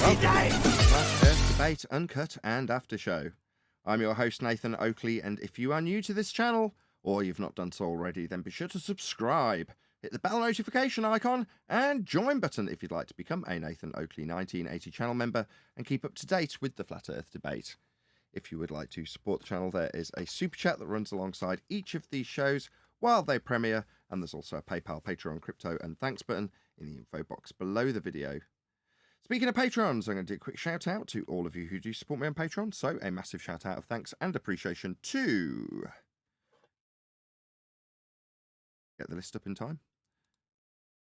Welcome to the Flat Earth Debate Uncut and After Show. I'm your host Nathan Oakley, and if you are new to this channel, or you've not done so already, then be sure to subscribe, hit the bell notification icon, and join button if you'd like to become a Nathan Oakley 1980 channel member and keep up to date with the Flat Earth Debate. If you would like to support the channel, there is a super chat that runs alongside each of these shows while they premiere, and there's also a PayPal, Patreon, crypto, and thanks button in the info box below the video. Speaking of Patrons, I'm going to do a quick shout out to all of you who do support me on Patreon. So a massive shout out of thanks and appreciation to... Get the list up in time.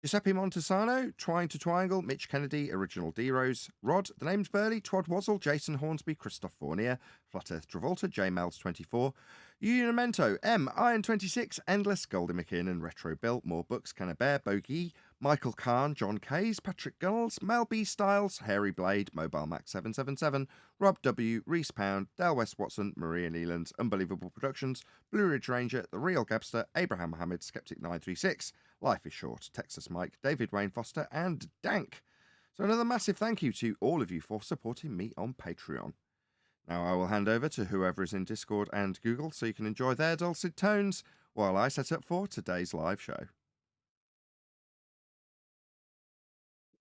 Giuseppe Montesano, Trying to Triangle, Mitch Kennedy, Original D-Rose, Rod, The Name's Burley, Twad Wazzle, Jason Hornsby, Christoph Fournier, Flat Earth Travolta, J Mel's 24, Unimento, M, Iron 26, Endless, Goldie McKeon and Retro Bill, More Books, Cannabear, Bogey, Michael Kahn, John Kays, Patrick Gunnels, Mel B. Styles, Hairy Blade, Mobile Max 777, Rob W, Reese Pound, Del West Watson, Maria Nealand, Unbelievable Productions, Blue Ridge Ranger, The Real Gabster, Abraham Mohammed, Skeptic 936, Life is Short, Texas Mike, David Wayne Foster, and Dank. So another massive thank you to all of you for supporting me on Patreon. Now I will hand over to whoever is in Discord and Google so you can enjoy their dulcet tones while I set up for today's live show.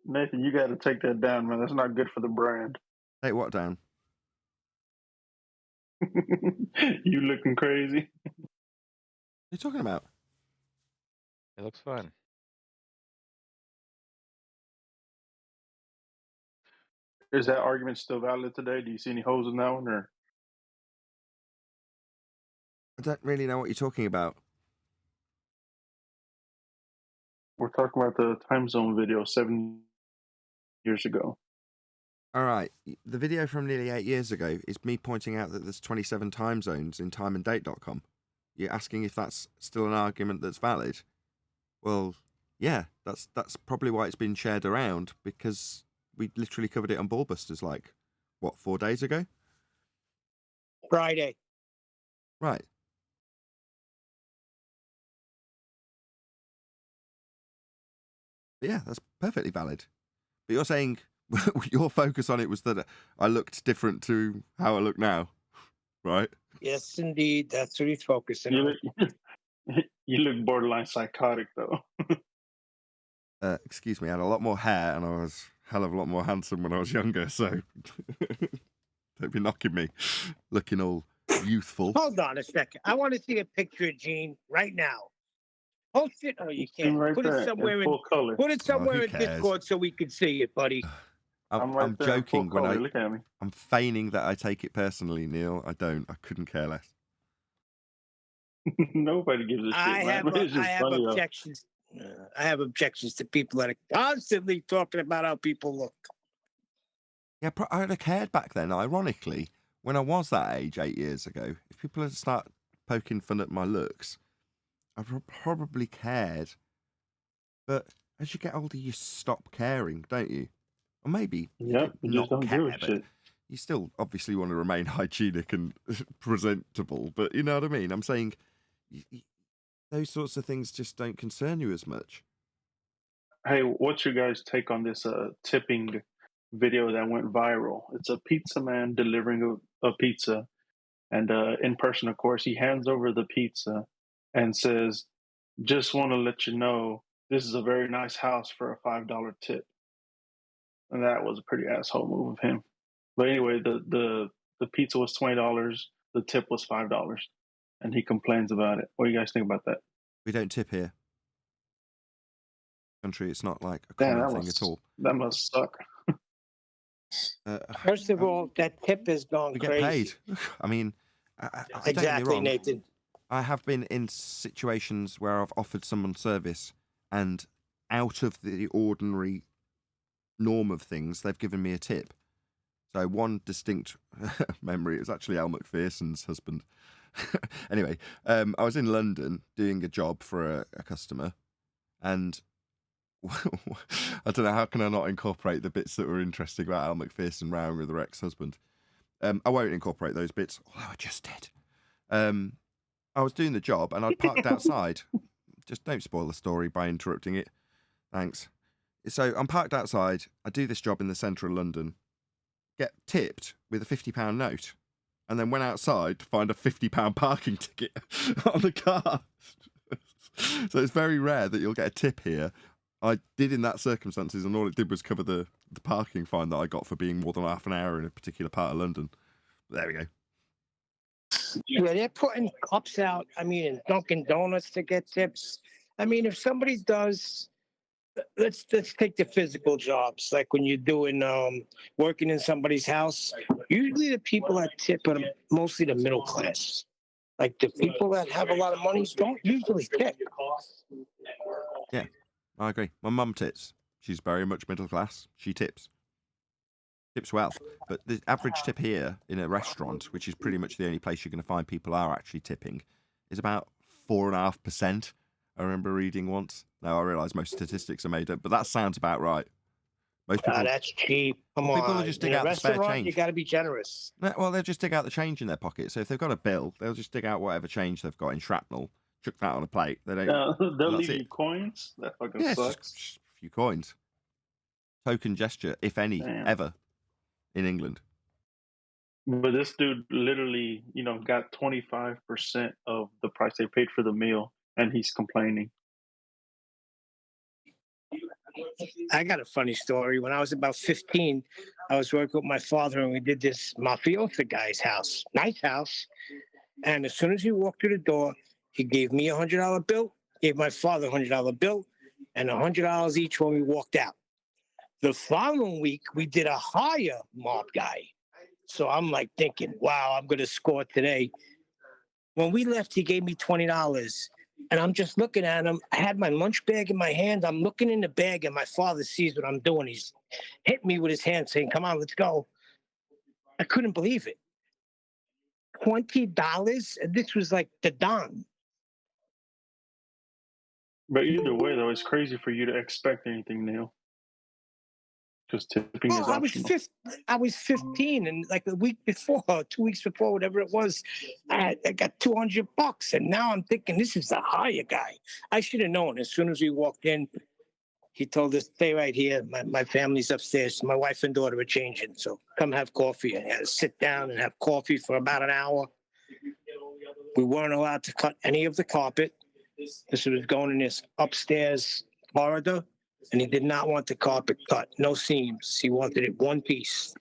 Nathan, you got to take that down, man. That's not good for the brand. Take what down? You looking crazy? What are you talking about? It looks fun. Is that argument still valid today? Do you see any holes in that one? Or I don't really know what you're talking about. we're talking about the time zone video 7 years ago. All right, the video from nearly 8 years ago is me pointing out that there's 27 time zones in timeanddate.com. You're asking if that's still an argument that's valid? Well, yeah, that's probably why it's been shared around, because we literally covered it on Ballbusters like, what, 4 days ago? Friday. Right. Yeah, that's perfectly valid. But you're saying your focus on it was that I looked different to how I look now, right? Yes, indeed. That's what he's focusing on. You look borderline psychotic, though. Excuse me, I had a lot more hair and I was a hell of a lot more handsome when I was younger, so don't be knocking me looking all youthful. Hold on a second. I want to see a picture of Gene right now. Post it. Oh, you can't. Right Put there, it somewhere in full color. Put it somewhere who in cares? Discord so we can see it, buddy. I'm right there in full joking when color. Look at me. I'm feigning that I take it personally, Neil. I don't. I couldn't care less. Nobody gives a shit, I man. have It's just funny, though. objections. I have objections to people that are constantly talking about how people look. Yeah, I'd have cared back then, ironically, when I was that age 8 years ago. If people had started poking fun at my looks, I probably cared. But as you get older, you stop caring, don't you? Or maybe Yep, you just don't give a but shit. you still obviously want to remain hygienic and presentable. But you know what I mean? I'm saying those sorts of things just don't concern you as much. Hey, what's your guys' take on this tipping video that went viral? It's a pizza man delivering a pizza, and in person, of course, he hands over the pizza and says, "Just want to let you know this is a very nice house for a $5 tip." And that was a pretty asshole move of him. But anyway, the pizza was $20, the tip was $5, and he complains about it. What do you guys think about that? We don't tip here. Country, it's not like a Damn, common thing at all. That must suck. First of all, that tip has gone We get crazy. paid. I mean, don't get me Exactly, wrong. Nathan. I have been in situations where I've offered someone service and out of the ordinary norm of things, they've given me a tip. So one distinct memory, it was actually Al McPherson's husband. Anyway, I was in London doing a job for a customer, and I don't know, how can I not incorporate the bits that were interesting about Al McPherson rowing with her ex-husband? I won't incorporate those bits, although I just did. I was doing the job and I'd parked outside. Just don't spoil the story by interrupting it. Thanks. So I'm parked outside. I do this job in the centre of London. Get tipped with a £50 note, and then went outside to find a £50 parking ticket on the car. So it's very rare that you'll get a tip here. I did in that circumstances, and all it did was cover the parking fine that I got for being more than half an hour in a particular part of London. There we go. Yeah, they're putting cups out. I mean, in Dunkin' Donuts to get tips. I mean, if somebody does, let's take the physical jobs, like when you're doing working in somebody's house. Usually, the people that tip are mostly the middle class. Like the people that have a lot of money don't usually tip. Yeah, I agree. My mum tips. She's very much middle class. She tips. Tips well. But the average tip here in a restaurant, which is pretty much the only place you're going to find people are actually tipping, is about 4.5%. I remember reading once. Now, I realise most statistics are made up, but that sounds about right. Most people, That's cheap. Come people on. will just dig In a out the spare restaurant, change. you got to be generous. Well, they'll just dig out the change in their pocket. So if they've got a bill, they'll just dig out whatever change they've got in shrapnel, chuck that on a plate. They don't. They'll that's leave it. you coins. That fucking Yeah, it's sucks. just a few coins. Token gesture, if any, Damn. ever in England. But this dude literally, got 25% of the price they paid for the meal, and he's complaining. I got a funny story. When I was about 15, I was working with my father, and we did this mafiosa guy's house. Nice house. And as soon as he walked through the door, he gave me $100 bill, gave my father $100 bill, and $100 each when we walked out. The following week, we did a higher mob guy. So I'm like thinking, wow, I'm going to score today. When we left, he gave me $20. And I'm just looking at him. I had my lunch bag in my hand. I'm looking in the bag, and my father sees what I'm doing. He's hit me with his hand saying, come on, let's go. I couldn't believe it. $20? And this was like the Don. But either way, though, it's crazy for you to expect anything, Neil. Because tipping is I was 15, and like a week before, 2 weeks before, whatever it was, I got $200, and now I'm thinking this is the higher guy. I should have known. As soon as we walked in, he told us, "Stay right here. My family's upstairs. My wife and daughter are changing, so come have coffee." And I had to sit down and have coffee for about an hour. We weren't allowed to cut any of the carpet. This was going in this upstairs corridor. And he did not want the carpet cut, no seams. He wanted it one piece.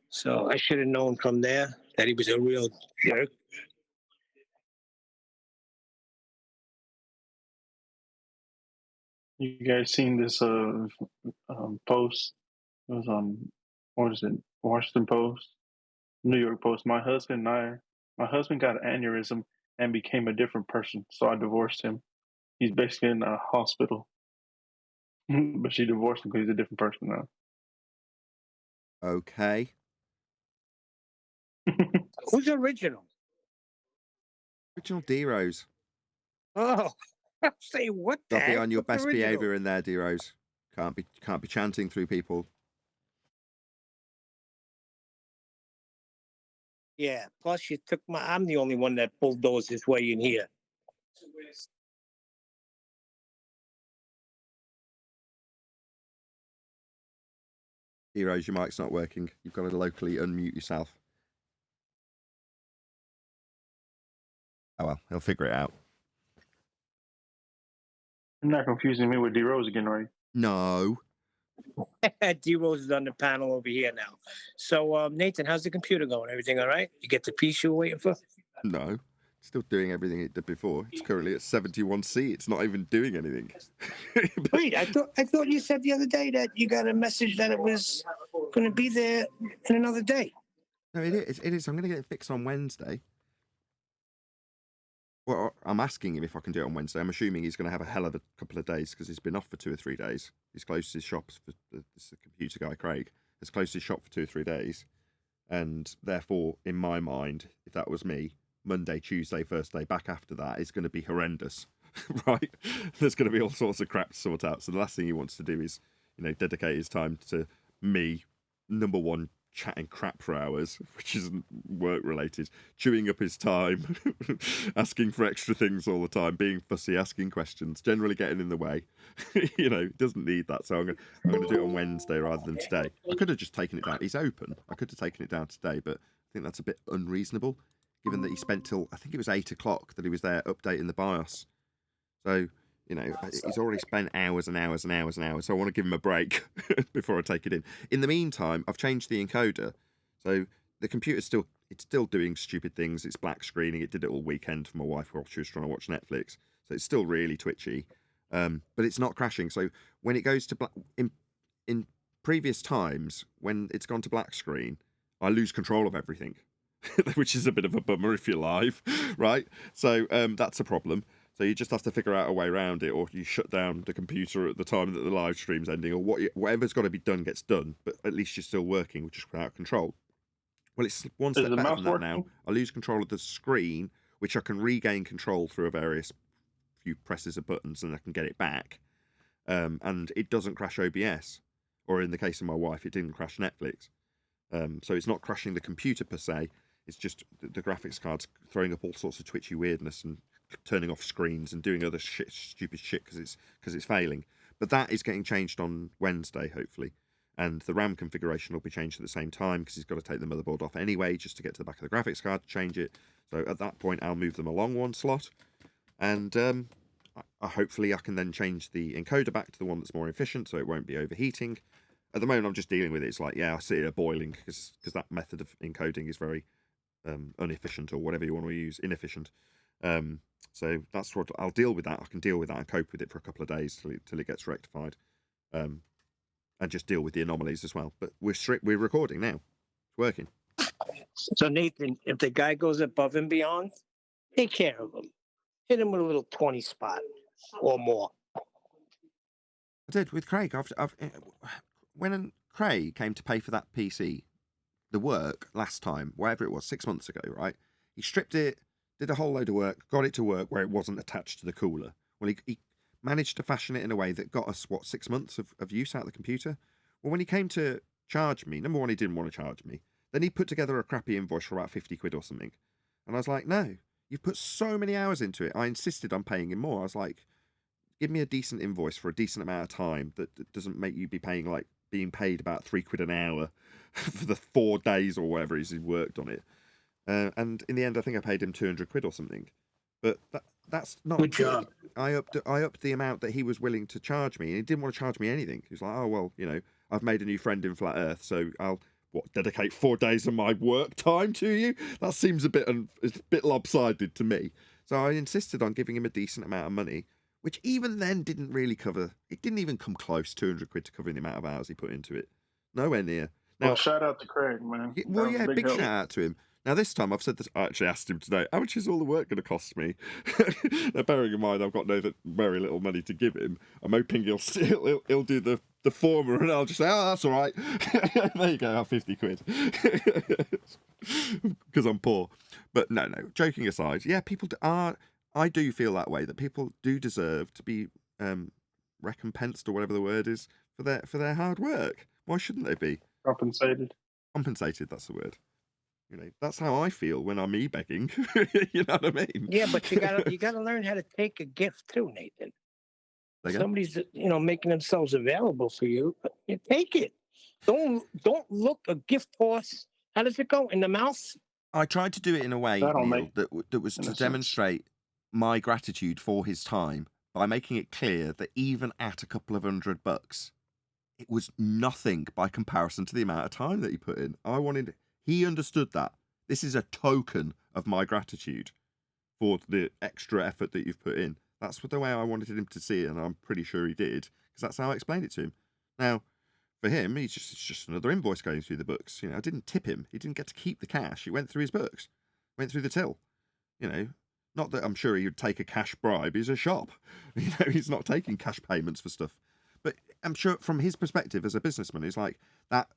So I should have known from there that he was a real jerk. You guys seen this post? It was on, what is it, Washington Post, New York Post. My husband got an aneurysm and became a different person, so I divorced him. He's basically in a hospital. But she divorced him because he's a different person now. Okay. Who's original? Original D-Rose. Oh, say what the Got to be heck? on your What's best original? behaviour in there, D-Rose. Can't be chanting through people. Yeah, plus you took I'm the only one that bulldozed his way in here. D-Rose, your mic's not working. You've got to locally unmute yourself. Oh well, he'll figure it out. You're not confusing me with D Rose again, right? No. D-Rose is on the panel over here now. So, Nathan, how's the computer going? Everything all right? You get the piece you were waiting for? No. Still doing everything it did before. It's currently at 71C. It's not even doing anything. Wait, I thought you said the other day that you got a message that it was going to be there in another day. No, it is. It is. I'm going to get it fixed on Wednesday. Well, I'm asking him if I can do it on Wednesday. I'm assuming he's going to have a hell of a couple of days because he's been off for 2 or 3 days. He's closed his shops for this is the computer guy, Craig. Has closed his shop for 2 or 3 days. And therefore, in my mind, if that was me, Monday, Tuesday, first day back after that is going to be horrendous, right? There's going to be all sorts of crap to sort out. So the last thing he wants to do is, dedicate his time to me, number one, chatting crap for hours, which isn't work related, chewing up his time, asking for extra things all the time, being fussy, asking questions, generally getting in the way. You know, doesn't need that. So I'm going to do it on Wednesday rather than today. I could have just taken it down. He's open. I could have taken it down today, but I think that's a bit unreasonable, given that he spent till, I think it was 8 o'clock that he was there updating the BIOS. So, you know, he's already spent hours and hours and hours and hours. So I want to give him a break before I take it in. In the meantime, I've changed the encoder. So the computer's still doing stupid things. It's black screening. It did it all weekend for my wife while she was trying to watch Netflix. So it's still really twitchy. But it's not crashing. So when it goes to black, in previous times, when it's gone to black screen, I lose control of everything, which is a bit of a bummer if you're live, right? So that's a problem. So you just have to figure out a way around it, or you shut down the computer at the time that the live stream's ending, or whatever's got to be done gets done, but at least you're still working, just without control. Well, it's one step better than that now. I lose control of the screen, which I can regain control through a few presses of buttons, and I can get it back. And it doesn't crash OBS, or in the case of my wife, it didn't crash Netflix. So it's not crashing the computer per se. It's just the graphics card's throwing up all sorts of twitchy weirdness and turning off screens and doing other stupid shit because it's failing. But that is getting changed on Wednesday, hopefully. And the RAM configuration will be changed at the same time because he's got to take the motherboard off anyway just to get to the back of the graphics card to change it. So at that point, I'll move them along one slot. And hopefully I can then change the encoder back to the one that's more efficient so it won't be overheating. At the moment, I'm just dealing with it. It's like, yeah, I see it boiling because that method of encoding is very inefficient, or whatever you want to use, inefficient. So that's what I'll deal with that. I can deal with that and cope with it for a couple of days till it gets rectified, and just deal with the anomalies as well. But we're recording now. It's working. So Nathan, if the guy goes above and beyond, take care of him. Hit him with a little 20 spot or more. I did with Craig. When Craig came to pay for that PC, the work last time, whatever it was, 6 months ago, right? He stripped it, did a whole load of work, got it to work where it wasn't attached to the cooler. Well, he managed to fashion it in a way that got us, 6 months of use out of the computer? Well, when he came to charge me, number one, he didn't want to charge me. Then he put together a crappy invoice for about 50 quid or something. And I was like, no, you've put so many hours into it. I insisted on paying him more. I was like, give me a decent invoice for a decent amount of time that doesn't make you be being paid about 3 quid an hour for the 4 days or whatever it is he worked on it. And in the end, I think I paid him 200 quid or something. But that's not Good job. I upped the amount that he was willing to charge me, and he didn't want to charge me anything. He was like, oh, well, you know, I've made a new friend in Flat Earth, so I'll dedicate 4 days of my work time to you? That seems it's a bit lopsided to me. So I insisted on giving him a decent amount of money, which even then didn't really cover. It didn't even come close, 200 quid to covering the amount of hours he put into it. Nowhere near. Now, Well, shout out to Craig, man. well, That was yeah, a big help. shout out to him. Now, this time I've said this, I actually asked him today, how much is all the work going to cost me? Now, bearing in mind I've got very little money to give him, I'm hoping he'll do the former, and I'll just say, oh, that's all right. There you go, have 50 quid. Because I'm poor. But no, joking aside, yeah, I do feel that way, that people do deserve to be recompensed, or whatever the word is, for their hard work. Why shouldn't they be? Compensated, that's the word. You know, that's how I feel when I'm e-begging. You know what I mean? Yeah, but you gotta learn how to take a gift too, Nathan. Again? Somebody's making themselves available for you, but you take it. Don't look a gift horse. How does it go in the mouth? I tried to do it in a way, That'll Neil, make that was to innocence. demonstrate my gratitude for his time by making it clear that even at a couple of $100, it was nothing by comparison to the amount of time that he put in. He understood that. This is a token of my gratitude for the extra effort that you've put in. That's the way I wanted him to see it, and I'm pretty sure he did, because that's how I explained it to him. Now, for him, it's just another invoice going through the books. You know, I didn't tip him. He didn't get to keep the cash. It went through his books, went through the till. You know, not that I'm sure he would take a cash bribe. He's a shop. You know, he's not taking cash payments for stuff. But I'm sure from his perspective as a businessman, it's like that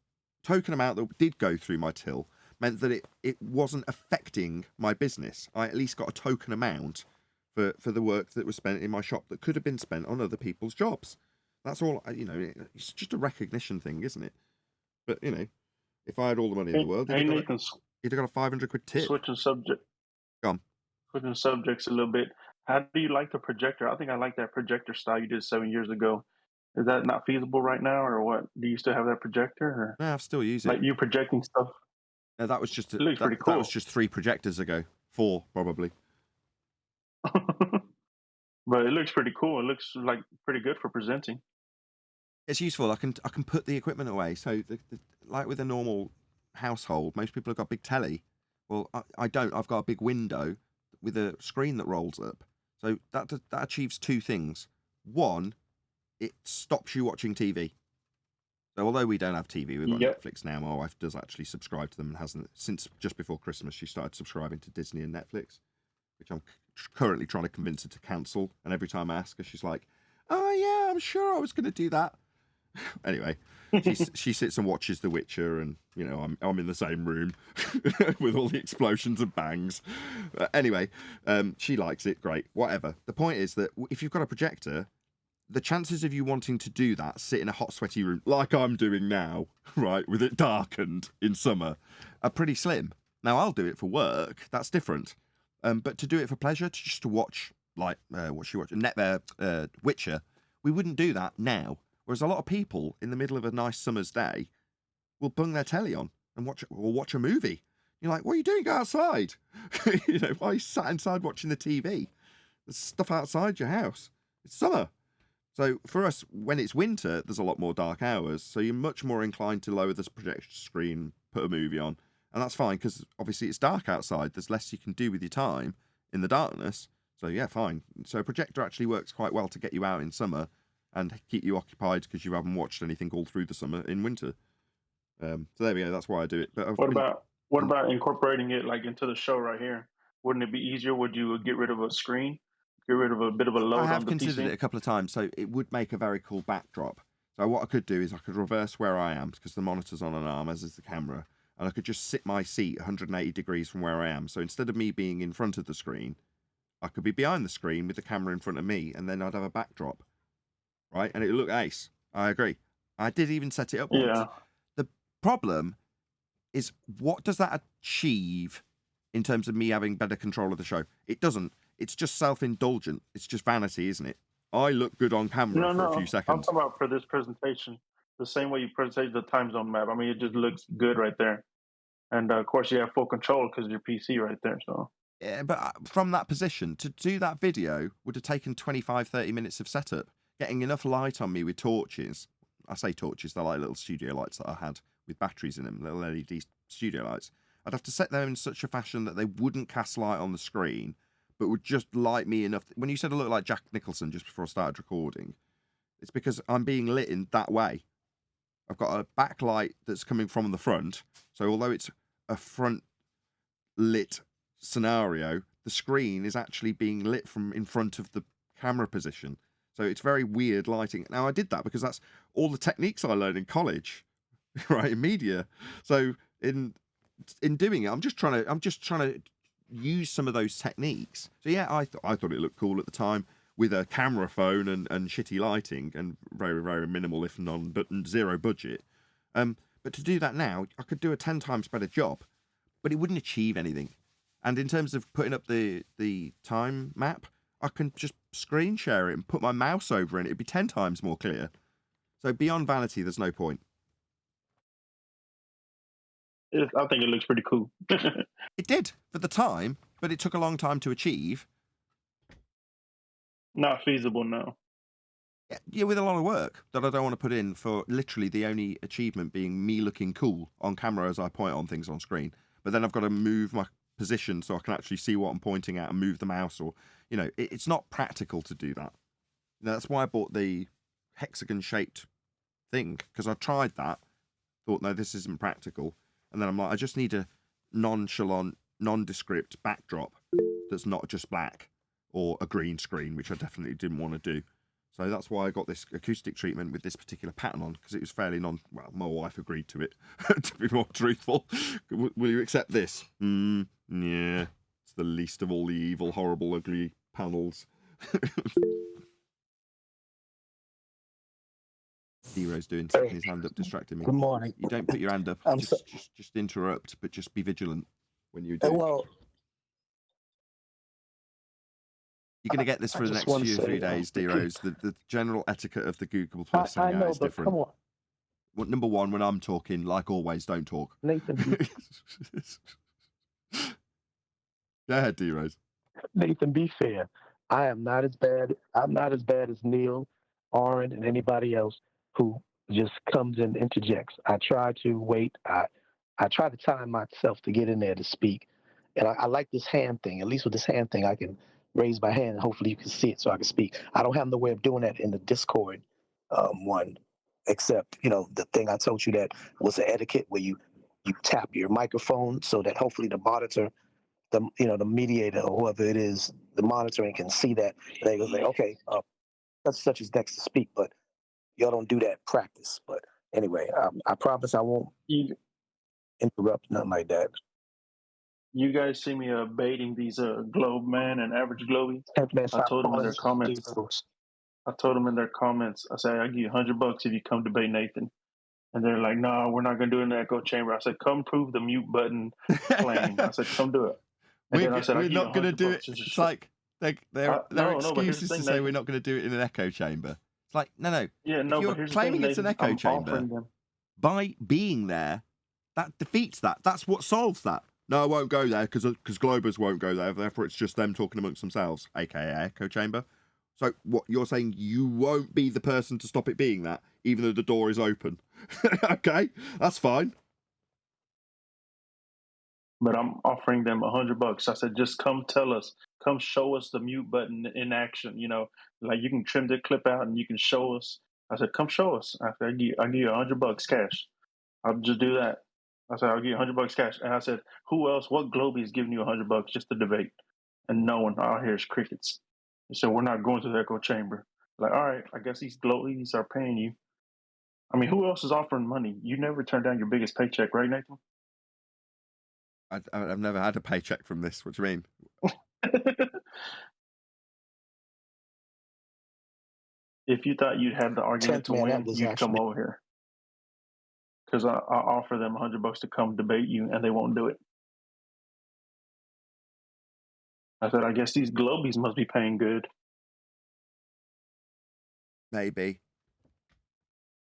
token amount that did go through my till meant that it wasn't affecting my business. I at least got a token amount for the work that was spent in my shop that could have been spent on other people's jobs. That's all, you know, it's just a recognition thing, isn't it? But, you know, If I had all the money in the world, Hey, he'd Nathan, have got a 500 quid tip. switching subject. Go on. Switching subjects a little bit. How do you like the projector? I think I like that projector style you did 7 years ago. Is that not feasible right now, or what? Do you still have that projector, or No, I've still used it. like you projecting stuff? No, that was just It looks pretty that cool. was just 3 projectors ago. 4 probably. But it looks pretty cool. It looks like pretty good for presenting. It's useful. I can put the equipment away. So like with a normal household, most people have got big telly. Well, I don't. I've got a big window with a screen that rolls up. So that achieves 2 things. One, it stops you watching TV. So although we don't have TV, we've got Netflix now. My wife does actually subscribe to them and hasn't since just before Christmas. She started subscribing to Disney and Netflix, which I'm currently trying to convince her to cancel. And every time I ask her, she's like, "Oh yeah, I'm sure I was going to do that." Anyway, she sits and watches The Witcher, and you know I'm in the same room with all the explosions and bangs. Anyway, she likes it. Great, whatever. The point is that if you've got a projector, the chances of you wanting to do that, sit in a hot, sweaty room like I'm doing now, right, with it darkened in summer, are pretty slim. Now I'll do it for work. That's different. But to do it for pleasure, just to watch, like what she watched, Witcher, we wouldn't do that now. Whereas a lot of people in the middle of a nice summer's day will bung their telly on and watch a movie. You're like, what are you doing? Go outside. You know, why are you sat inside watching the TV? There's stuff outside your house. It's summer. So for us, when it's winter, there's a lot more dark hours. So you're much more inclined to lower the projection screen, put a movie on. And that's fine because obviously it's dark outside. There's less you can do with your time in the darkness. So yeah, fine. So a projector actually works quite well to get you out in summer and keep you occupied because you haven't watched anything all through the summer in winter. So there we go. That's why I do it. But what about incorporating it like into the show right here? Wouldn't it be easier? Would you get rid of a screen, get rid of a bit of a load on the PC? I have considered it a couple of times, so it would make a very cool backdrop. So what I could do is I could reverse where I am because the monitor's on an arm, as is the camera, and I could just sit my seat 180 degrees from where I am. So instead of me being in front of the screen, I could be behind the screen with the camera in front of me, and then I'd have a backdrop, right? And it would look ace. I agree. I did even set it up once. Yeah. The problem is, what does that achieve in terms of me having better control of the show? It doesn't. It's just self-indulgent. It's just vanity, isn't it? I look good on camera for a few I'm seconds. talking about for this presentation, the same way you presented the time zone map. I mean, it just looks good right there. And of course, you have full control because your PC right there. So Yeah, but from that position, to do that video would have taken 25, 30 minutes of setup. Getting enough light on me with torches. I say torches, they're like little studio lights that I had with batteries in them, little LED studio lights. I'd have to set them in such a fashion that they wouldn't cast light on the screen, but would just light me enough. When you said I look like Jack Nicholson just before I started recording, it's because I'm being lit in that way. I've got a backlight that's coming from the front. So although it's a front lit scenario, the screen is actually being lit from in front of the camera position. So it's very weird lighting. Now I did that because that's all the techniques I learned in college, right, in media. So in doing it, I'm just trying to use some of those techniques. So yeah, I thought it looked cool at the time with a camera phone and shitty lighting and very, very minimal, if none, but zero budget. But to do that now, I could do a 10 times better job, but it wouldn't achieve anything. And in terms of putting up the time map, I can just screen share it and put my mouse over it. It'd be 10 times more clear. So beyond vanity, there's no point. I think it looks pretty cool. It did for the time, but it took a long time to achieve. Not feasible now. Yeah, with a lot of work that I don't want to put in for literally the only achievement being me looking cool on camera as I point on things on screen. But then I've got to move my position so I can actually see what I'm pointing at and move the mouse, or, you know, it's not practical to do that. That's why I bought the hexagon shaped thing, because I tried that, thought, no, this isn't practical. And then I'm like, I just need a nonchalant, nondescript backdrop that's not just black or a green screen, which I definitely didn't want to do. So that's why I got this acoustic treatment with this particular pattern on, because it was fairly well, my wife agreed to it, to be more truthful. Will you accept this? Yeah. It's the least of all the evil, horrible, ugly panels. Hero's doing, sticking his hand up, distracting me. Good morning. You don't put your hand up. I'm Just interrupt, but just be vigilant when you do. well, You're going to get this I for the just next wanna 2 or say, 3 days, D-Rose. The general etiquette of the Google Plus I hangout know, is but different. come on, Well, number one, when I'm talking, like always, don't talk. Nathan. Go ahead, D-Rose. Nathan, be fair. I am not as bad. I'm not as bad as Neil, Aaron, and anybody else who just comes and interjects. I try to wait. I try to time myself to get in there to speak, and I like this hand thing. At least with this hand thing, I can raise my hand and hopefully you can see it so I can speak. I don't have no way of doing that in the Discord one, except the thing I told you that was an etiquette where you tap your microphone so that hopefully the monitor, the mediator or whoever it is, the monitoring can see that. They go say, okay, such is next to speak, but y'all don't do that practice. But anyway, I promise I won't interrupt, nothing like that. You guys see me baiting these Globe Man and Average Globey? I told them in their comments. I told them in their comments. I said, "I'll give you $100 if you come debate Nathan." And they're like, "No, we're not going to do it in the echo chamber." I said, "Come prove the mute button claim." I said, "Come do it." And then I said, We're not going to do it. It's like their excuses to say we're not going to do it in an echo chamber. It's like, no. Yeah, no. If you're but here's claiming the thing, it's an Nathan, echo I'm chamber, offering them. by being there, that defeats that. That's what solves that. No, I won't go there because Globers won't go there. Therefore, it's just them talking amongst themselves, aka echo chamber. So what you're saying, you won't be the person to stop it being that, even though the door is open. Okay, that's fine. But I'm offering them $100. I said, just come tell us, come show us the mute button in action. Like you can trim the clip out and you can show us. I said, come show us. I said, I'll give you $100 cash. I'll just do that. I said, I'll give you $100 cash. And I said, who else? What Globey is giving you $100 just to debate? And no one out here is crickets. He said, we're not going to the echo chamber. Like, all right, I guess these Globeys are paying you. I mean, who else is offering money? You never turn down your biggest paycheck, right, Nathan? I've never had a paycheck from this. What do you mean? If you thought you'd have the argument to win, you'd come actually over here. Because I offer them $100 to come debate you, and they won't do it. I said, I guess these Globies must be paying good. Maybe.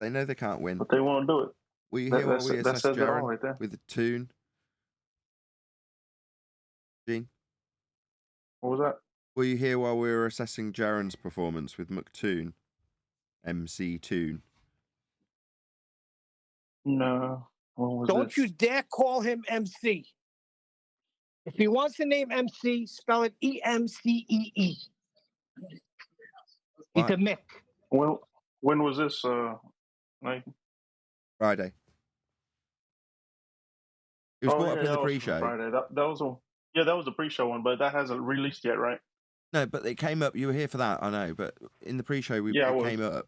They know they can't win. But they won't do it. Will you hear what we assessed says it all Jaren right there. with the tune? Gene? What was that? Will you hear while we were assessing Jaren's performance with McToon? MC Toon. No. What was Don't this? you dare call him MC. If he wants the name MC, spell it EMCEE. He's Why? a Mick. Well, when was this, Nathan? Friday. It was brought up in the that was pre-show. Friday. That was a pre-show one, but that hasn't released yet, right? No, but it came up. You were here for that, I know. But in the pre-show, it came up,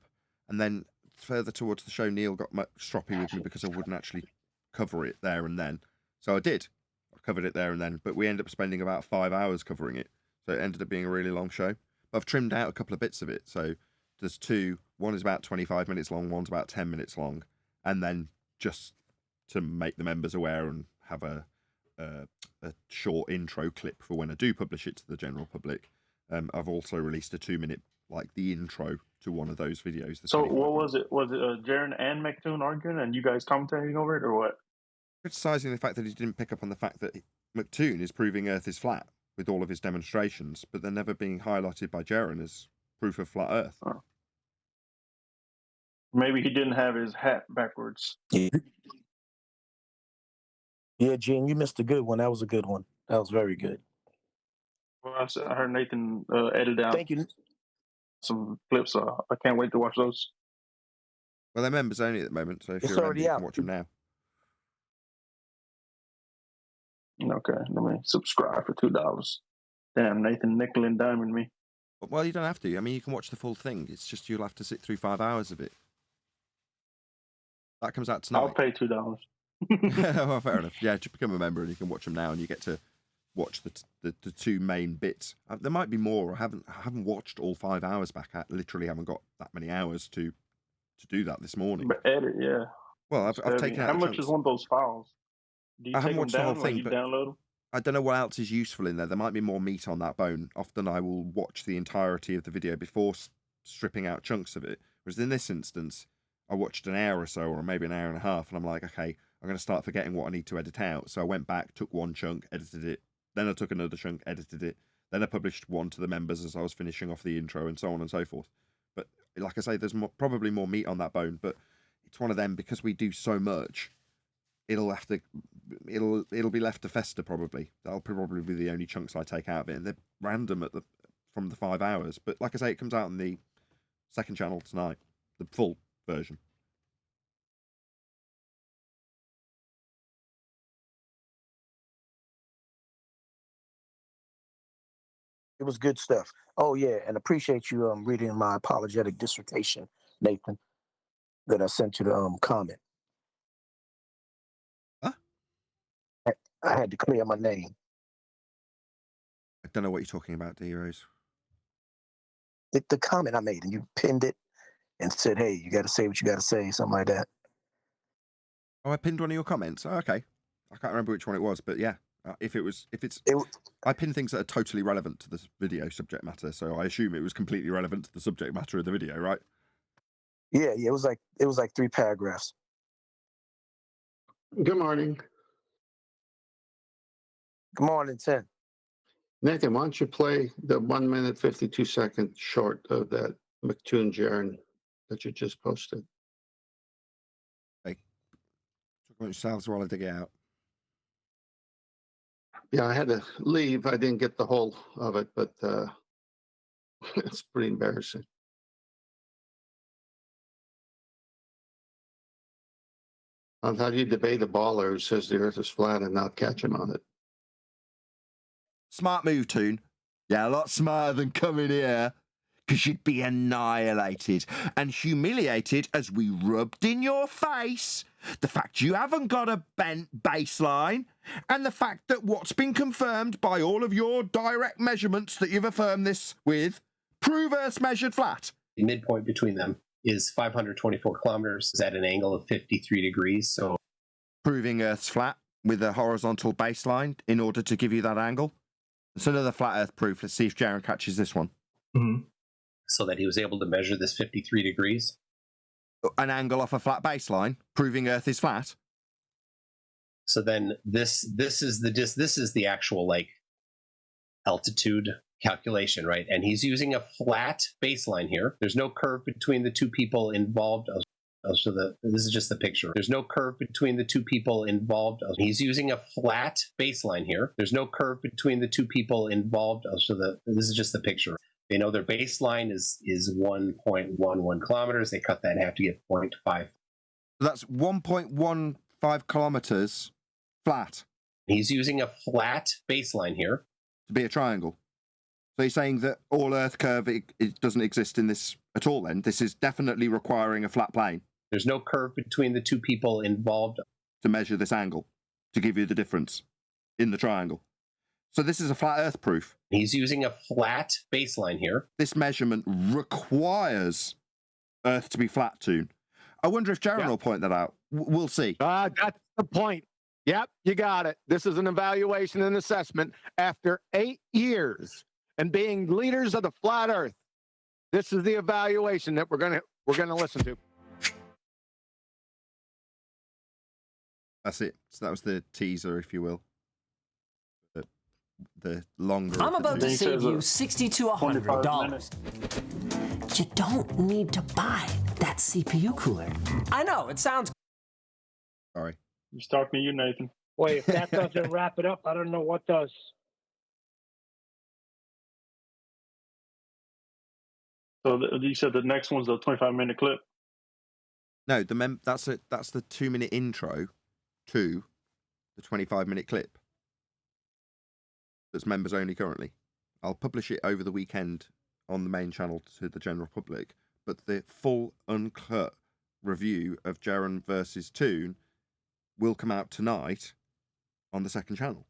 and then further towards the show, Neil got stroppy with me because I wouldn't actually cover it there and then. So I did. I covered it there and then, but we ended up spending about 5 hours covering it. So it ended up being a really long show. But I've trimmed out a couple of bits of it. So there's two. One is about 25 minutes long. One's about 10 minutes long. And then just to make the members aware and have a short intro clip for when I do publish it to the general public. I've also released a 2-minute, like the intro to one of those videos. So what was it? Was it Jaren and McToon arguing and you guys commentating over it, or what? Criticising the fact that he didn't pick up on the fact that McToon is proving Earth is flat with all of his demonstrations, but they're never being highlighted by Jaren as proof of flat Earth. Oh. Maybe he didn't have his hat backwards. Yeah, Gene, you missed a good one. That was a good one. That was very good. Well, I heard Nathan edit out Thank you. some clips. I can't wait to watch those. Well, they're members only at the moment, so if It's you're a member, already you out. can watch them now. Okay, let me subscribe for $2. Damn, Nathan nickel and diamond me. Well, you don't have to. I mean, you can watch the full thing. It's just you'll have to sit through 5 hours of it. That comes out tonight. I'll pay $2. Well, fair enough. Yeah, just become a member and you can watch them now, and you get to watch the two main bits. There might be more. I haven't watched all 5 hours back. I literally haven't got that many hours to to do that this morning. But edit, yeah. Well, It's I've heavy. taken out How the much chunks. is one of those files? Do you I take haven't them watched the whole down? Like thing, you but download them? I don't know what else is useful in there. There might be more meat on that bone. Often I will watch the entirety of the video before stripping out chunks of it. Whereas in this instance, I watched an hour or so, or maybe an hour and a half, and I'm like, okay, I'm going to start forgetting what I need to edit out. So I went back, took one chunk, edited it. Then I took another chunk, edited it. Then I published one to the members as I was finishing off the intro and so on and so forth. But like I say, there's probably more meat on that bone, but it's one of them, because we do so much, it'll be left to fester probably. That'll probably be the only chunks I take out of it. And they're random from the 5 hours. But like I say, it comes out on the second channel tonight, the full version. It was good stuff. Oh yeah, and appreciate you reading my apologetic dissertation, Nathan, that I sent you the comment. Huh? I had to clear my name. I don't know what you're talking about, D-Rose. The comment I made, and you pinned it and said, "Hey, you got to say what you got to say," something like that. Oh, I pinned one of your comments. Oh, okay. I can't remember which one it was, but yeah. If it's, I pin things that are totally relevant to the video subject matter, so I assume it was completely relevant to the subject matter of the video, right? Yeah, it was like 3 paragraphs. Good morning. Good morning, 10. Nathan, why don't you play the 1 minute, 52 second short of that McToon Jaren that you just posted? Hey, talk about yourselves while I dig it out. Yeah, I had to leave. I didn't get the whole of it, but it's pretty embarrassing. On how do you debate a baller who says the earth is flat and not catch him on it? Smart move, Toon. Yeah, a lot smarter than coming here. Because you'd be annihilated and humiliated as we rubbed in your face the fact you haven't got a bent baseline, and the fact that what's been confirmed by all of your direct measurements that you've affirmed this with prove Earth's measured flat. The midpoint between them is 524 kilometers at an angle of 53 degrees. So proving Earth's flat with a horizontal baseline in order to give you that angle. It's another flat Earth proof. Let's see if Jaren catches this one. Mm-hmm. So that he was able to measure this 53 degrees. An angle off a flat baseline, proving Earth is flat. So then this is the actual like altitude calculation, right? And he's using a flat baseline here. There's no curve between the two people involved. This is just the picture. There's no curve between the two people involved. He's using a flat baseline here. There's no curve between the two people involved. This is just the picture. They know their baseline is 1.11 kilometers. They cut that in half to get 0.5. So that's 1.15 kilometers flat. He's using a flat baseline here. To be a triangle. So you're saying that all Earth curve, it doesn't exist in this at all then? This is definitely requiring a flat plane. There's no curve between the two people involved. To measure this angle, to give you the difference in the triangle. So this is a flat Earth proof. He's using a flat baseline here. This measurement requires Earth to be flat, Toon. I wonder if Jaren will point that out. We'll see. That's the point. Yep, you got it. This is an evaluation and assessment after 8 years and being leaders of the flat Earth. This is the evaluation that we're gonna listen to. That's it. So that was the teaser, if you will. The longer. I'm about to save you $60 to $100. You don't need to buy that CPU cooler. I know, it sounds... Sorry. He's talking to you, Nathan. Boy, if that doesn't wrap it up, I don't know what does. So you said the next one's a 25-minute clip? No, that's the 2-minute intro to the 25-minute clip. That's members only currently. I'll publish it over the weekend on the main channel to the general public, but the full uncut review of Jaren versus Toon will come out tonight on the second channel.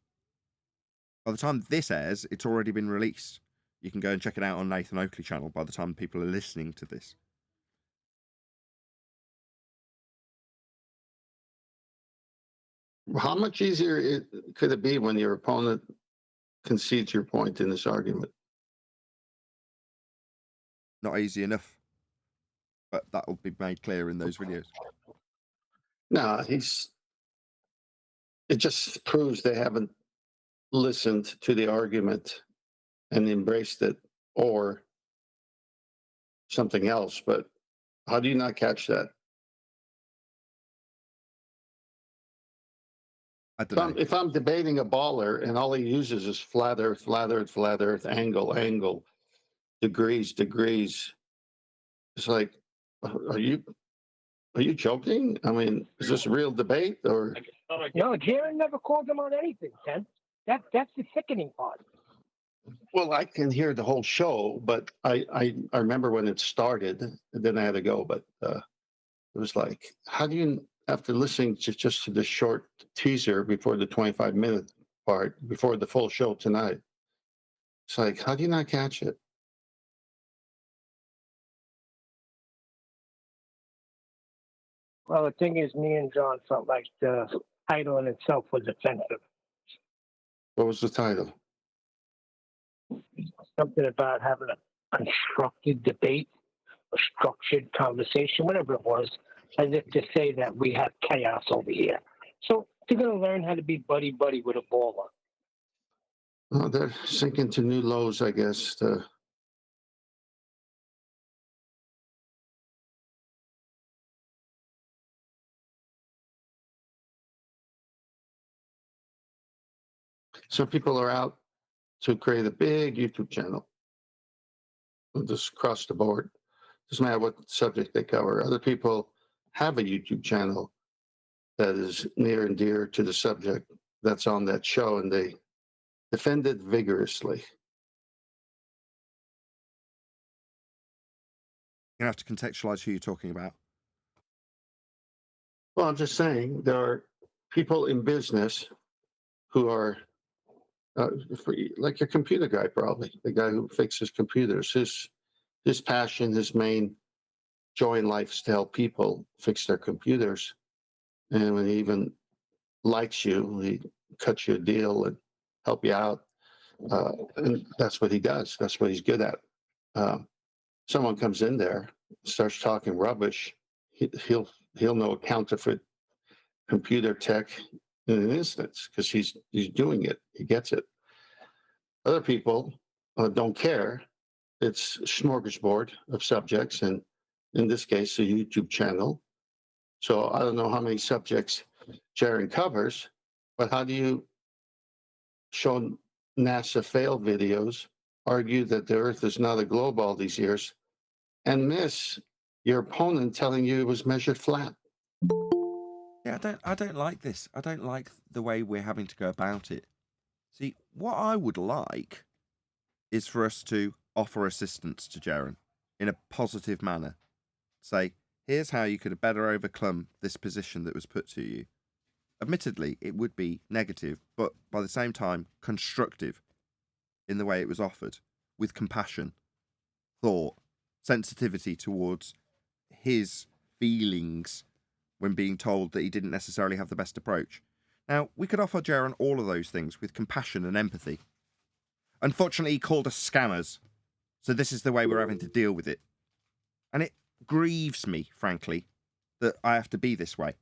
By the time this airs, it's already been released. You can go and check it out on Nathan Oakley channel by the time people are listening to this. How much easier could it be when your opponent concedes your point in this argument? Not easy enough. But that will be made clear in those videos. No, it just proves they haven't listened to the argument and embraced it, or something else. But how do you not catch that? I don't know. If I'm debating a baller and all he uses is flat earth, angle, degrees, it's like, are you joking? I mean, is this a real debate or? No, Jaron never called him on anything, Ken. That's the sickening part. Well, I can hear the whole show, but I remember when it started, and then I had to go. But it was like, how do you, after listening just to the short teaser before the 25-minute part, before the full show tonight, it's like, how do you not catch it? Well, the thing is, me and John felt like the title in itself was offensive. What was the title? Something about having a constructed debate, a structured conversation, whatever it was, as if to say that we have chaos over here. So they're going to learn how to be buddy-buddy with a baller. Well, they're sinking to new lows, I guess. Some people are out to create a big YouTube channel, just across the board. Doesn't matter what subject they cover. Other people have a YouTube channel that is near and dear to the subject that's on that show, and they defend it vigorously. You're going to have to contextualize who you're talking about. Well, I'm just saying there are people in business who are like your computer guy, probably the guy who fixes computers. His passion, his main joy in life is to help people fix their computers. And when he even likes you, he cuts you a deal and help you out. And that's what he does. That's what he's good at. Someone comes in there, starts talking rubbish, he'll know a counterfeit computer tech in an instance because he's doing it. He gets it. Other people don't care. It's a smorgasbord of subjects, and in this case, a YouTube channel. So I don't know how many subjects Jaron covers, but how do you show NASA fail videos, argue that the Earth is not a globe all these years, and miss your opponent telling you it was measured flat? Yeah, I don't like this. I don't like the way we're having to go about it. See, what I would like is for us to offer assistance to Jaron in a positive manner. Say, here's how you could have better overcome this position that was put to you. Admittedly, it would be negative, but by the same time, constructive in the way it was offered, with compassion, thought, sensitivity towards his feelings when being told that he didn't necessarily have the best approach. Now, we could offer Jaron all of those things with compassion and empathy. Unfortunately, he called us scammers, so this is the way we're having to deal with it. And it grieves me, frankly, that I have to be this way.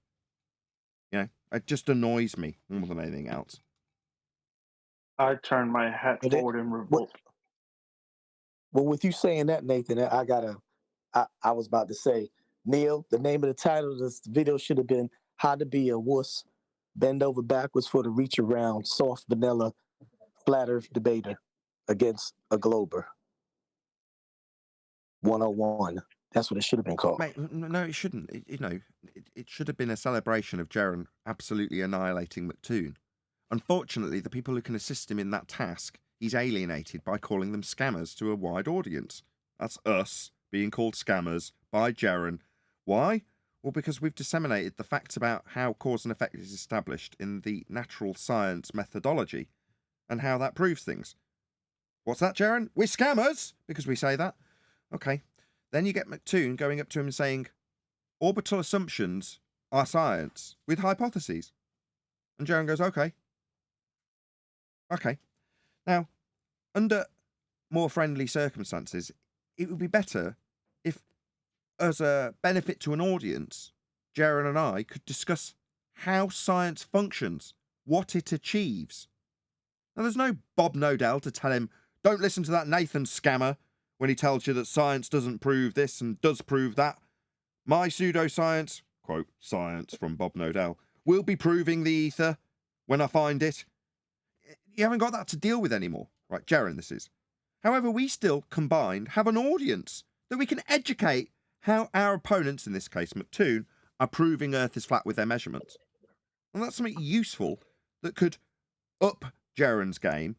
You know, it just annoys me more than anything else. I turn my hat forward in revolt. Well, with you saying that, Nathan, I was about to say, Neil, the name of the title of this video should have been How to Be a Wuss, Bend Over Backwards for the Reach Around, Soft Vanilla, Flat Earth Debater Against a Glober. 101. That's what it should have been called. Mate, no, it shouldn't. It should have been a celebration of Jaron absolutely annihilating McToon. Unfortunately, the people who can assist him in that task, he's alienated by calling them scammers to a wide audience. That's us being called scammers by Jaron. Why? Well, because we've disseminated the facts about how cause and effect is established in the natural science methodology and how that proves things. What's that, Jaron? We're scammers because we say that. Okay. Then you get McToon going up to him and saying, orbital assumptions are science with hypotheses. And Jaron goes, okay. Okay. Now, under more friendly circumstances, it would be better if, as a benefit to an audience, Jaron and I could discuss how science functions, what it achieves. Now, there's no Bob Nodell to tell him, don't listen to that Nathan scammer when he tells you that science doesn't prove this and does prove that. My pseudoscience, quote, science from Bob Nodell, will be proving the ether when I find it. You haven't got that to deal with anymore. Right, Jaron, this is. However, we still, combined, have an audience that we can educate how our opponents, in this case McToon, are proving Earth is flat with their measurements. And that's something useful that could up Jaron's game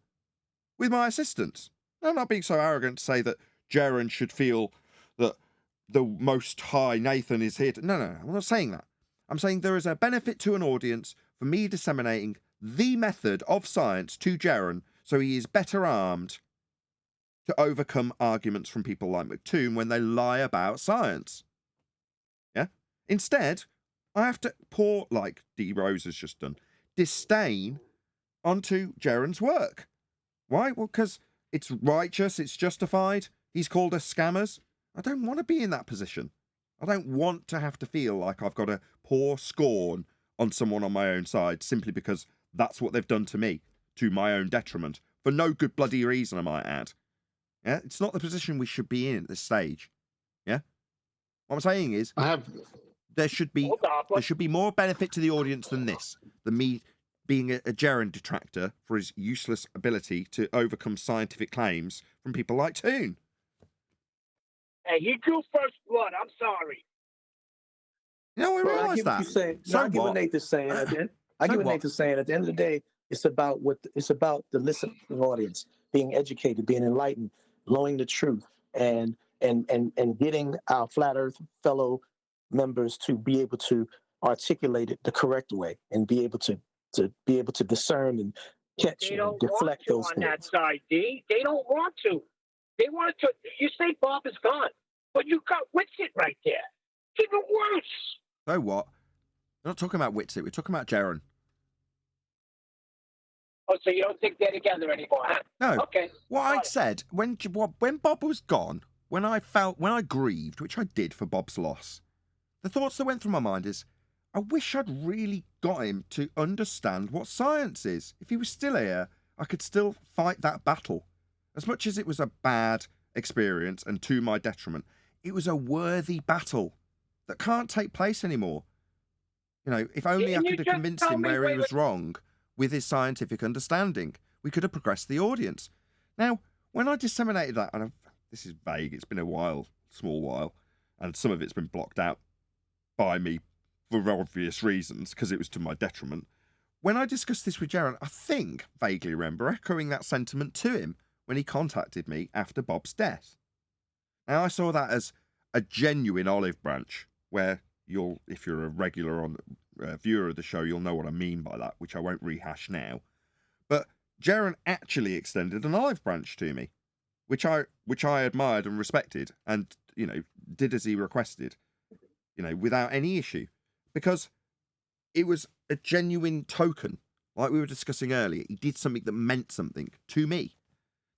with my assistance. I'm not being so arrogant to say that Jaron should feel that the most high Nathan is here. No, I'm not saying that. I'm saying there is a benefit to an audience for me disseminating the method of science to Jaron so he is better armed to overcome arguments from people like McToon when they lie about science. Yeah? Instead, I have to pour, like D. Rose has just done, disdain onto Jaron's work. Why? Well, because it's righteous, it's justified. He's called us scammers. I don't want to be in that position. I don't want to have to feel like I've got to pour scorn on someone on my own side simply because that's what they've done to me, to my own detriment, for no good bloody reason, I might add. Yeah, it's not the position we should be in at this stage. Yeah, what I'm saying is, there should be more benefit to the audience than this, than me being a Jaron detractor for his useless ability to overcome scientific claims from people like Toon. Hey, he drew first blood. I'm sorry. You know, I Well, I realise get that. what you're saying. So I get what what? Nathan's saying. I get what Nathan's saying. At the end of the day, it's about the listening audience being educated, being enlightened, knowing the truth, and getting our flat Earth fellow members to be able to articulate it the correct way and be able to discern and catch They and don't deflect want those to on that things. side, D. They don't want to. They want to. You say Bob is gone, but you got Witsit right there. It's even worse. So what? We're not talking about Witsit, we're talking about Jaron. Oh, so you don't think they're together anymore, huh? No. Okay. What I said when Bob was gone, when I grieved, which I did for Bob's loss, the thoughts that went through my mind is, I wish I'd really got him to understand what science is. If he was still here, I could still fight that battle. As much as it was a bad experience and to my detriment, it was a worthy battle that can't take place anymore. You know, if only I could have convinced him where he was wrong with his scientific understanding, we could have progressed the audience. Now, when I disseminated that, and this is vague, it's been a while, small while, and some of it's been blocked out by me for obvious reasons, because it was to my detriment. When I discussed this with Jaron, I think, vaguely remember, echoing that sentiment to him when he contacted me after Bob's death. Now, I saw that as a genuine olive branch, where if you're a regular viewer of the show, you'll know what I mean by that, which I won't rehash now. But Jaron actually extended an olive branch to me, which I admired and respected, and did as he requested, without any issue, because it was a genuine token, like we were discussing earlier. He did something that meant something to me.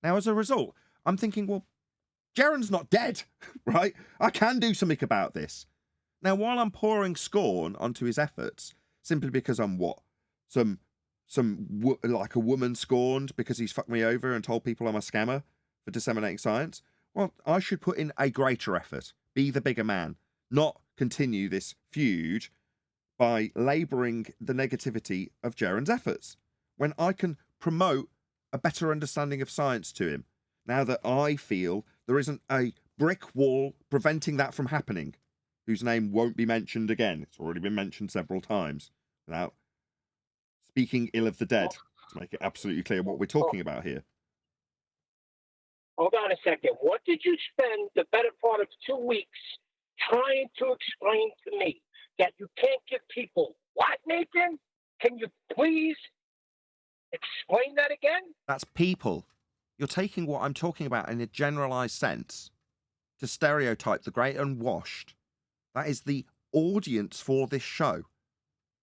Now, as a result, I'm thinking, well, Jaron's not dead, right? I can do something about this. Now, while I'm pouring scorn onto his efforts, simply because I'm like a woman scorned because he's fucked me over and told people I'm a scammer for disseminating science, well, I should put in a greater effort, be the bigger man, not continue this feud by labouring the negativity of Jaron's efforts, when I can promote a better understanding of science to him, now that I feel there isn't a brick wall preventing that from happening, whose name won't be mentioned again. It's already been mentioned several times, without speaking ill of the dead, to make it absolutely clear what we're talking about here. Hold on a second. What did you spend the better part of 2 weeks trying to explain to me? That you can't give people what, Nathan? Can you please explain that again? That's people. You're taking what I'm talking about in a generalised sense to stereotype the great unwashed. That is the audience for this show.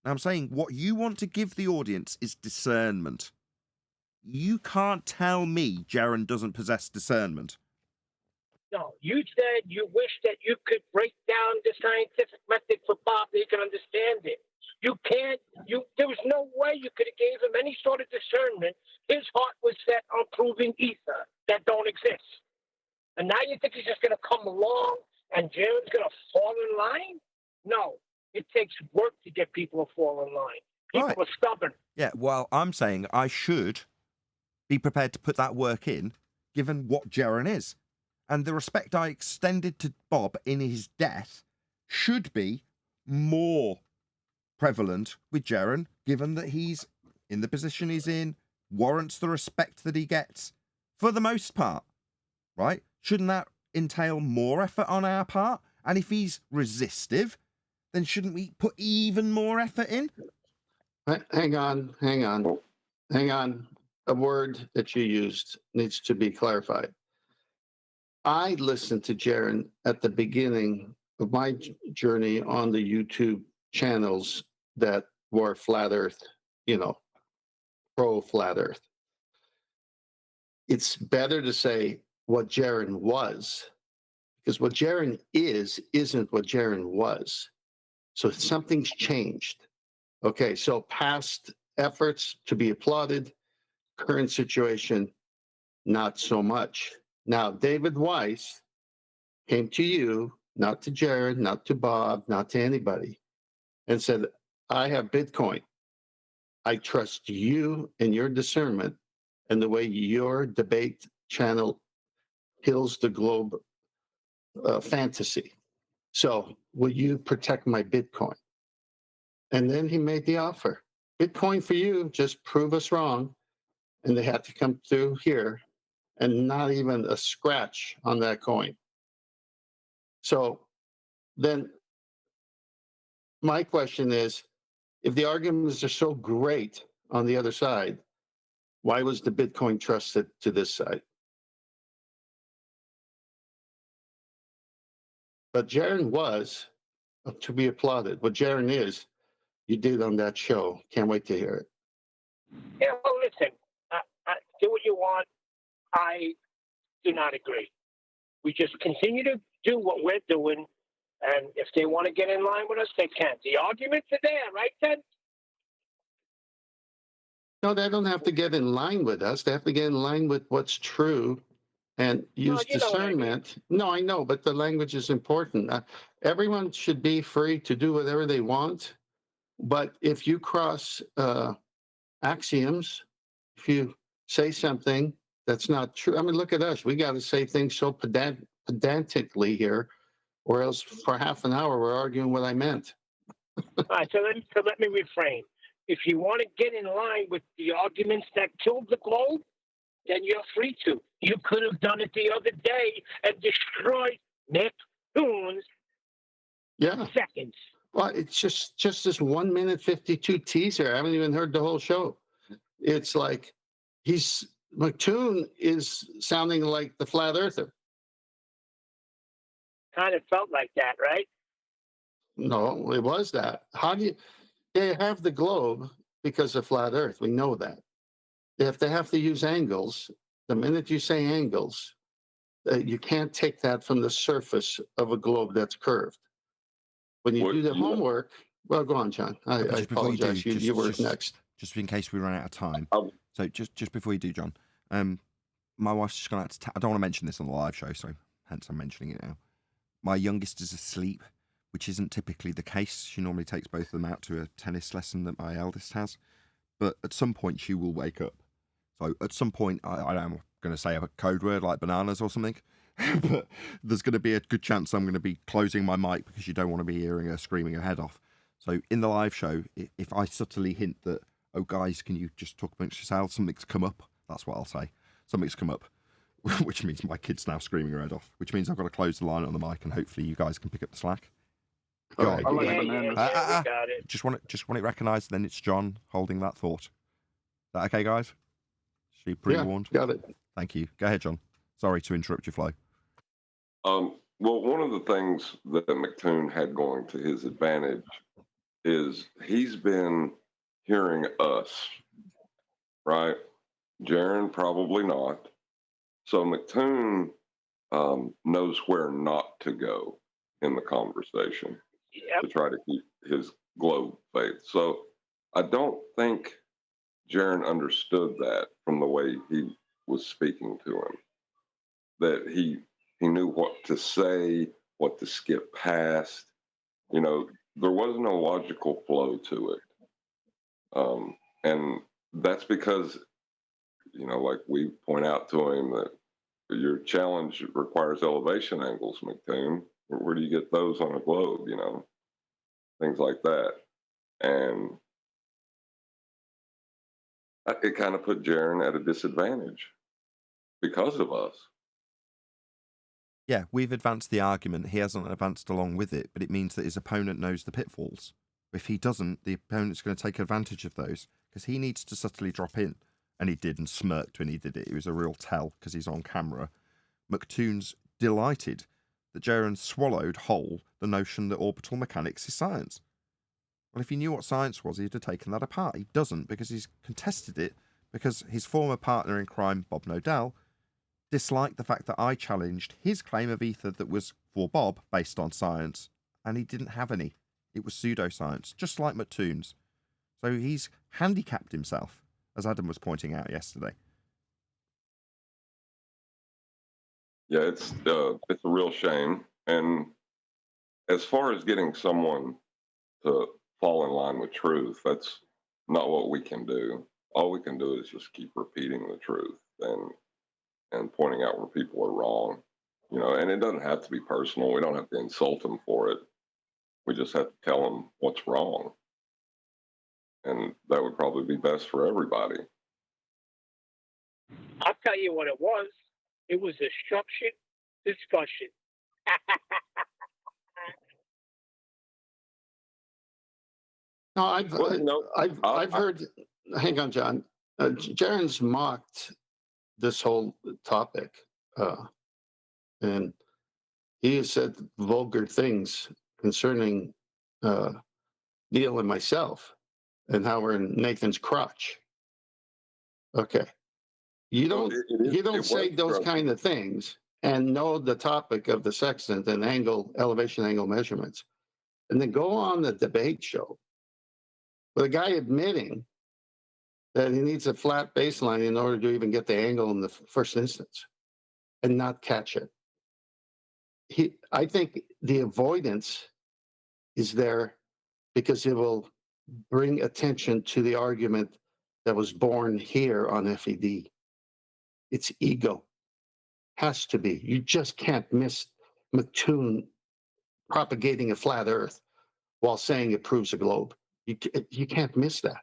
Now, I'm saying what you want to give the audience is discernment. You can't tell me Jaren doesn't possess discernment. No, you said you wish that you could break down the scientific method for Bob so he can understand it. You can't. There was no way you could have gave him any sort of discernment. His heart was set on proving ether that don't exist. And now you think he's just going to come along and Jaren's going to fall in line? No, it takes work to get people to fall in line. People are stubborn. Yeah, well, I'm saying I should be prepared to put that work in, given what Jaren is. And the respect I extended to Bob in his death should be more prevalent with Jaren, given that he's in the position he's in, warrants the respect that he gets, for the most part, right? Shouldn't that entail more effort on our part? And if he's resistive, then shouldn't we put even more effort in? Hang on. A word that you used needs to be clarified. I listened to Jaren at the beginning of my journey on the YouTube channels that were flat earth, pro flat earth. It's better to say what Jaren was, because what Jaren isn't what Jaren was. So something's changed. Okay, so past efforts to be applauded, current situation, not so much. Now, David Weiss came to you, not to Jared, not to Bob, not to anybody, and said, I have Bitcoin. I trust you and your discernment and the way your debate channel kills the globe fantasy. So will you protect my Bitcoin? And then he made the offer. Bitcoin for you, just prove us wrong. And they had to come through here and not even a scratch on that coin. So then my question is, if the arguments are so great on the other side, why was the Bitcoin trusted to this side? But Jaren was to be applauded. What Jaren is, you did on that show. Can't wait to hear it. Yeah, well, listen, do what you want. I do not agree. We just continue to do what we're doing, and if they want to get in line with us, they can. The arguments are there, right, Ted? No, they don't have to get in line with us. They have to get in line with what's true and use discernment. No, I know, but the language is important. Everyone should be free to do whatever they want. But if you cross axioms, if you say something that's not true, I mean, look at us. We got to say things so pedantically here, or else for half an hour we're arguing what I meant. All right, so let me reframe. If you want to get in line with the arguments that killed the globe, then you're free to. You could have done it the other day and destroyed Neptune's seconds. Well, it's just this 1 minute 52 teaser. I haven't even heard the whole show. It's like McToon is sounding like the flat earther. Kind of felt like that, right? No, it was that. They have the globe because of flat earth. We know that. If they have to use angles, the minute you say angles, you can't take that from the surface of a globe that's curved. When you do the homework, well, go on, John. I apologize. You were next. Just in case we run out of time. So just before you do, John, my wife's just gone out to. I don't want to mention this on the live show, so hence I'm mentioning it now. My youngest is asleep, which isn't typically the case. She normally takes both of them out to a tennis lesson that my eldest has, but at some point she will wake up. So at some point, I am going to say a code word like bananas or something, but there's going to be a good chance I'm going to be closing my mic because you don't want to be hearing her screaming her head off. So in the live show, if I subtly hint that, oh guys, can you just talk amongst yourselves? Something's come up. That's what I'll say. Something's come up, which means my kid's now screaming her head off, which means I've got to close the line on the mic and hopefully you guys can pick up the slack. Go on. I like bananas. We got it. Just want it recognised. Then it's John holding that thought. Is that okay, guys? She pre-warned. Yeah, got it. Thank you. Go ahead, John. Sorry to interrupt your flow. Well, one of the things that McToon had going to his advantage is he's been hearing us, right? Jaron probably not. So McToon knows where not to go in the conversation to try to keep his globe faith. So I don't think Jaron understood that from the way he was speaking to him, that he knew what to say, what to skip past. You know, there was no logical flow to it. And that's because, you know, like we point out to him that your challenge requires elevation angles, McToon. Where do you get those on a globe, you know? Things like that. And it kind of put Jaron at a disadvantage because of us. Yeah, we've advanced the argument. He hasn't advanced along with it, but it means that his opponent knows the pitfalls. If he doesn't, the opponent's going to take advantage of those because he needs to subtly drop in. And he did and smirked when he did it. It was a real tell because he's on camera. McToon's delighted that Jaron swallowed whole the notion that orbital mechanics is science. Well, if he knew what science was, he'd have taken that apart. He doesn't because he's contested it because his former partner in crime, Bob Nodell, disliked the fact that I challenged his claim of ether that was, for Bob, based on science, and he didn't have any. It was pseudoscience, just like McToon's. So he's handicapped himself, as Adam was pointing out yesterday. Yeah, it's a real shame. And as far as getting someone to fall in line with truth, that's not what we can do. All we can do is just keep repeating the truth and pointing out where people are wrong, you know. And it doesn't have to be personal. We don't have to insult them for it. We just have to tell them what's wrong, and that would probably be best for everybody. I'll tell you what it was. It was a structured discussion. No, I've heard. Hang on, John. Jaron's mocked this whole topic, and he has said vulgar things concerning Neil and myself, and how we're in Nathan's crotch. Okay, you don't say those kind of things and know the topic of the sextant and elevation angle measurements, and then go on the debate show with a guy admitting that he needs a flat baseline in order to even get the angle in the first instance and not catch it. I think the avoidance is there because it will bring attention to the argument that was born here on FED. It's ego. Has to be. You just can't miss McToon propagating a flat earth while saying it proves a globe. You can't miss that.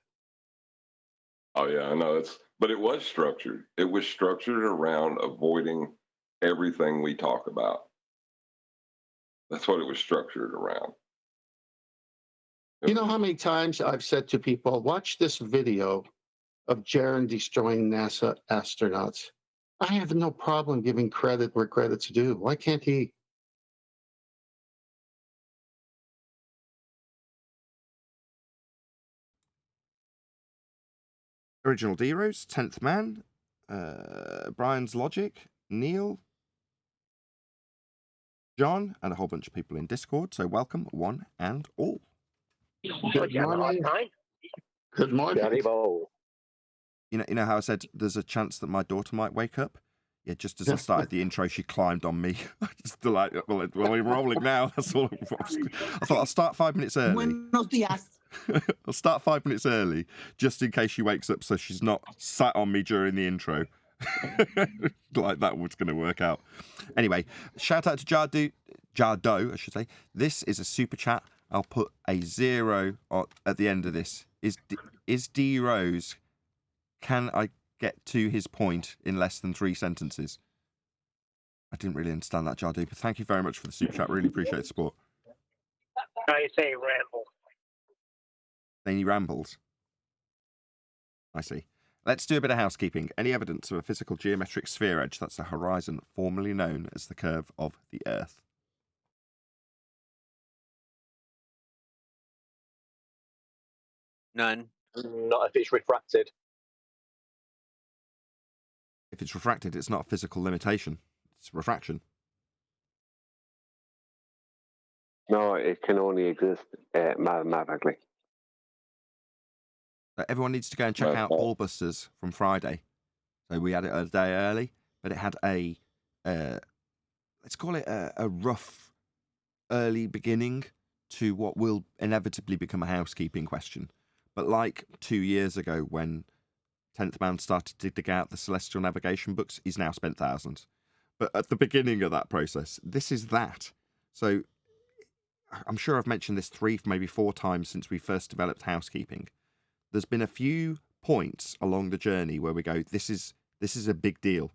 Oh yeah, I know. But it was structured. It was structured around avoiding everything we talk about. That's what it was structured around. You know how many times I've said to people, watch this video of Jaron destroying NASA astronauts. I have no problem giving credit where credit's due. Why can't he? Original D-Rose, 10th Man, Brian's Logic, Neil, John, and a whole bunch of people in Discord. So welcome, one and all. Good morning. Good morning. You know how I said there's a chance that my daughter might wake up? Yeah, just as I started the intro, she climbed on me. Just like, well, we're rolling now. That's all. I thought I'll start 5 minutes early. I'll start 5 minutes early, just in case she wakes up, so she's not sat on me during the intro. Like that was going to work out. Anyway, shout out to Jardo, I should say. This is a super chat. I'll put a 0 at the end of this. Is D Rose? Can I get to his point in less than 3 sentences? I didn't really understand that, Jardo, but thank you very much for the super chat. Really appreciate the support. I say ramble. Then he rambles. I see. Let's do a bit of housekeeping. Any evidence of a physical geometric sphere edge that's a horizon formerly known as the curve of the Earth? None. Not if it's refracted. If it's refracted, it's not a physical limitation. It's refraction. No, it can only exist mathematically. So everyone needs to go and check out Ballbusters from Friday. So we had it a day early, but it had a, let's call it a rough early beginning to what will inevitably become a housekeeping question. But like 2 years ago when 10th Man started to dig out the celestial navigation books, he's now spent thousands. But at the beginning of that process, this is that. So I'm sure I've mentioned this 3, maybe 4 times since we first developed housekeeping. There's been a few points along the journey where we go, this is a big deal.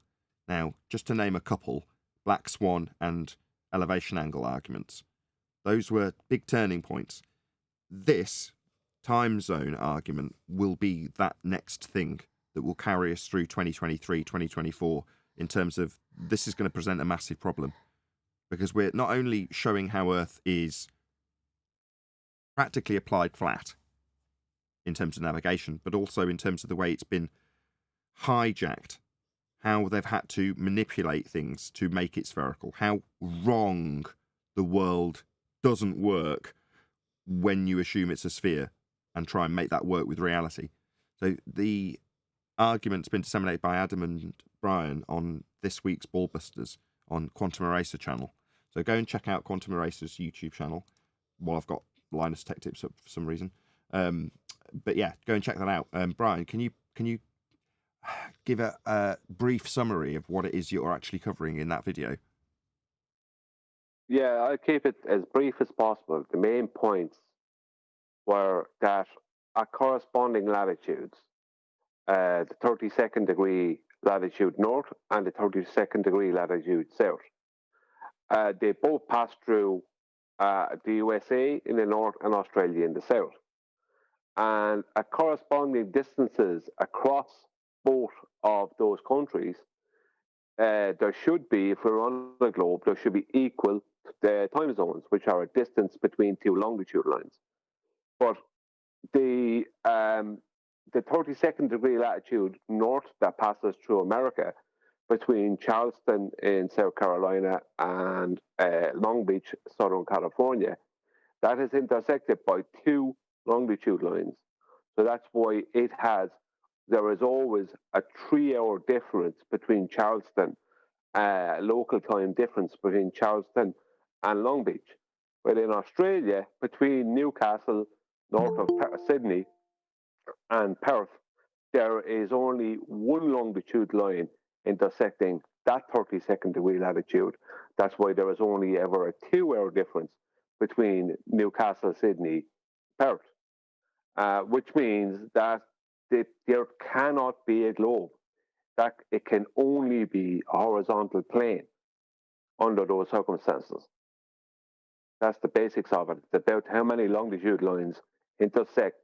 Now, just to name a couple, Black Swan and elevation angle arguments. Those were big turning points. This time zone argument will be that next thing that will carry us through 2023, 2024 in terms of this is going to present a massive problem. Because we're not only showing how Earth is practically applied flat in terms of navigation, but also in terms of the way it's been hijacked, how they've had to manipulate things to make it spherical, how wrong the world doesn't work when you assume it's a sphere and try and make that work with reality. So the argument's been disseminated by Adam and Brian on this week's Ballbusters on Quantum Eraser channel. So go and check out Quantum Eraser's YouTube channel. Well, I've got Linus Tech Tips up for some reason. But yeah, go and check that out. Brian, can you give a brief summary of what it is you're actually covering in that video? Yeah, I'll keep it as brief as possible. The main points were that at corresponding latitudes, the 32nd degree latitude north and the 32nd degree latitude south, they both pass through the USA in the north and Australia in the south. And at corresponding distances across both of those countries, there should be, if we're on the globe, there should be equal time zones, which are a distance between 2 longitude lines. But the 32nd degree latitude north that passes through America between Charleston in South Carolina and Long Beach, Southern California, that is intersected by 2 longitude lines. So that's why there is always a 3-hour difference between Charleston, local time difference between Charleston and Long Beach. But in Australia, between Newcastle, north of Sydney, and Perth, there is only 1 longitude line intersecting that 32nd degree latitude. That's why there is only ever a 2-hour difference between Newcastle, Sydney, Perth, which means that there cannot be a globe. That it can only be a horizontal plane under those circumstances. That's the basics of it. It's about how many longitude lines intersect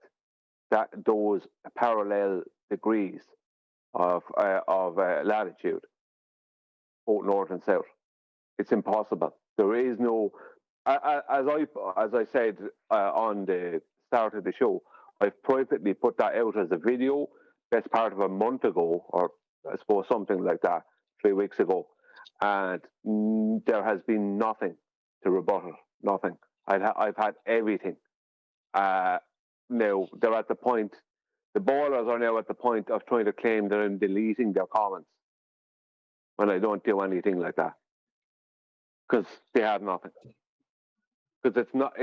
those parallel degrees of latitude, both north and south. It's impossible. There is no, as I said on the start of the show, I've privately put that out as a video. That's part of a month ago, or I suppose something like that, 3 weeks ago, and there has been nothing to rebut it. Nothing. I've had everything. Now they're at the point. The ballers are now at the point of trying to claim that I'm deleting their comments when I don't do anything like that, because they have nothing. Because it's not.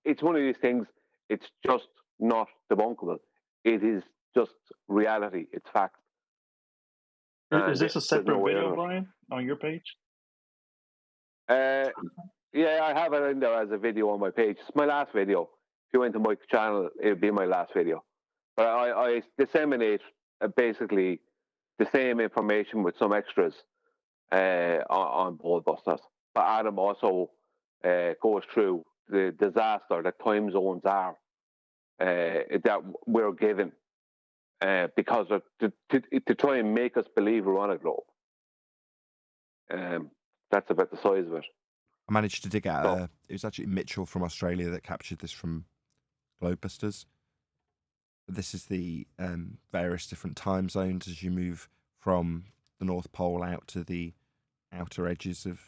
It's one of these things. It's just not debunkable. It is just reality. It's fact. Is this a separate video, Brian, on your page? Yeah, I have it in there as a video on my page. It's my last video. If you went to my channel, it would be my last video. But I disseminate basically the same information with some extras on Ballbusters. But Adam also goes through the disaster that time zones are that we're given because of, to try and make us believe we're on a globe. That's about the size of it. I managed to dig out. It was actually Mitchell from Australia that captured this from Globebusters. This is the various different time zones as you move from the North Pole out to the outer edges of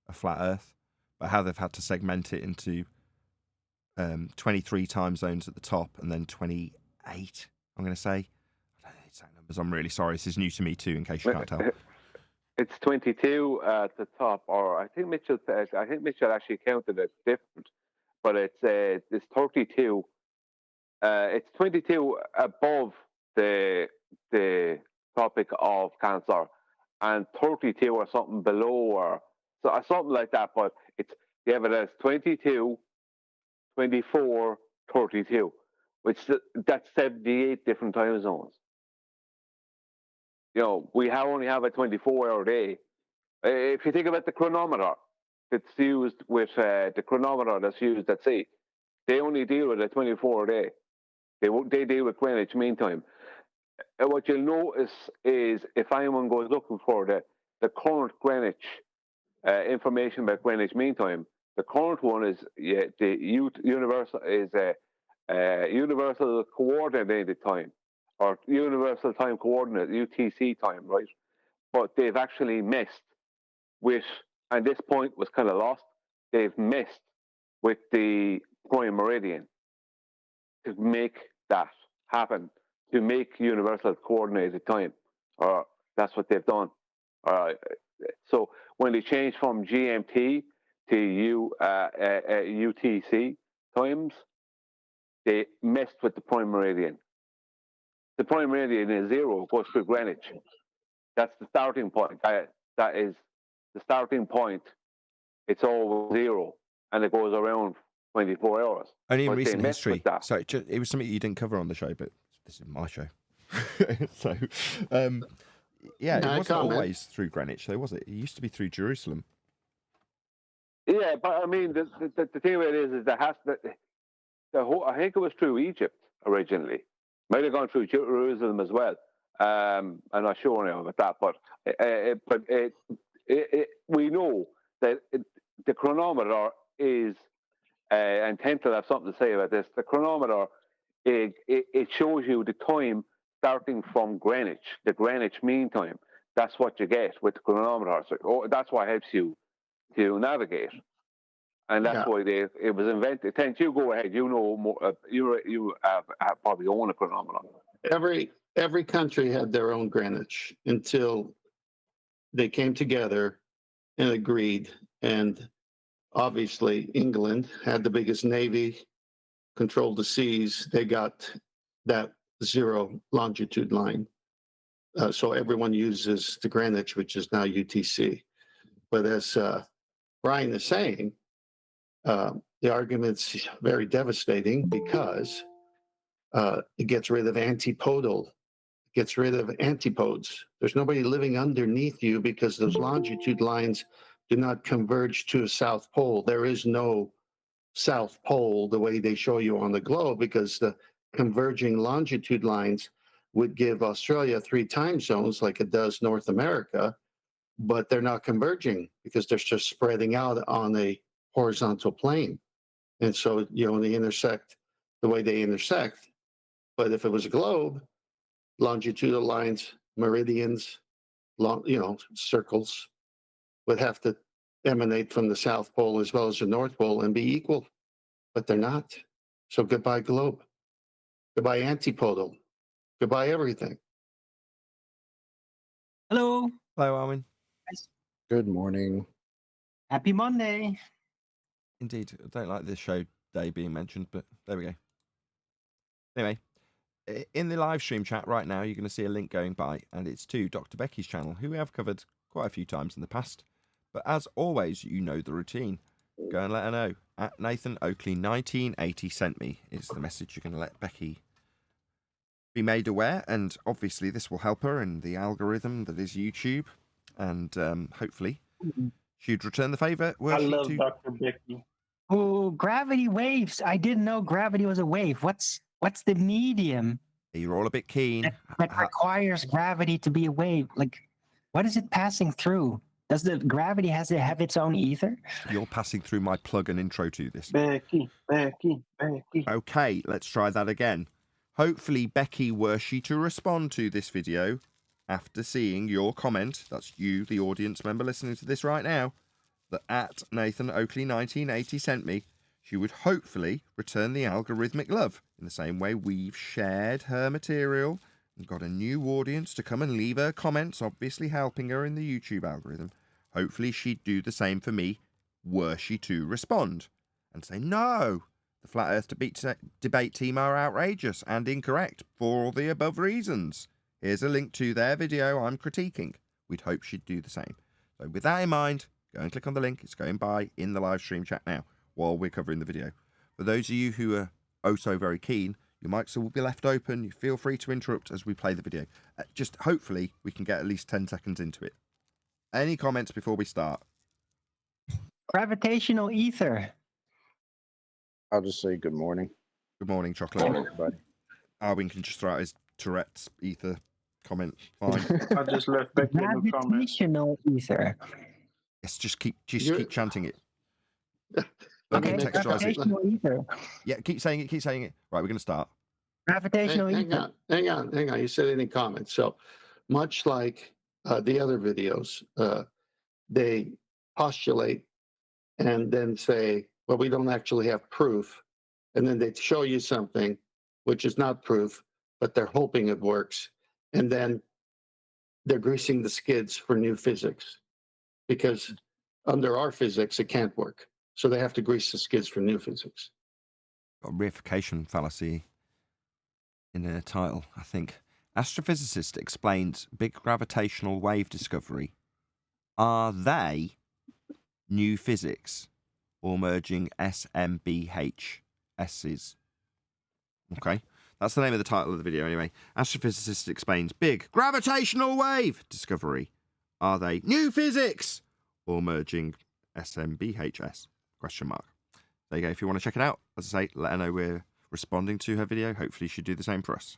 a flat Earth, but how they've had to segment it into 23 time zones at the top and then 28, I'm going to say. I don't know the exact numbers. I'm really sorry. This is new to me too, in case you can't tell. It's 22 at the top, or I think Mitchell actually counted it different, but it's 32. It's 22 above the Tropic of Cancer, and 32 or something below, or something like that. But it's but it's 22, 24, 32, which that's 78 different time zones. You know, we only have a 24-hour day. If you think about the chronometer that's used with the chronometer that's used at sea, they only deal with a 24-hour day. They deal with Greenwich Mean Time. What you'll notice is if anyone goes looking for the current Greenwich information about Greenwich Mean Time, the current one is the Universal Coordinated Time, or Universal Time Coordinate, UTC time, right? But they've actually messed with, and this point was kind of lost, they've messed with the prime meridian to make that happen, to make Universal Coordinated Time. That's what they've done. So when they changed from GMT to UTC times, they messed with the prime meridian. The prime meridian is 0, goes through Greenwich. That's the starting point. That is the starting point. It's always 0, and it goes around 24 hours. Only in recent history. So it was something you didn't cover on the show, but this is my show. So, yeah, it wasn't always through Greenwich, though, was it? It used to be through Jerusalem. Yeah, but I mean, the thing about it is there has the whole. I think it was through Egypt originally. Might have gone through Jerusalem as well. I'm not sure now about that, but we know that the chronometer is, and Tent will have something to say about this. The chronometer, it shows you the time starting from Greenwich, the Greenwich Mean Time. That's what you get with the chronometer. So that's what helps you to navigate, and that's why it was invented. Tent, you go ahead. You know more. You have probably own a chronometer. Every country had their own Greenwich until they came together and agreed. And obviously, England had the biggest navy, controlled the seas. They got that 0 longitude line. So everyone uses the Greenwich, which is now UTC. But as Brian is saying, the argument's very devastating because it gets rid of antipodal, gets rid of antipodes. There's nobody living underneath you because those longitude lines do not converge to a south pole. There is no south pole the way they show you on the globe, because the converging longitude lines would give Australia 3 time zones like it does North America, but they're not converging because they're just spreading out on a horizontal plane. And so you only intersect the way they intersect. But if it was a globe, longitudinal lines, meridians, circles would have to emanate from the South Pole as well as the North Pole and be equal, but they're not. So goodbye globe, goodbye antipodal, goodbye everything. Hello. Hello, Armin. Good morning. Happy Monday. Indeed. I don't like this show day being mentioned, but there we go. Anyway, in the live stream chat right now, you're going to see a link going by, and it's to Dr. Becky's channel, who we have covered quite a few times in the past. But as always, you know the routine. Go and let her know. At Nathan Oakley 1980 sent me is the message you're going to let Becky be made aware, and obviously this will help her in the algorithm that is YouTube, and hopefully she'd return the favour. I love Dr. Becky. Oh, gravity waves. I didn't know gravity was a wave. What's the medium? You're all a bit keen. That requires gravity to be a wave. Like, what is it passing through? Does the gravity has to have its own ether? You're passing through my plug and intro to this. Becky. Okay, let's try that again. hopefully, Becky, were she to respond to this video after seeing your comment, that's you, the audience member listening to this right now, that at Nathan Oakley 1980 sent me, she would hopefully return the algorithmic love in the same way we've shared her material and got a new audience to come and leave her comments, obviously helping her in the YouTube algorithm. Hopefully she'd do the same for me were she to respond and say, no, the Flat Earth debate team are outrageous and incorrect for all the above reasons. Here's a link to their video I'm critiquing. We'd hope she'd do the same. So with that in mind, go and click on the link. It's going by in the live stream chat now while we're covering the video. For those of you who are oh so very keen, your mics will be left open. You feel free to interrupt as we play the video. Just hopefully we can get at least 10 seconds into it. Any comments before we start? Gravitational ether. I'll just say good morning. Good morning, Chocolate. Everybody. Arwin can just throw out his Tourette's ether comment. Fine. I just left Becky in the comments. Gravitational ether. Yes, just keep chanting it. Okay, Textualize it. gravitational ether. Yeah, keep saying it. Right, we're going to start. Gravitational Hang ether. on. You said any comments. So much like the other videos, they postulate and then say, well, we don't actually have proof. And then they show you something which is not proof, but they're hoping it works. And then they're greasing the skids for new physics because under our physics, it can't work. So they have to grease the skids for new physics. Got a reification fallacy in the title, I think. Astrophysicist explains big gravitational wave discovery. Are they new physics or merging SMBHS's? Okay. That's the name of the title of the video anyway. Astrophysicist explains big gravitational wave discovery. Are they new physics or merging SMBHS? Question mark. There you go. If you want to check it out, as I say, let her know we're responding to her video. Hopefully she'd do the same for us.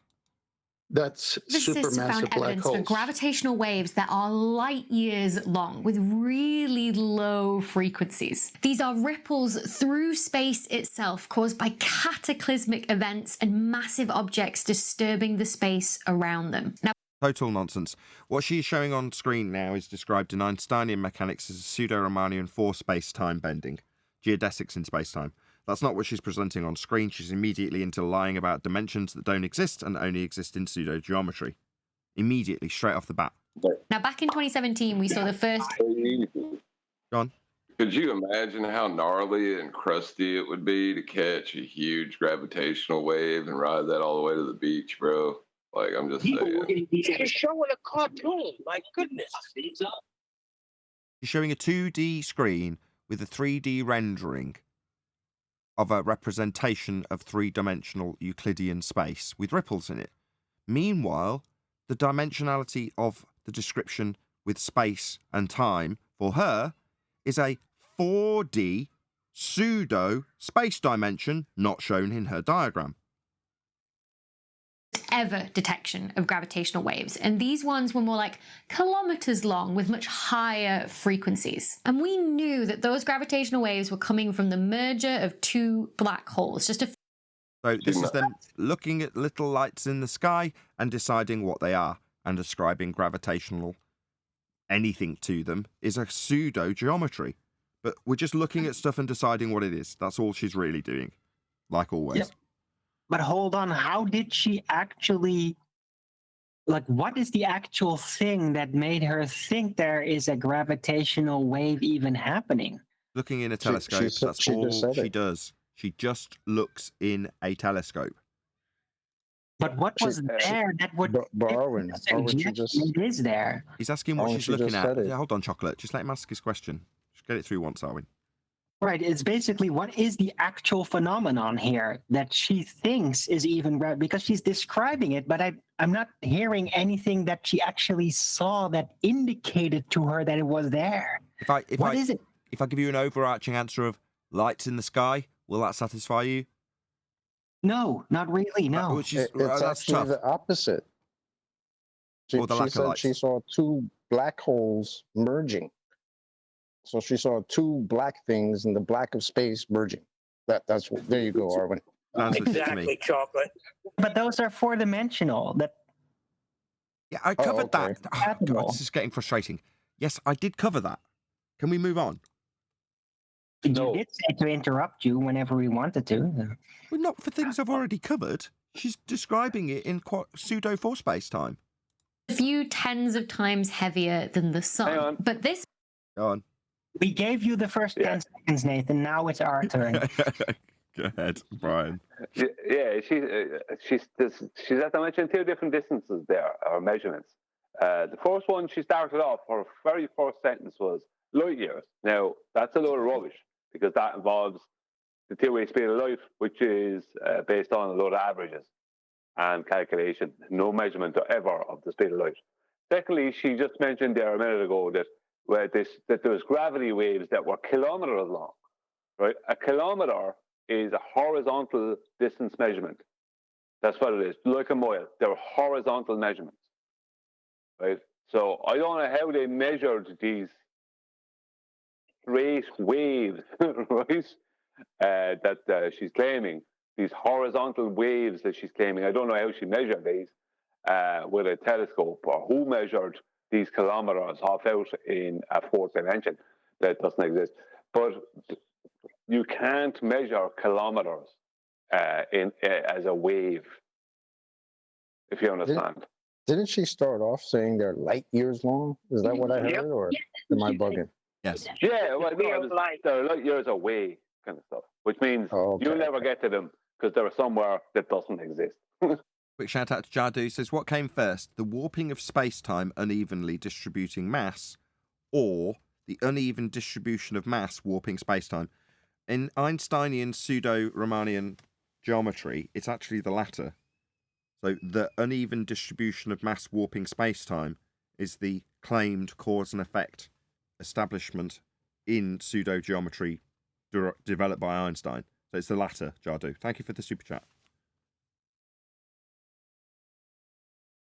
That's Physicists have found supermassive black evidence for holes. gravitational waves that are light years long with really low frequencies. These are ripples through space itself caused by cataclysmic events and massive objects disturbing the space around them. Now, Total nonsense. What she's showing on screen now is described in Einsteinian mechanics as a pseudo-Riemannian for space-time bending. Geodesics in space-time. That's not what she's presenting on screen. She's immediately into lying about dimensions that don't exist and only exist in pseudo-geometry. Immediately, straight off the bat. now, back in 2017, we saw the first... John? Could you imagine how gnarly and crusty it would be to catch a huge gravitational wave and ride that all the way to the beach, bro? Like, I'm just saying. You're showing a cartoon. My goodness. She's showing a 2D screen with a 3D rendering of a representation of three-dimensional Euclidean space with ripples in it. Meanwhile, the dimensionality of the description with space and time for her is a 4D pseudo space dimension not shown in her diagram. ever detection of gravitational waves, and these ones were more like kilometers long with much higher frequencies. And we knew that those gravitational waves were coming from the merger of two black holes. So this is them looking at little lights in the sky and deciding what they are, and ascribing gravitational anything to them is a pseudo geometry. But we're just looking at stuff and deciding what it is. That's all she's really doing, like always. Yep. But hold on, how did she actually, like, what is the actual thing that made her think there is a gravitational wave even happening? Looking in a telescope, that's all she does. She just looks in a telescope. But what was there that would... Arwin, it is there. He's asking what she's looking at. Yeah, hold on, Chocolate. Just let him ask his question. Just get it through once, Arwin. Right, it's basically what is the actual phenomenon here that she thinks is even because she's describing it, but I'm not hearing anything that she actually saw that indicated to her that it was there. What is it? If I give you an overarching answer of lights in the sky, will that satisfy you? No, not really, no. It's actually the opposite. She said she saw two black holes merging. So she saw two black things in the black of space merging. There you go, Arwin. Sounds legit to me. Exactly, chocolate. But those are four-dimensional. That Yeah, I covered okay. that. Oh, God, this is getting frustrating. Yes, I did cover that. Can we move on? you did say to interrupt you whenever we wanted to. Well, not for things I've already covered. She's describing it in pseudo four space time. A few tens of times heavier than the sun. But this. Go on. We gave you the first 10 seconds, Nathan. Now it's our turn. Go ahead, Brian. Yeah, she's had to mention two different distances there, or measurements. The first one, she started off, her very first sentence was light years. Now, that's a load of rubbish, because that involves the theory of speed of light, which is based on a load of averages and calculation. No measurement ever of the speed of light. Secondly, she just mentioned there a minute ago that there was gravity waves that were kilometers long. Right, a kilometer is a horizontal distance measurement. That's what it is. Like a mile, they're horizontal measurements. Right, so I don't know how they measured these straight waves, right? That she's claiming, these horizontal waves that she's claiming. I don't know how she measured these with a telescope, or who measured these kilometers off out in a fourth dimension that doesn't exist. But you can't measure kilometers as a wave, if you understand. Didn't she start off saying they're light years long? Is that what I heard, or am I bugging? Yes. Yeah, well, no, they're light years away, kind of stuff, which means you'll never get to them because they're somewhere that doesn't exist. Quick shout out to Jadu. Says, what came first, the warping of space-time unevenly distributing mass, or the uneven distribution of mass warping space-time? In Einsteinian pseudo-Riemannian geometry, it's actually the latter. So the uneven distribution of mass warping space-time is the claimed cause and effect establishment in pseudo-geometry developed by Einstein. So it's the latter, Jadu. Thank you for the super chat.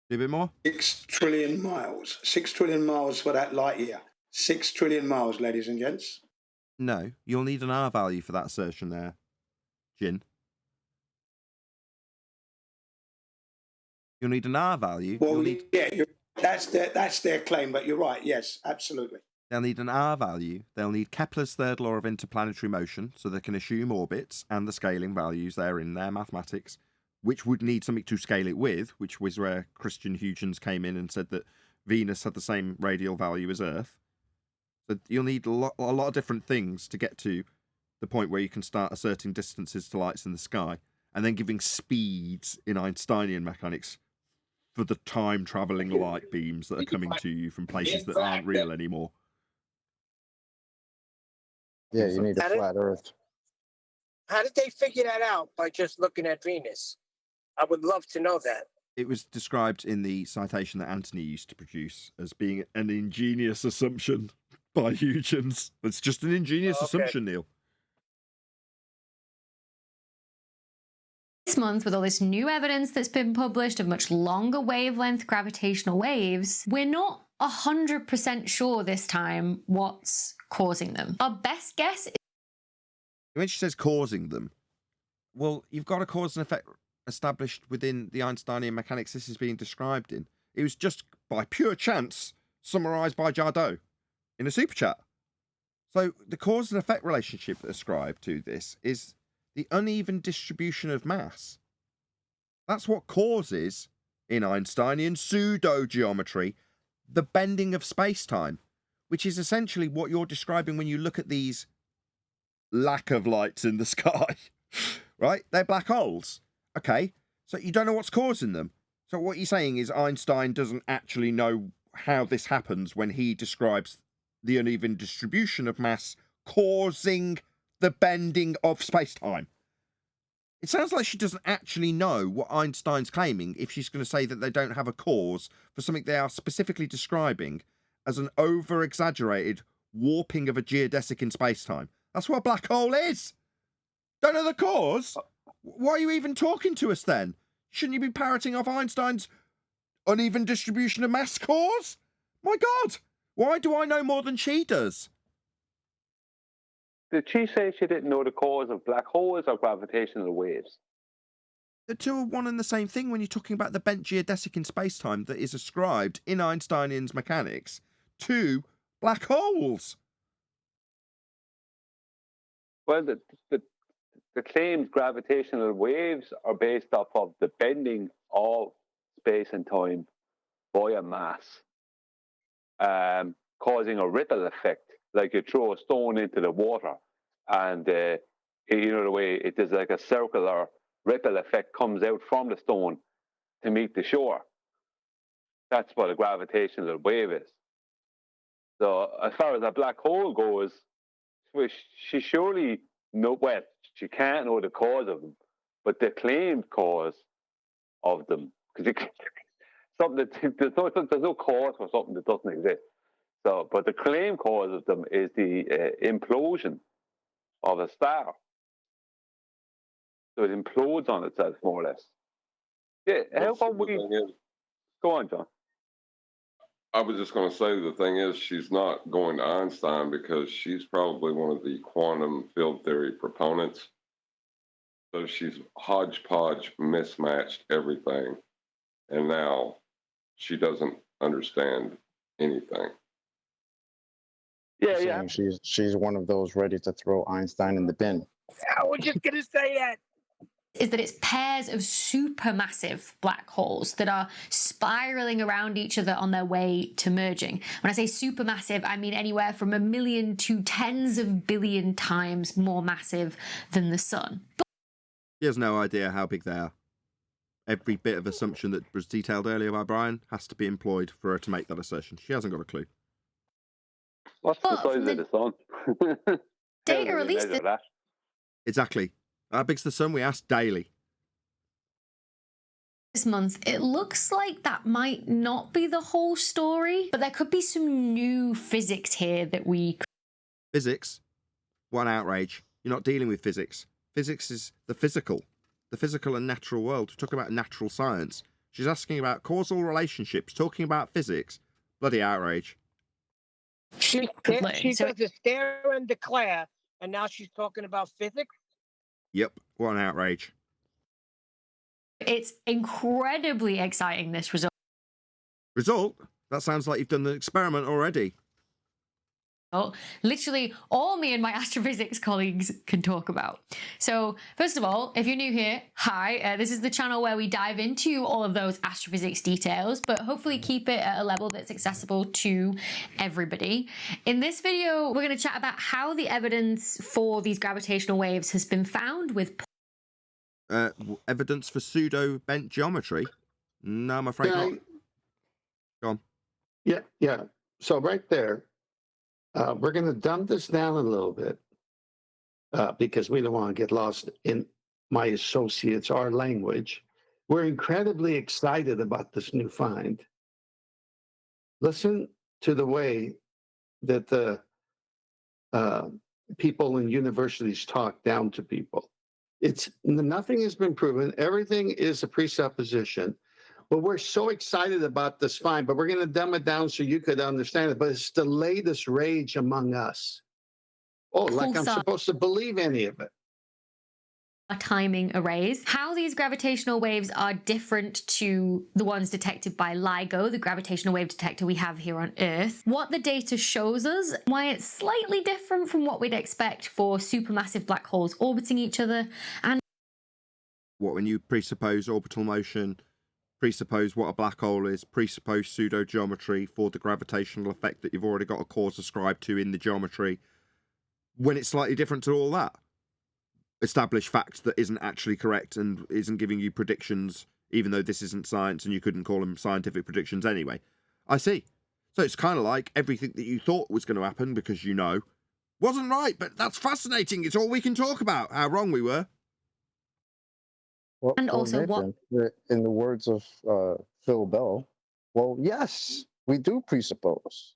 Do a bit more? 6 trillion miles. 6 trillion miles for that light year. 6 trillion miles, ladies and gents. No, you'll need an R value for that assertion there, Jin. You'll need an R value. Well, that's their claim, but you're right. Yes, absolutely. They'll need an R value. They'll need Kepler's third law of interplanetary motion, so they can assume orbits and the scaling values there in their mathematics, which would need something to scale it with, which was where Christian Huygens came in and said that Venus had the same radial value as Earth. So you'll need a lot of different things to get to the point where you can start asserting distances to lights in the sky, and then giving speeds in Einsteinian mechanics for the time-travelling light beams that are coming to you from places that aren't real anymore. Yeah, you need a flat Earth. How did they figure that out by just looking at Venus? I would love to know that. It was described in the citation that Anthony used to produce as being an ingenious assumption by Huygens. It's just an ingenious assumption, Neil. This month, with all this new evidence that's been published of much longer wavelength gravitational waves, we're not 100% sure this time what's causing them. Our best guess is... When she says causing them, well, you've got a cause and effect established within the Einsteinian mechanics this is being described in. It was just by pure chance summarised by Jardot in a super chat. So the cause and effect relationship ascribed to this is the uneven distribution of mass. That's what causes, in Einsteinian pseudo-geometry, the bending of space-time, which is essentially what you're describing when you look at these lack of lights in the sky, right? They're black holes. Okay, so you don't know what's causing them. So what you're saying is Einstein doesn't actually know how this happens when he describes the uneven distribution of mass causing the bending of space-time. It sounds like she doesn't actually know what Einstein's claiming if she's going to say that they don't have a cause for something they are specifically describing as an over-exaggerated warping of a geodesic in space-time. That's what a black hole is. Don't know the cause? Why are you even talking to us then? Shouldn't you be parroting off Einstein's uneven distribution of mass cause? My God, why do I know more than she does? Did she say she didn't know the cause of black holes or gravitational waves? The two are one and the same thing when you're talking about the bent geodesic in space-time that is ascribed in Einsteinian's mechanics to black holes. Well, the claimed gravitational waves are based off of the bending of space and time via mass, causing a ripple effect, like you throw a stone into the water, and you know the way it is like a circular ripple effect comes out from the stone to meet the shore. That's what a gravitational wave is. So as far as a black hole goes, she surely well, she can't know the cause of them, but the claimed cause of them, because something there's no cause for something that doesn't exist. So, but the claimed cause of them is the implosion of a star. So it implodes on itself, more or less. Yeah, how about we go on, John? I was just going to say the thing is she's not going to Einstein because she's probably one of the quantum field theory proponents. So she's hodgepodge mismatched everything. And now she doesn't understand anything. Yeah, yeah. She's one of those ready to throw Einstein in the bin. I was just going to say that. Is that it's pairs of supermassive black holes that are spiraling around each other on their way to merging. When I say supermassive, I mean anywhere from 1 million to tens of billion times more massive than the sun. He has no idea how big they are. Every bit of assumption that was detailed earlier by Brian has to be employed for her to make that assertion. She hasn't got a clue. What's the size of the sun? Data released Exactly. How big's the sun? We ask daily. This month, it looks like that might not be the whole story, but there could be some new physics here that we... Physics? What an outrage. You're not dealing with physics. Physics is the physical and natural world. We're talking about natural science. She's asking about causal relationships, talking about physics. Bloody outrage. She does a stare and declare, and now she's talking about physics? Yep, what an outrage. It's incredibly exciting, this result. Result? That sounds like you've done the experiment already. Literally all me and my astrophysics colleagues can talk about. So first of all, if you're new here, hi, this is the channel where we dive into all of those astrophysics details, but hopefully keep it at a level that's accessible to everybody. In this video, we're going to chat about how the evidence for these gravitational waves has been found with evidence for pseudo bent geometry? No, I'm afraid not. Go on. Yeah. So right there, we're going to dumb this down a little bit because we don't want to get lost in my associates, our language. We're incredibly excited about this new find. Listen to the way that the people in universities talk down to people. Nothing has been proven. Everything is a presupposition. But we're so excited about this find, but we're going to dumb it down so you could understand it. But it's the latest rage among us. Oh, like I'm supposed to believe any of it. Timing arrays, how these gravitational waves are different to the ones detected by LIGO, the gravitational wave detector we have here on Earth, what the data shows us, why it's slightly different from what we'd expect for supermassive black holes orbiting each other, and when you presuppose orbital motion, presuppose what a black hole is, presuppose pseudo-geometry for the gravitational effect that you've already got a cause ascribed to in the geometry, when it's slightly different to all that. Establish fact that isn't actually correct and isn't giving you predictions, even though this isn't science and you couldn't call them scientific predictions anyway. I see. So it's kind of like everything that you thought was going to happen because you know wasn't right, but that's fascinating. It's all we can talk about, how wrong we were. Well, and also Nathan, in the words of Phil Bell, well, yes, we do presuppose.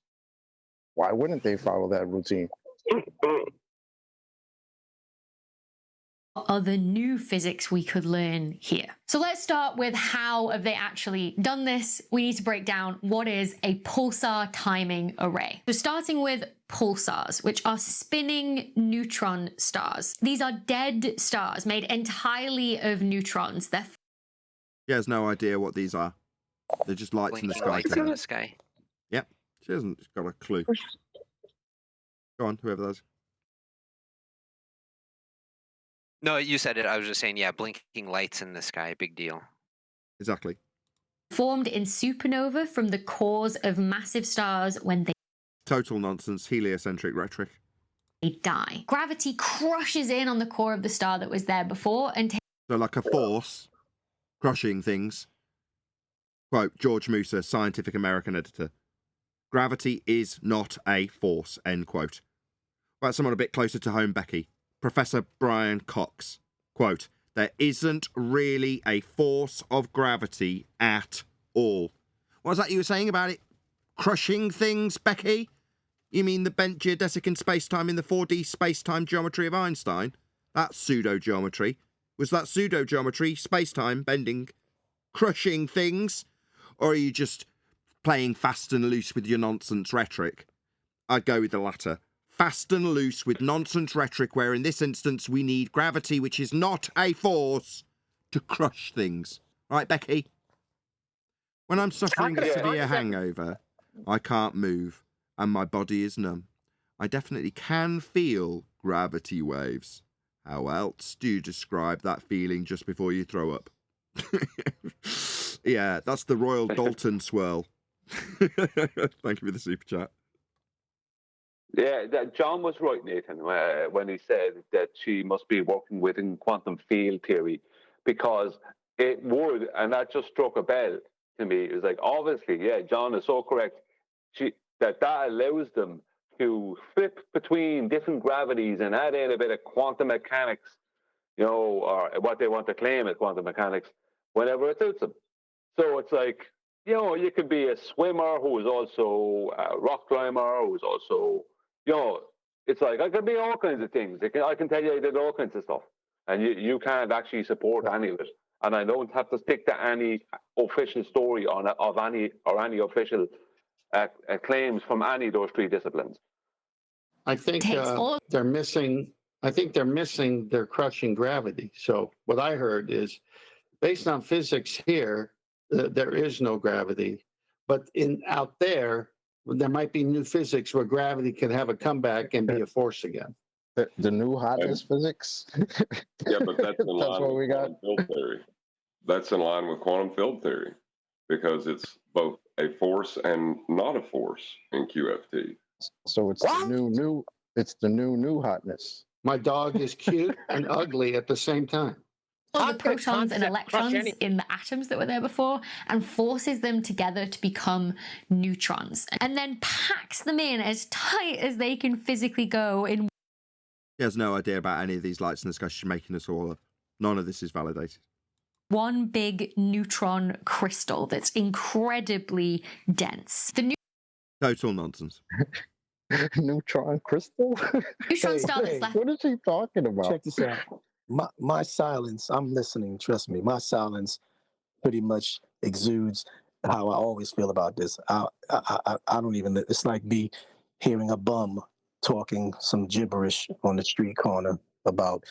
Why wouldn't they follow that routine? are the new physics we could learn here? So let's start with how have they actually done this. We need to break down what is a pulsar timing array. So starting with pulsars, which are spinning neutron stars. These are dead stars made entirely of neutrons. They're She has no idea what these are. They're just lights in the Blinking sky. lights in the sky. Yep. She hasn't got a clue. Go on, whoever that is. No, you said it. I was just saying, yeah, blinking lights in the sky, big deal. Exactly. Formed in supernova from the cores of massive stars when they Total nonsense, heliocentric rhetoric. die. Gravity crushes in on the core of the star that was there before and So like a force crushing things. Quote, George Musa, Scientific American editor. Gravity is not a force, end quote. About someone a bit closer to home, Becky. Professor Brian Cox. Quote, there isn't really a force of gravity at all. What was that you were saying about it crushing things, Becky? You mean the bent geodesic in space-time in the 4D space-time geometry of Einstein? That's pseudo-geometry. Was that pseudo-geometry, space-time, bending, crushing things? Or are you just playing fast and loose with your nonsense rhetoric? I'd go with the latter. Fast and loose with nonsense rhetoric, where in this instance we need gravity, which is not a force, to crush things. Right, Becky? When I'm suffering a severe hangover, I can't move, and my body is numb. I definitely can feel gravity waves. How else do you describe that feeling just before you throw up? Yeah, that's the Royal Dalton swirl. Thank you for the super chat. Yeah, John was right, Nathan, when he said that she must be working within quantum field theory, because it would, and that just struck a bell to me. It was like, obviously, yeah, John is so correct. That allows them to flip between different gravities and add in a bit of quantum mechanics, or what they want to claim as quantum mechanics, whenever it suits them. So it's like, you could be a swimmer who is also a rock climber, who is also, it's like, I can be all kinds of things. I can tell you I did all kinds of stuff. And you can't actually support any of it. And I don't have to stick to any official story of any official claims from any of those three disciplines. I think they're missing. I think they're missing their crushing gravity. So what I heard is, based on physics here, there is no gravity, but out there might be new physics where gravity can have a comeback and be a force again. The new hotness physics. Yeah, but that's in line what we with got. quantum field theory. That's in line with quantum field theory because it's both a force and not a force in QFT. So it's the new. It's the new hotness. My dog is cute and ugly at the same time. All the protons and electrons in the atoms that were there before and forces them together to become neutrons and then packs them in as tight as they can physically go in. He has no idea about any of these lights in the sky. She's making us all up. None of this is validated. One big neutron crystal that's incredibly dense. The Total nonsense. Neutron crystal? neutron star that's left. What is he talking about? Check this out. My silence, I'm listening, trust me. My silence pretty much exudes how I always feel about this. I don't even, it's like me hearing a bum talking some gibberish on the street corner about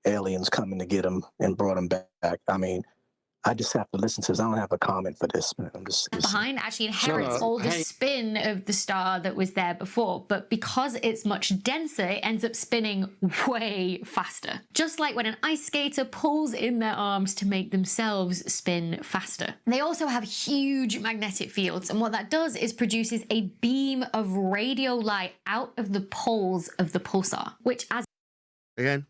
aliens coming to get him and brought him back. I mean, I just have to listen to this. I don't have a comment for this, man. I'm just behind actually inherits all the spin of the star that was there before, but because it's much denser, it ends up spinning way faster. Just like when an ice skater pulls in their arms to make themselves spin faster. They also have huge magnetic fields, and what that does is produces a beam of radio light out of the poles of the pulsar, which Again,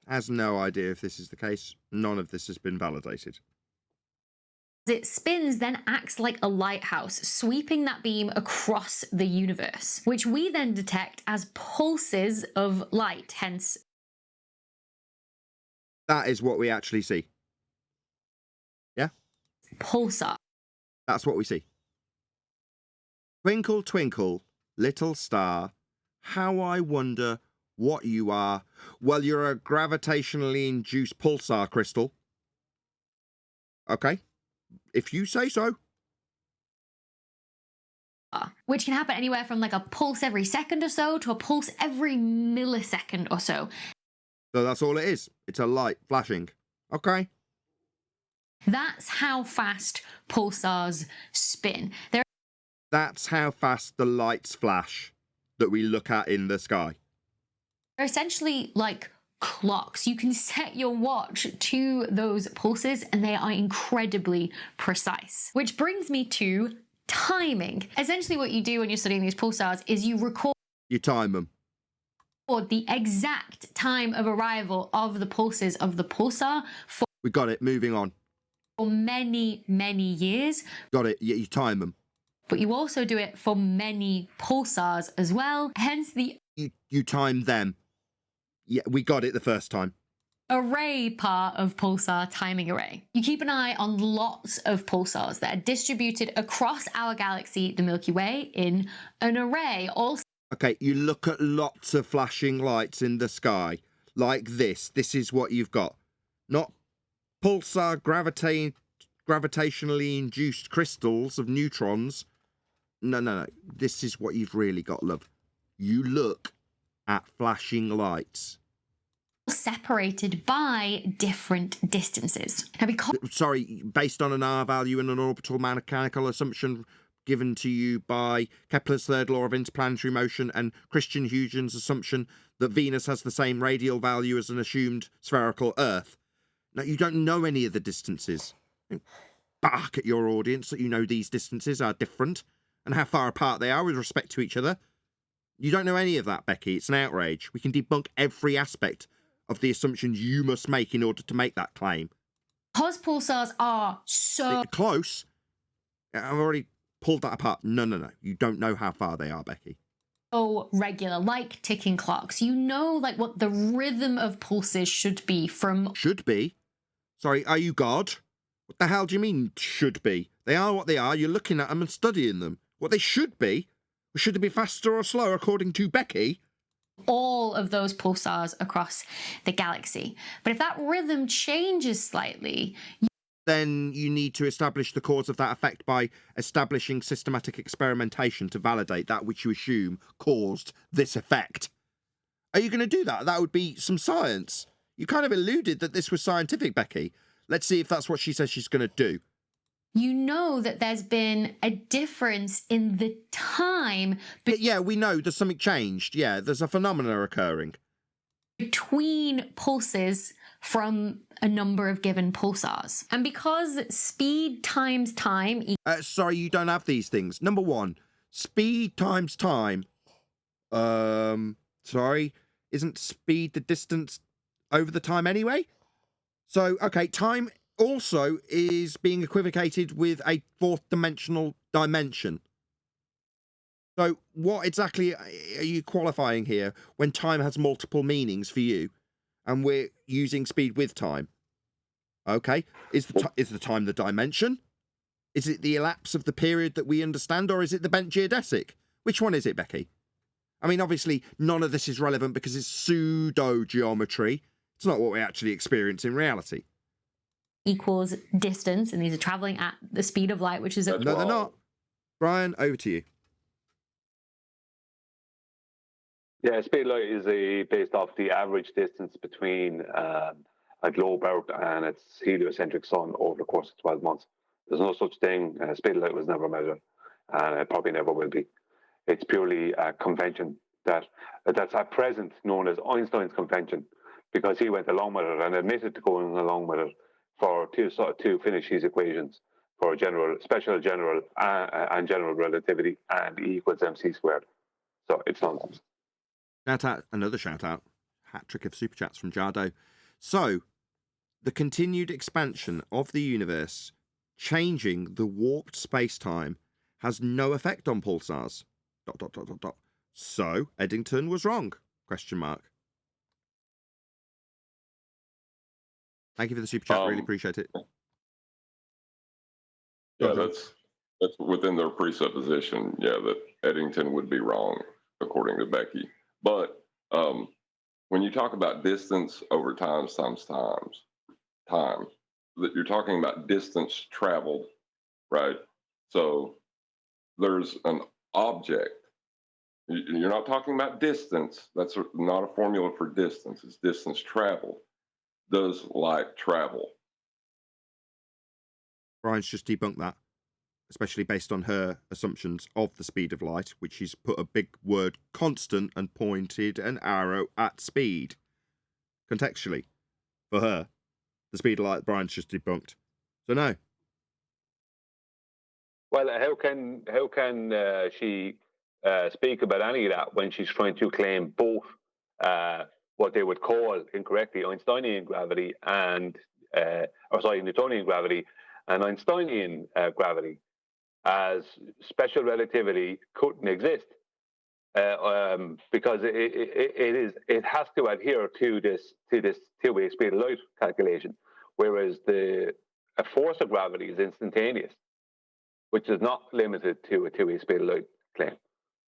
has no idea if this is the case. None of this has been validated. It spins, then acts like a lighthouse, sweeping that beam across the universe, which we then detect as pulses of light, hence. That is what we actually see. Yeah? Pulsar. That's what we see. Twinkle, twinkle, little star, how I wonder what you are. Well, you're a gravitationally induced pulsar crystal. Okay. If you say so. Which can happen anywhere from like a pulse every second or so to a pulse every millisecond or so. So that's all it is. It's a light flashing. Okay. That's how fast pulsars spin. That's how fast the lights flash that we look at in the sky. They're essentially like clocks. You can set your watch to those pulses and they are incredibly precise. Which brings me to timing. Essentially what you do when you're studying these pulsars is you record You time them. the exact time of arrival of the pulses of the pulsar for We got it. Moving on. many, many years. Got it. You time them. But you also do it for many pulsars as well. Hence the You time them. Yeah, we got it the first time. array part of pulsar timing array. You keep an eye on lots of pulsars that are distributed across our galaxy, the Milky Way, in an array. Also, Okay, you look at lots of flashing lights in the sky like this. This is what you've got. Not pulsar gravitationally induced crystals of neutrons. No. This is what you've really got, love. You look at flashing lights. separated by different distances. Now, because Sorry, based on an R value and an orbital mechanical assumption given to you by Kepler's third law of interplanetary motion and Christian Huygens' assumption that Venus has the same radial value as an assumed spherical Earth. Now, you don't know any of the distances. Bark at your audience that you know these distances are different and how far apart they are with respect to each other. You don't know any of that, Becky. It's an outrage. We can debunk every aspect of the assumptions you must make in order to make that claim. pulsars are so Close. I've already pulled that apart. No. You don't know how far they are, Becky. regular, like ticking clocks. You know, like what the rhythm of pulses should be from. Should be? Sorry, are you God? What the hell do you mean, should be? They are what they are. You're looking at them and studying them. What they should be? Should they be faster or slower, according to Becky? All of those pulsars across the galaxy. But if that rhythm changes slightly, then you need to establish the cause of that effect by establishing systematic experimentation to validate that which you assume caused this effect. Are you going to do that? That would be some science. You kind of alluded that this was scientific, Becky. Let's see if that's what she says she's going to do. you know that there's been a difference in the time Yeah, we know there's something changed. Yeah, there's a phenomena occurring. between pulses from a number of given pulsars. And because speed times time Sorry, you don't have these things. Number one, speed times time. Sorry, isn't speed the distance over the time anyway? So, okay, time also is being equivocated with a fourth dimensional dimension. So what exactly are you qualifying here when time has multiple meanings for you and we're using speed with time? Okay, is the time the dimension? Is it the elapse of the period that we understand, or is it the bent geodesic? Which one is it, Becky? I mean, obviously, none of this is relevant because it's pseudo-geometry. It's not what we actually experience in reality. equals distance, and these are traveling at the speed of light, which is No, they're not. Brian, over to you. Yeah, speed of light is based off the average distance between a globe Earth and its heliocentric sun over the course of 12 months. There's no such thing. Speed of light was never measured, and it probably never will be. It's purely a convention that's at present known as Einstein's convention, because he went along with it and admitted to going along with it to finish his equations for special general and general relativity and E equals mc squared. So it's nonsense. Another shout out. Hat trick of super chats from Jardo. So, the continued expansion of the universe, changing the warped space-time, has no effect on pulsars. ... So, Eddington was wrong? Question mark. Thank you for the super chat. Really appreciate it. Yeah, that's within their presupposition. Yeah, that Eddington would be wrong, according to Becky. But when you talk about distance over time, that you're talking about distance traveled, right? So there's an object. You're not talking about distance. That's not a formula for distance. It's distance traveled. Does light travel? Brian's just debunked that, especially based on her assumptions of the speed of light, which she's put a big word constant and pointed an arrow at speed. Contextually, for her, the speed of light Brian's just debunked. So no. Well, how can she speak about any of that when she's trying to claim both what they would call incorrectly Einsteinian gravity and Newtonian gravity and Einsteinian gravity, as special relativity couldn't exist because it has to adhere to this two-way speed of light calculation, whereas a force of gravity is instantaneous, which is not limited to a two-way speed of light claim.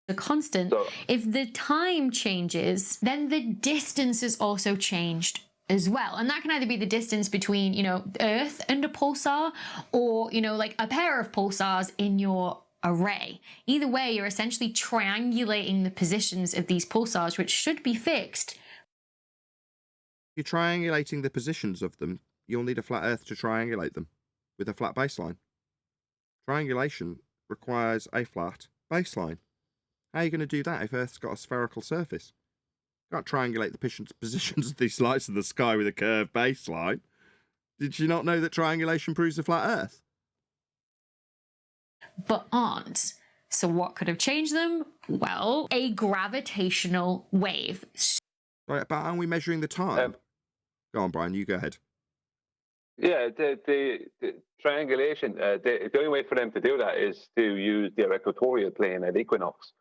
The constant. So, if the time changes, then the distance is also changed as well. And that can either be the distance between, Earth and a pulsar, or, like a pair of pulsars in your array. Either way, you're essentially triangulating the positions of these pulsars, which should be fixed. If you're triangulating the positions of them, you'll need a flat Earth to triangulate them with a flat baseline. Triangulation requires a flat baseline. How are you going to do that if Earth's got a spherical surface? You can't triangulate the positions of these lights in the sky with a curved baseline. Did you not know that triangulation proves a flat Earth? But aren't. So what could have changed them? Well, a gravitational wave. Right, but aren't we measuring the time? Go on, Brian, you go ahead. Yeah, the triangulation, the only way for them to do that is to use their equatorial plane at equinox,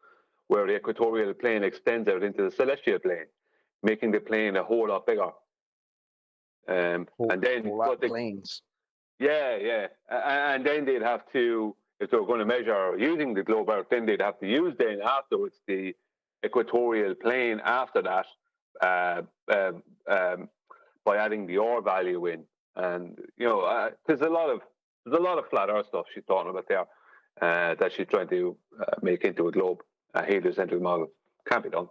where the equatorial plane extends out into the celestial plane, making the plane a whole lot bigger. And then planes. Yeah. And then they'd have to, if they were going to measure using the globe Earth, then they'd have to use then afterwards the equatorial plane after that by adding the R value in. And there's a lot of flat Earth stuff she's talking about there that she's trying to make into a globe, a heliocentric model. Can't be done.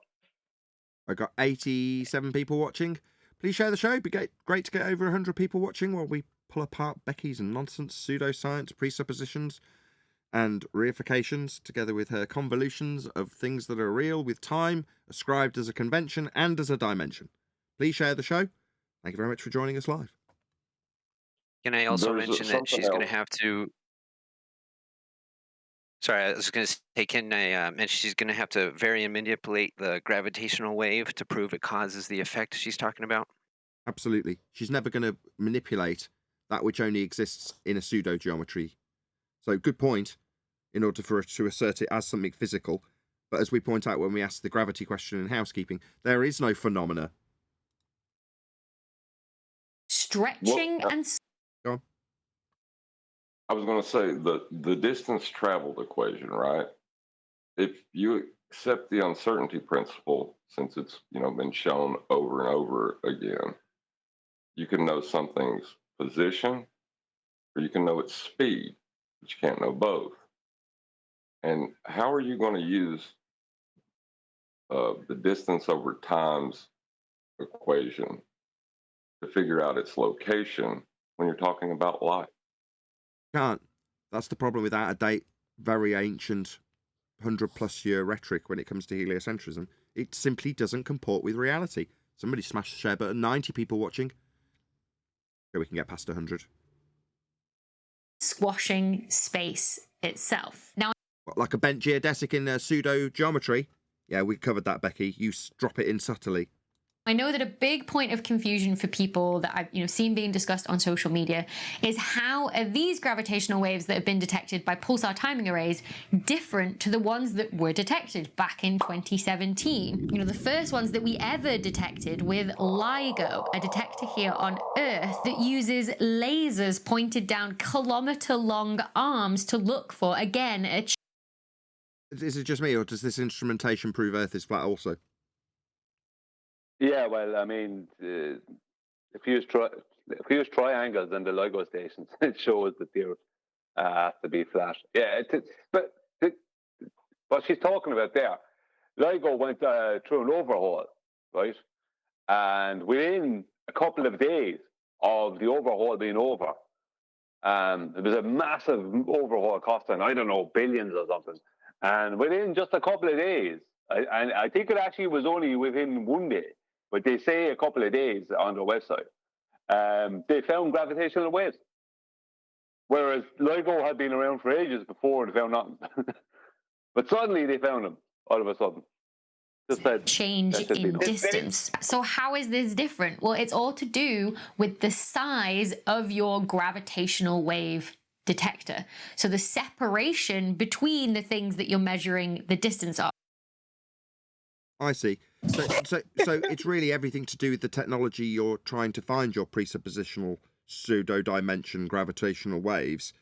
I got 87 people watching. Please share the show. It'd be great to get over 100 people watching while we pull apart Becky's nonsense, pseudoscience, presuppositions, and reifications, together with her convolutions of things that are real with time, ascribed as a convention and as a dimension. Please share the show. Thank you very much for joining us live. Can I also mention that she's going to have to... Sorry, I was going to say, can I mention she's going to have to vary and manipulate the gravitational wave to prove it causes the effect she's talking about? Absolutely. She's never going to manipulate that which only exists in a pseudo-geometry. So, good point, in order for her to assert it as something physical. But as we point out when we ask the gravity question in housekeeping, there is no phenomena. Stretching and... Go on. I was going to say the distance traveled equation, right? If you accept the uncertainty principle, since it's been shown over and over again, you can know something's position, or you can know its speed, but you can't know both. And how are you going to use the distance over time's equation to figure out its location when you're talking about light? Can't. That's the problem with out-of-date, very ancient, 100-plus year rhetoric when it comes to heliocentrism. It simply doesn't comport with reality. Somebody smashed the share button. 90 people watching. So we can get past 100. Squashing space itself. Now, what, like a bent geodesic in pseudo-geometry? Yeah, we covered that, Becky. You drop it in subtly. I know that a big point of confusion for people that I've seen being discussed on social media is how are these gravitational waves that have been detected by pulsar timing arrays different to the ones that were detected back in 2017? The first ones that we ever detected with LIGO, a detector here on Earth that uses lasers pointed down kilometer-long arms to look for, again, Is it just me, or does this instrumentation prove Earth is flat also? Yeah, well, I mean, if you use triangles in the LIGO stations, it shows that the Earth has to be flat. Yeah, but what she's talking about there, LIGO went through an overhaul, right? And within a couple of days of the overhaul being over, It was a massive overhaul costing, I don't know, billions or something. And within just a couple of days, I think it actually was only within one day, but they say a couple of days on their website, they found gravitational waves. Whereas LIGO had been around for ages before they found nothing. But suddenly they found them all of a sudden. Just that change that should be in known. distance. So how is this different? Well, it's all to do with the size of your gravitational wave detector. So the separation between the things that you're measuring the distance of. I see. So it's really everything to do with the technology you're trying to find your presuppositional pseudo-dimension gravitational waves,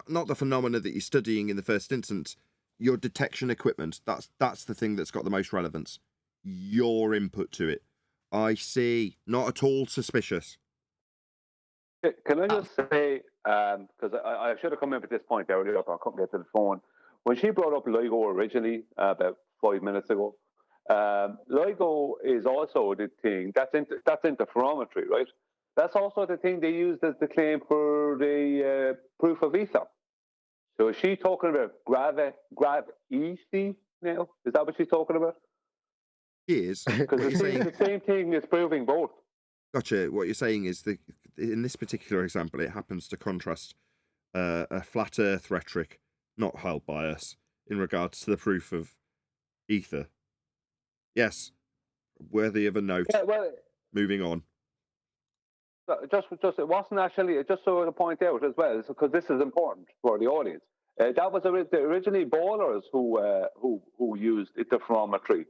not the phenomena that you're studying in the first instance. Your detection equipment, that's the thing that's got the most relevance. Your input to it. I see. Not at all suspicious. Can I just say, because I should have come in with this point earlier, but I couldn't get to the phone. When she brought up LIGO originally, about 5 minutes ago, LIGO is also the thing that's interferometry, right? That's also the thing they used as the claim for the proof of ether. So is she talking about grav-EC now? Is that what she's talking about? She is. Because the same thing is proving both. Gotcha. What you're saying is that in this particular example, it happens to contrast a flat Earth rhetoric not held by us in regards to the proof of ether. Yes, worthy of a note. Yeah, well, moving on. Just it wasn't actually, just so to point out as well, because this is important for the audience. That was originally ballers who used interferometry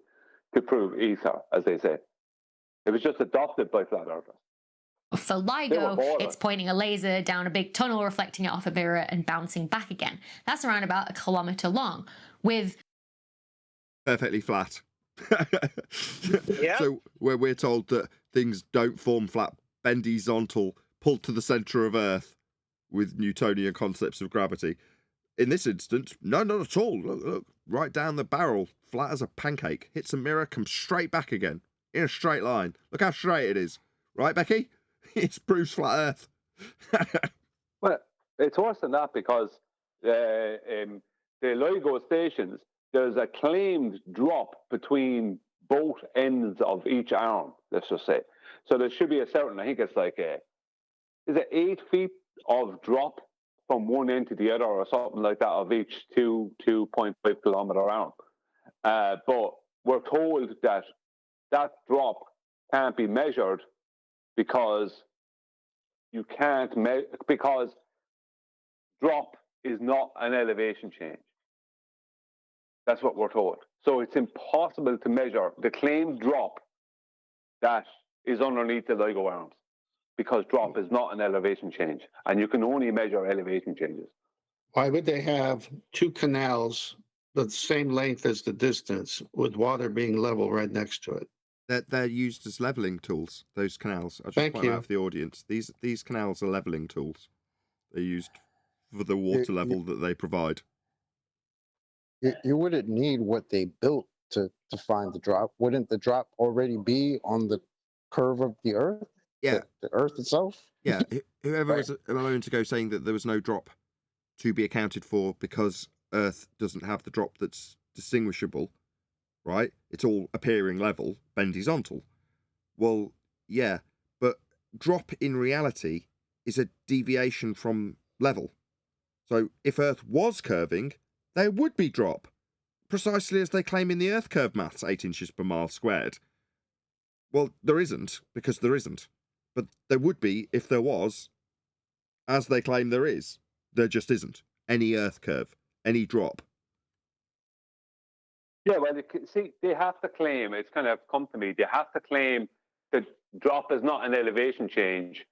to prove ether, as they say. It was just adopted by flat earthers. For LIGO, it's pointing a laser down a big tunnel, reflecting it off a mirror and bouncing back again. That's around about 1 kilometer long, with perfectly flat. Yeah. So where we're told that things don't form flat, bend horizontal, pulled to the center of Earth with Newtonian concepts of gravity. In this instance, no, not at all. Look, right down the barrel, flat as a pancake, hits a mirror, comes straight back again in a straight line. Look how straight it is, right, Becky? It's proves flat Earth. Well, it's worse than that because the LIGO stations, there's a claimed drop between both ends of each arm, let's just say. So there should be a certain, I think it's like, is it 8 feet of drop from one end to the other or something like that of each 2.5 kilometer arm. But we're told that that drop can't be measured because you can't because drop is not an elevation change. That's what we're told. So it's impossible to measure the claimed drop that is underneath the LIGO arms because drop is not an elevation change, and you can only measure elevation changes. Why would they have two canals the same length as the distance with water being level right next to it? They're used as leveling tools, those canals. I just Thank point you. out for the audience. These canals are leveling tools. They're used for the water level that they provide. You wouldn't need what they built to find the drop. Wouldn't the drop already be on the curve of the Earth? Yeah. The Earth itself? Yeah, whoever Right. was a moment ago saying that there was no drop to be accounted for because Earth doesn't have the drop that's distinguishable, right? It's all appearing level, bend horizontal. Well, yeah, but drop in reality is a deviation from level. So if Earth was curving, there would be drop, precisely as they claim in the Earth curve maths, 8 inches per mile squared. Well, there isn't, because there isn't. But there would be if there was, as they claim there is. There just isn't any Earth curve, any drop. Yeah, well, see, they have to claim, it's kind of come to me, they have to claim that drop is not an elevation change,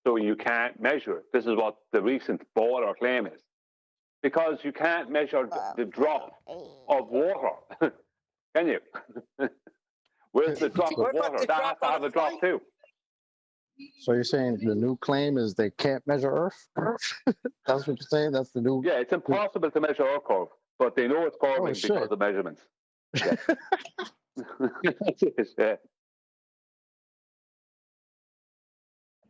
so you can't measure it. This is what the recent baller claim is. Because you can't measure the drop of water, can you? Where's the drop of water? That has to have a drop too. So you're saying the new claim is they can't measure Earth? That's what you're saying? That's the new... Yeah, it's impossible to measure Earth curve, but they know it's curving because of measurements. Yeah.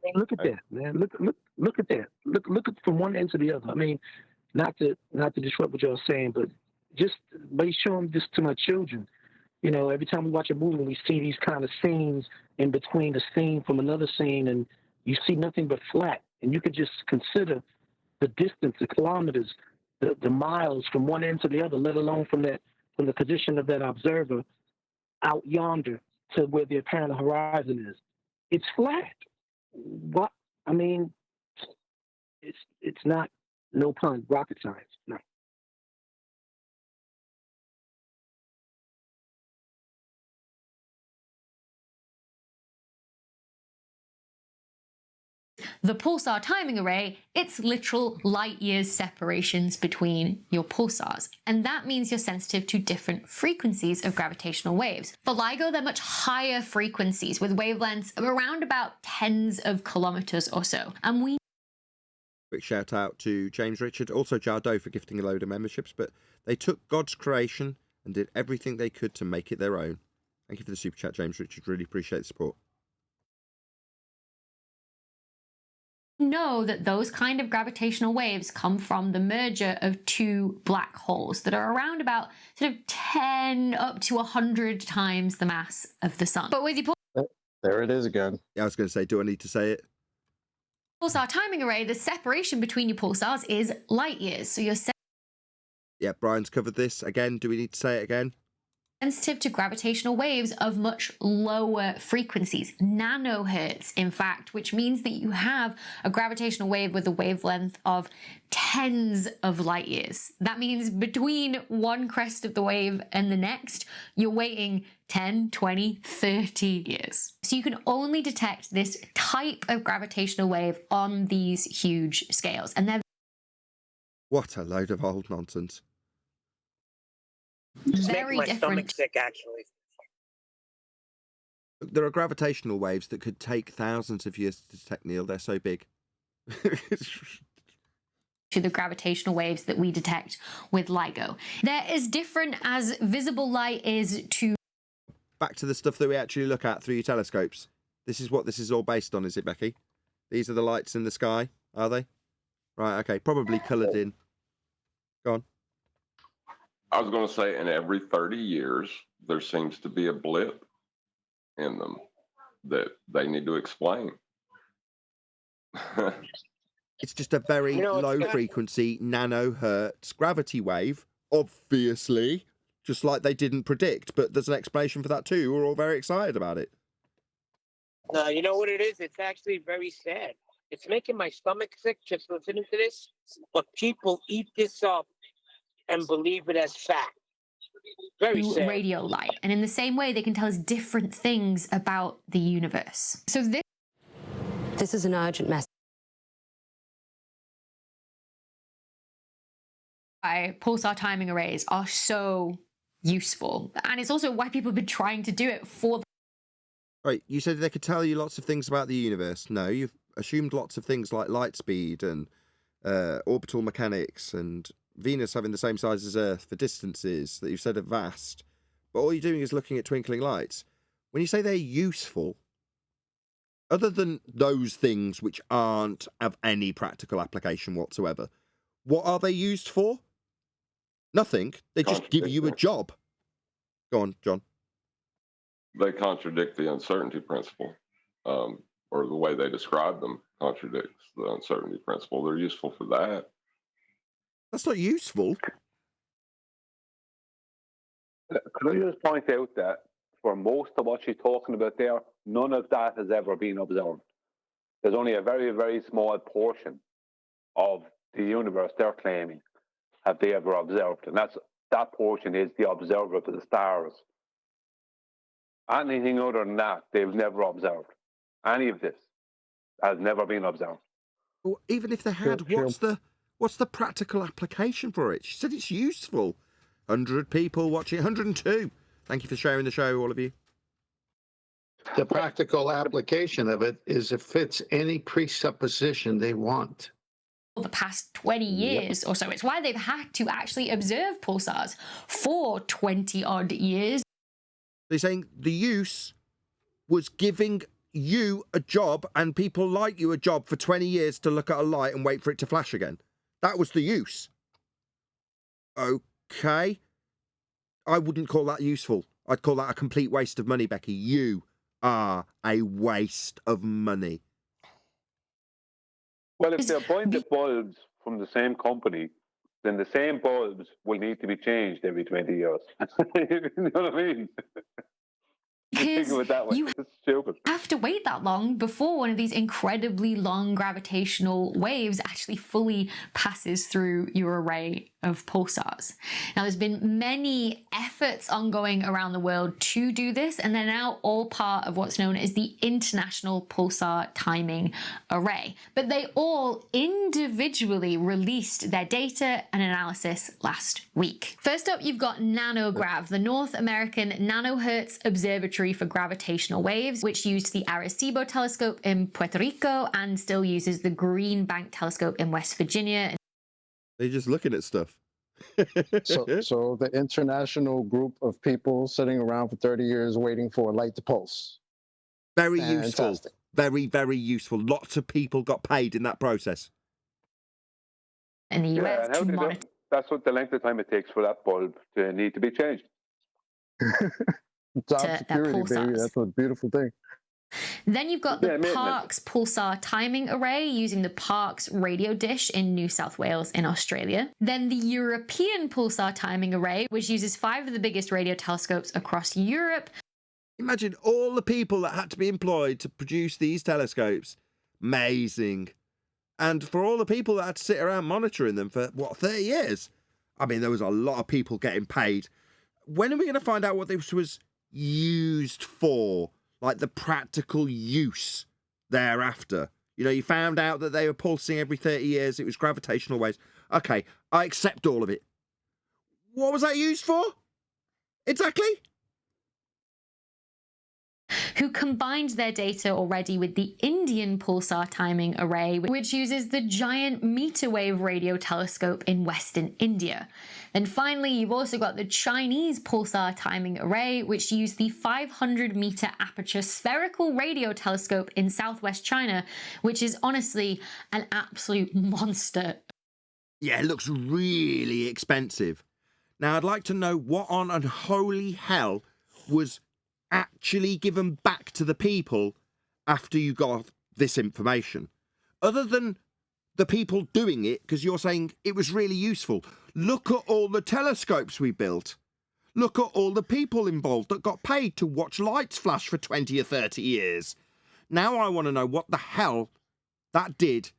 I mean, look at that, man. Look at that. Look at from one end to the other. I mean, not to disrupt what y'all saying, but just by showing this to my children. You know, every time we watch a movie, we see these kind of scenes in between the scene from another scene, and you see nothing but flat. And you could just consider the distance, the kilometers, the miles from one end to the other, let alone from the position of that observer out yonder to where the apparent horizon is. It's flat. What? I mean, it's not, no pun, rocket science. No. The pulsar timing array, it's literal light years separations between your pulsars. And that means you're sensitive to different frequencies of gravitational waves. For LIGO, they're much higher frequencies with wavelengths of around about tens of kilometers or so. And we Quick shout out to James Richard, also Jardo for gifting a load of memberships, but they took God's creation and did everything they could to make it their own. Thank you for the super chat, James Richard. Really appreciate the support. know that those kind of gravitational waves come from the merger of two black holes that are around about sort of 10 up to 100 times the mass of the sun. But with your There it is again. Yeah, I was going to say, do I need to say it? pulsar timing array, the separation between your pulsars is light years. So you're Yeah, Brian's covered this. Again, do we need to say it again? sensitive to gravitational waves of much lower frequencies, nanohertz, in fact, which means that you have a gravitational wave with a wavelength of tens of light years. That means between one crest of the wave and the next, you're waiting 10, 20, 30 years. So you can only detect this type of gravitational wave on these huge scales. And they're What a load of old nonsense. It's very making my different. stomach sick, actually. There are gravitational waves that could take thousands of years to detect, Neil. They're so big. To the gravitational waves that we detect with LIGO. They're as different as visible light is to... Back to the stuff that we actually look at through your telescopes. This is what this is all based on, is it, Becky? These are the lights in the sky, are they? Right, okay. Probably coloured in. Go on. I was going to say, in every 30 years, there seems to be a blip in them that they need to explain. It's just a very You know, it's low got- frequency nanohertz gravity wave, obviously, just like they didn't predict. But there's an explanation for that too. We're all very excited about it. No, you know what it is? It's actually very sad. It's making my stomach sick just listening to this. But people eat this up and believe it as fact. Very sad. radio light. And in the same way, they can tell us different things about the universe. So this is an urgent message. Why pulsar timing arrays are so useful. And it's also why people have been trying to do it for... Right, you said they could tell you lots of things about the universe. No, you've assumed lots of things like light speed and orbital mechanics and Venus having the same size as Earth for distances that you've said are vast. But all you're doing is looking at twinkling lights. When you say they're useful, other than those things which aren't of any practical application whatsoever, what are they used for? Nothing. They just give you a job. Go on, John. They contradict the uncertainty principle, or the way they describe them contradicts the uncertainty principle. They're useful for that. That's not useful. Could I just point out that for most of what she's talking about there, none of that has ever been observed. There's only a very, very small portion of the universe they're claiming have they ever observed. And that portion is the observer of the stars. Anything other than that, they've never observed. Any of this has never been observed. Well, even if they had, what's the practical application for it? She said it's useful. 100 people watching, 102. Thank you for sharing the show, all of you. The practical application of it is it fits any presupposition they want. the past 20 years or so. It's why they've had to actually observe pulsars for 20 odd years. They're saying the use was giving you a job and people like you a job for 20 years to look at a light and wait for it to flash again. That was the use. Okay. I wouldn't call that useful. I'd call that a complete waste of money, Becky. You are a waste of money. Well, if they're buying the bulbs from the same company, then the same bulbs will need to be changed every 20 years. You know what I mean? Think of it that way. It's stupid. Have to wait that long before one of these incredibly long gravitational waves actually fully passes through your array of pulsars. Now, there's been many efforts ongoing around the world to do this, and they're now all part of what's known as the International Pulsar Timing Array. But they all individually released their data and analysis last week. First up, you've got NanoGrav, the North American Nanohertz Observatory for Gravitational Waves, which used the Arecibo telescope in Puerto Rico and still uses the Green Bank telescope in West Virginia. They're just looking at stuff. So the international group of people sitting around for 30 years waiting for a light to pulse. Very Fantastic. useful. Very, very useful. Lots of people got paid in that process. In the US and how to do monitor. that's what the length of time it takes for that bulb to need to be changed. Job their security, baby. pulsars. That's a beautiful thing. Then you've got the maintenance. Parkes Pulsar Timing Array using the Parkes radio dish in New South Wales in Australia. Then the European Pulsar Timing Array, which uses 5 of the biggest radio telescopes across Europe. Imagine all the people that had to be employed to produce these telescopes. Amazing. And for all the people that had to sit around monitoring them for, 30 years? I mean, there was a lot of people getting paid. When are we going to find out what this was used for? Like the practical use thereafter. You know, you found out that they were pulsing every 30 years. It was gravitational waves. Okay, I accept all of it. What was that used for? Exactly? Who combined their data already with the Indian Pulsar Timing Array, which uses the giant meter wave radio telescope in Western India. Then finally, you've also got the Chinese Pulsar Timing Array, which used the 500-meter aperture spherical radio telescope in southwest China, which is honestly an absolute monster. Yeah, it looks really expensive. Now, I'd like to know what on unholy hell was actually given back to the people after you got this information. Other than the people doing it, because you're saying it was really useful. Look at all the telescopes we built. Look at all the people involved that got paid to watch lights flash for 20 or 30 years. Now I want to know what the hell that did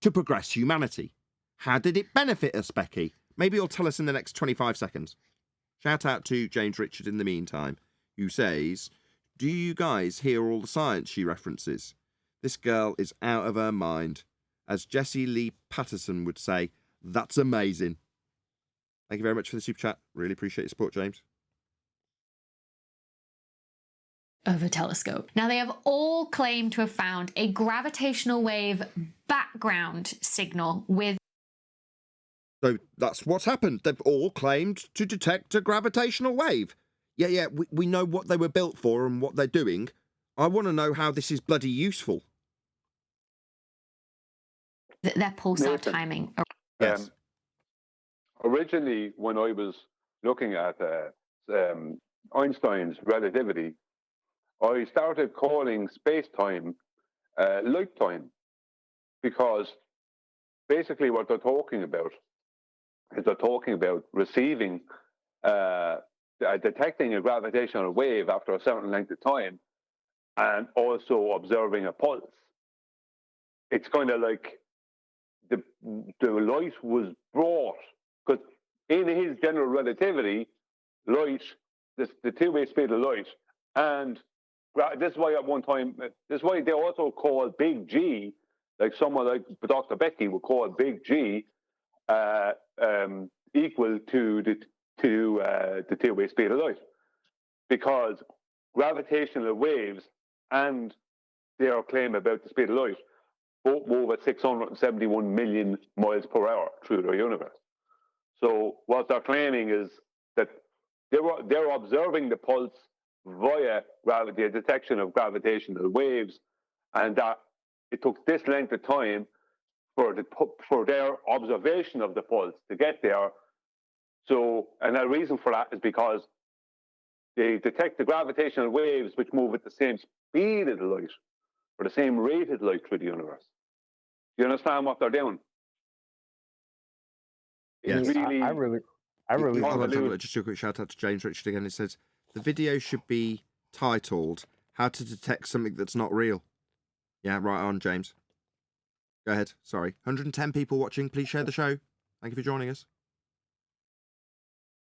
to progress humanity. How did it benefit us, Becky? Maybe you'll tell us in the next 25 seconds. Shout out to James Richard in the meantime, who says, do you guys hear all the science she references? This girl is out of her mind. As Jessie Lee Patterson would say, that's amazing. Thank you very much for the super chat. Really appreciate your support, James. Of a telescope. Now, they have all claimed to have found a gravitational wave background signal with. So that's what's happened. They've all claimed to detect a gravitational wave. Yeah, we know what they were built for and what they're doing. I want to know how this is bloody useful. Their pulsar Nathan, timing. Yes. Originally, when I was looking at Einstein's relativity, I started calling space-time light time, because basically what they're talking about is they're talking about receiving, detecting a gravitational wave after a certain length of time, and also observing a pulse. It's kind of like the light was brought, because in his general relativity, light, the two-way speed of light, and this is why at one time, this is why they also call big G, like someone like Dr. Becky would call big G equal to the two-way speed of light, because gravitational waves and their claim about the speed of light both move at 671 million miles per hour through the universe. So what they're claiming is that they're observing the pulse via gravity, a detection of gravitational waves, and that it took this length of time for their observation of the pulse to get there. So, and the reason for that is because they detect the gravitational waves which move at the same speed as the light, or the same rate as light through the universe. Do you understand what they're doing? Yes. I really Hold on, just a quick shout out to James Richard again. It says the video should be titled "How to Detect Something That's Not Real." Yeah, right on, James. Go ahead. Sorry, 110 people watching. Please share the show. Thank you for joining us.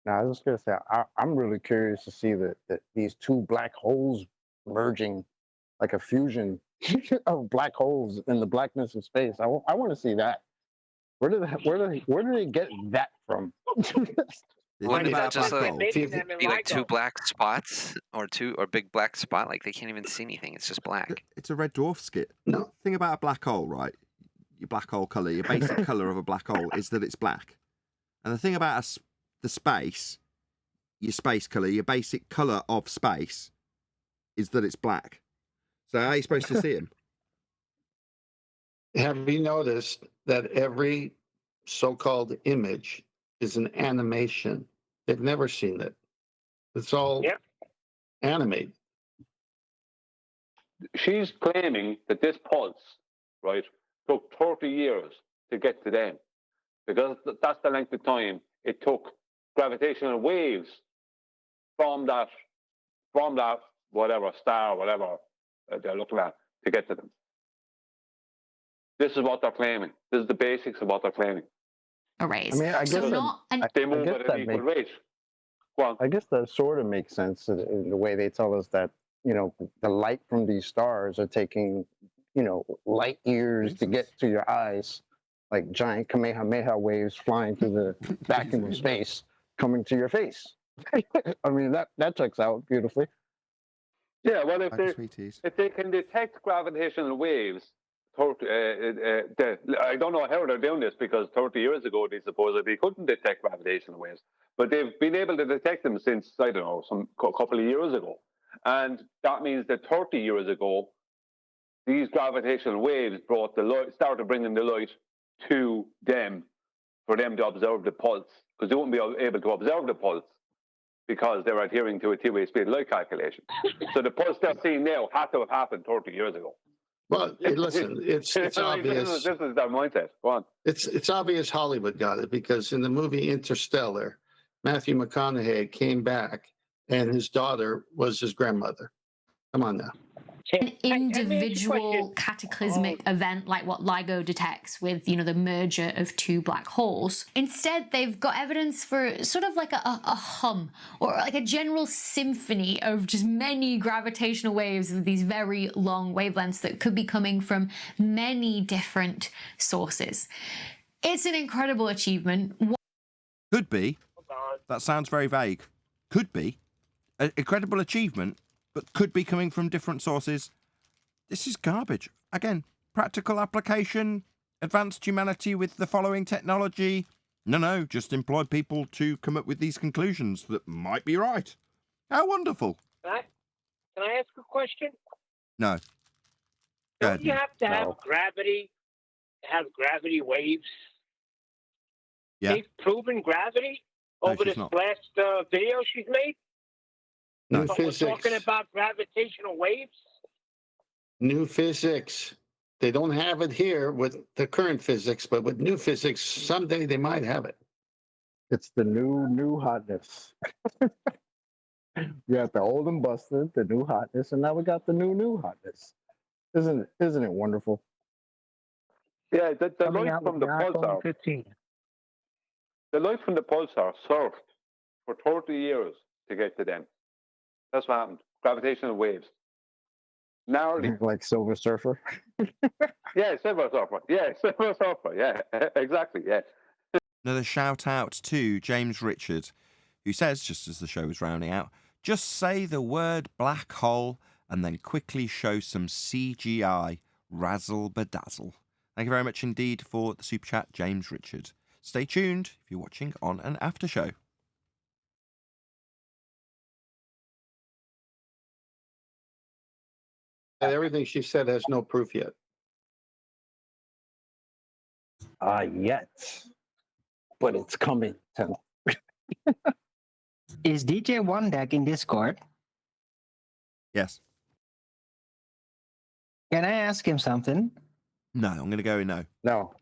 Now, I was just gonna say, I'm really curious to see that these two black holes merging, like a fusion of black holes in the blackness of space. I want to see that. Where do they get that from? Wouldn't that just Maybe them in be like two LIGO. black spots or big black spot? Like they can't even see anything. It's just black. It's a red dwarf skit. No. Thing about a black hole, right? Your black hole color, your basic color of a black hole is that it's black. And the thing about the space, your space color, your basic color of space, is that it's black. So how are you supposed to see him? Have you noticed that every so-called image is an animation? They've never seen it. It's all animated. She's claiming that this pulse, right, took 30 years to get to them, because that's the length of time it took gravitational waves from that whatever star, whatever they're looking at, to get to them. This is what they're claiming. This is the basics of what they're claiming. Arrays. I mean, I guess they move at an equal rate. Well, I guess that sort of makes sense in the way they tell us that, you know, the light from these stars are taking, you know, light years to get to your eyes, like giant Kamehameha waves flying through the vacuum of space coming to your face. I mean, that checks out beautifully. Yeah, well, if they can detect gravitational waves, I don't know how they're doing this, because 30 years ago they supposedly couldn't detect gravitational waves, but they've been able to detect them since, I don't know, a couple of years ago. And that means that 30 years ago, these gravitational waves started bringing the light to them for them to observe the pulse, because they wouldn't be able to observe the pulse because they're adhering to a two-way speed light calculation. So the pulse they're seeing now had to have happened 30 years ago. Well, listen, it's obvious. This is their mindset. Go on. It's obvious Hollywood got it, because in the movie Interstellar, Matthew McConaughey came back and his daughter was his grandmother. Come on now. An individual cataclysmic event like what LIGO detects with, you know, the merger of two black holes. Instead, they've got evidence for sort of like a hum, or like a general symphony of just many gravitational waves of these very long wavelengths that could be coming from many different sources. It's an incredible achievement. Could be. That sounds very vague. Could be. An incredible achievement, but could be coming from different sources. This is garbage. Again, practical application, advanced humanity with the following technology. No, just employ people to come up with these conclusions that might be right. How wonderful. Can I ask a question? No. Go ahead, Don't you Nick. have to have gravity to have gravity waves? Yeah. They've proven gravity over she's this not. last video she's made? New But physics. we're talking about gravitational waves? New physics. They don't have it here with the current physics, but with new physics, someday they might have it. It's the new hotness. We got the old and busted, the new hotness, and now we got the new hotness. Isn't it wonderful? Yeah, the Coming light out from with the iPhone pulsar. 15. The light from the pulsar surfed for 30 years to get to them. That's what happened. Gravitational waves. Gnarly. Like Silver Surfer. Yeah, Silver Surfer. Yeah, Silver Surfer. Yeah, exactly. Yeah. Another shout out to James Richard, who says, just as the show is rounding out, just say the word black hole and then quickly show some CGI. Razzle bedazzle. Thank you very much indeed for the super chat, James Richard. Stay tuned if you're watching on an after show. everything she said has no proof yet. Yet. But it's coming. Is DJ One Deck in Discord? Yes. Can I ask him something? No, I'm going to go in no. No.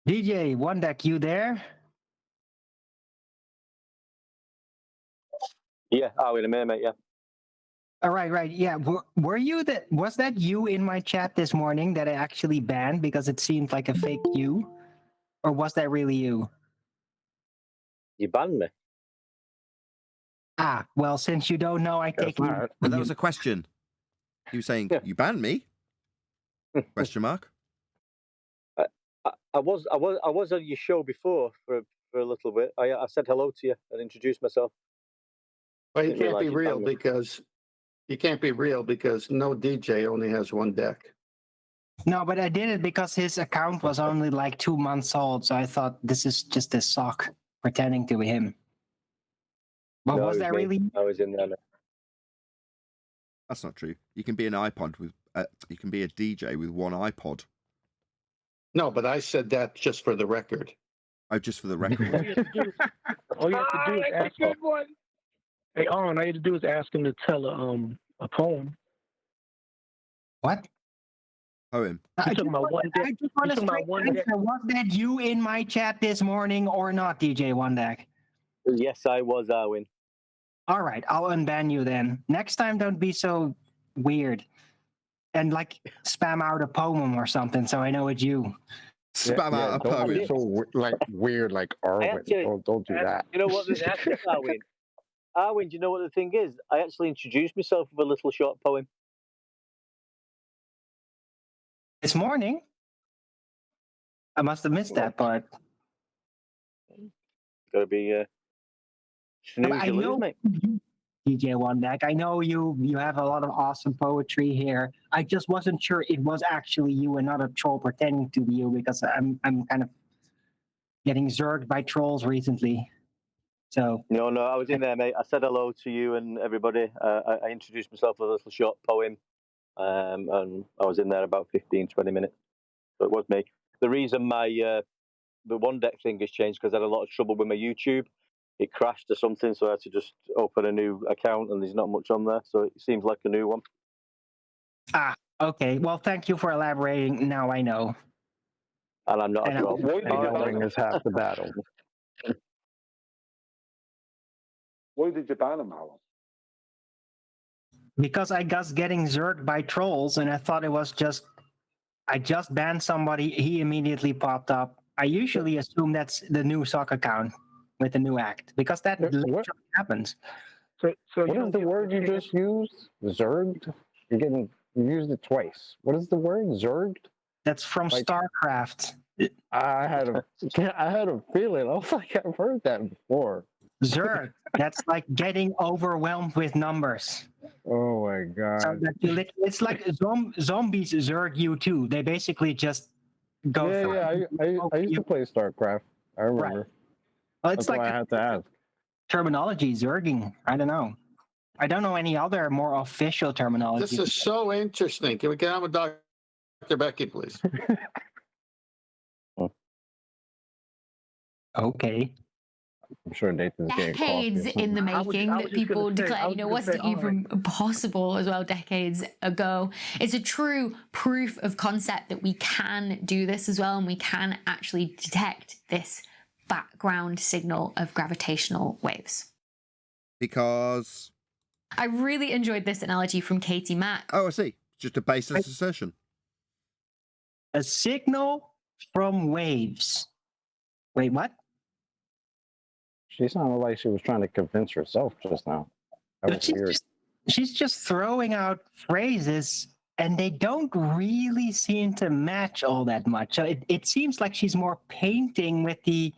DJ One Deck, you there? Yeah, in a minute, mate. Yeah. All right, right. Yeah. Were you that? Was that you in my chat this morning that I actually banned because it seemed like a fake you, or was that really you? You banned me. Ah, well, since you don't know, I take it. But that was a question. He was saying, "You banned me?" Question mark. I was on your show before for a little bit. I said hello to you and introduced myself. Well, he Didn't can't realise be you real banned me. because no DJ only has one deck. No, but I did it because his account was only like 2 months old, so I thought this is just a sock pretending to be him. But No, was it that me. really? I was in there. That's not true. You can be an iPod with. You can be a DJ with one iPod. No, but I said that just for the record. Oh, just for the record. All you have to do is ask him. Hey, Aaron, all you have to do is ask him to tell a poem. What? Poem. I just want to straight answer. Was that you in my chat this morning or not, DJ One Deck? Yes, I was, Arwin. All right, I'll unban you then. Next time, don't be so weird and like spam out a poem or something, so I know it's you. Spam out a poem. Don't be so weird, like Arwin. Actually, Don't do that. You know what the thing is, Arwin? Arwin, do you know what the thing is? I actually introduced myself with a little short poem. This morning? I must have missed that part. Gotta be snooze I you lose, know mate. DJ One Deck. I know you have a lot of awesome poetry here. I just wasn't sure it was actually you and not a troll pretending to be you because I'm kind of getting zerged by trolls recently. So No, I was in there, mate. I said hello to you and everybody. I introduced myself with a little short poem, and I was in there about 15-20 minutes. So it was me. The reason my the One Deck thing has changed because I had a lot of trouble with my YouTube. It crashed or something, so I had to just open a new account, and there's not much on there, so it seems like a new one. Ah, okay. Well, thank you for elaborating. Now I know. And I'm not a troll. Knowing is half the battle. Why did you ban him, Alan? Because I was getting zerged by trolls, and I thought it was I just banned somebody. He immediately popped up. I usually assume that's the new sock account with the new act because that literally happens. So what is the word you just used? Zerged? You used it twice. What is the word? Zerged? That's from StarCraft. I had a feeling. I was like, I've heard that before. Zerg. That's like getting overwhelmed with numbers. Oh my god! So it's like zombies zerg you too. They basically just go. I used to play StarCraft. I remember. Right. Well, it's That's like why I had to ask. Terminology zerging. I don't know. I don't know any other more official terminology. This is so interesting. Can we get on with Dr. Becky, please? Okay. I'm sure Nathan's getting Decades in the making that people declare, wasn't even possible as well decades ago. It's a true proof of concept that we can do this as well, and we can actually detect this background signal of gravitational waves. Because I really enjoyed this analogy from Katie Mack. Oh, I see. Just a baseless assertion. A signal from waves. Wait, what? She sounded like she was trying to convince herself just now. That was weird. She's just throwing out phrases, and they don't really seem to match all that much. So it seems like she's more painting with the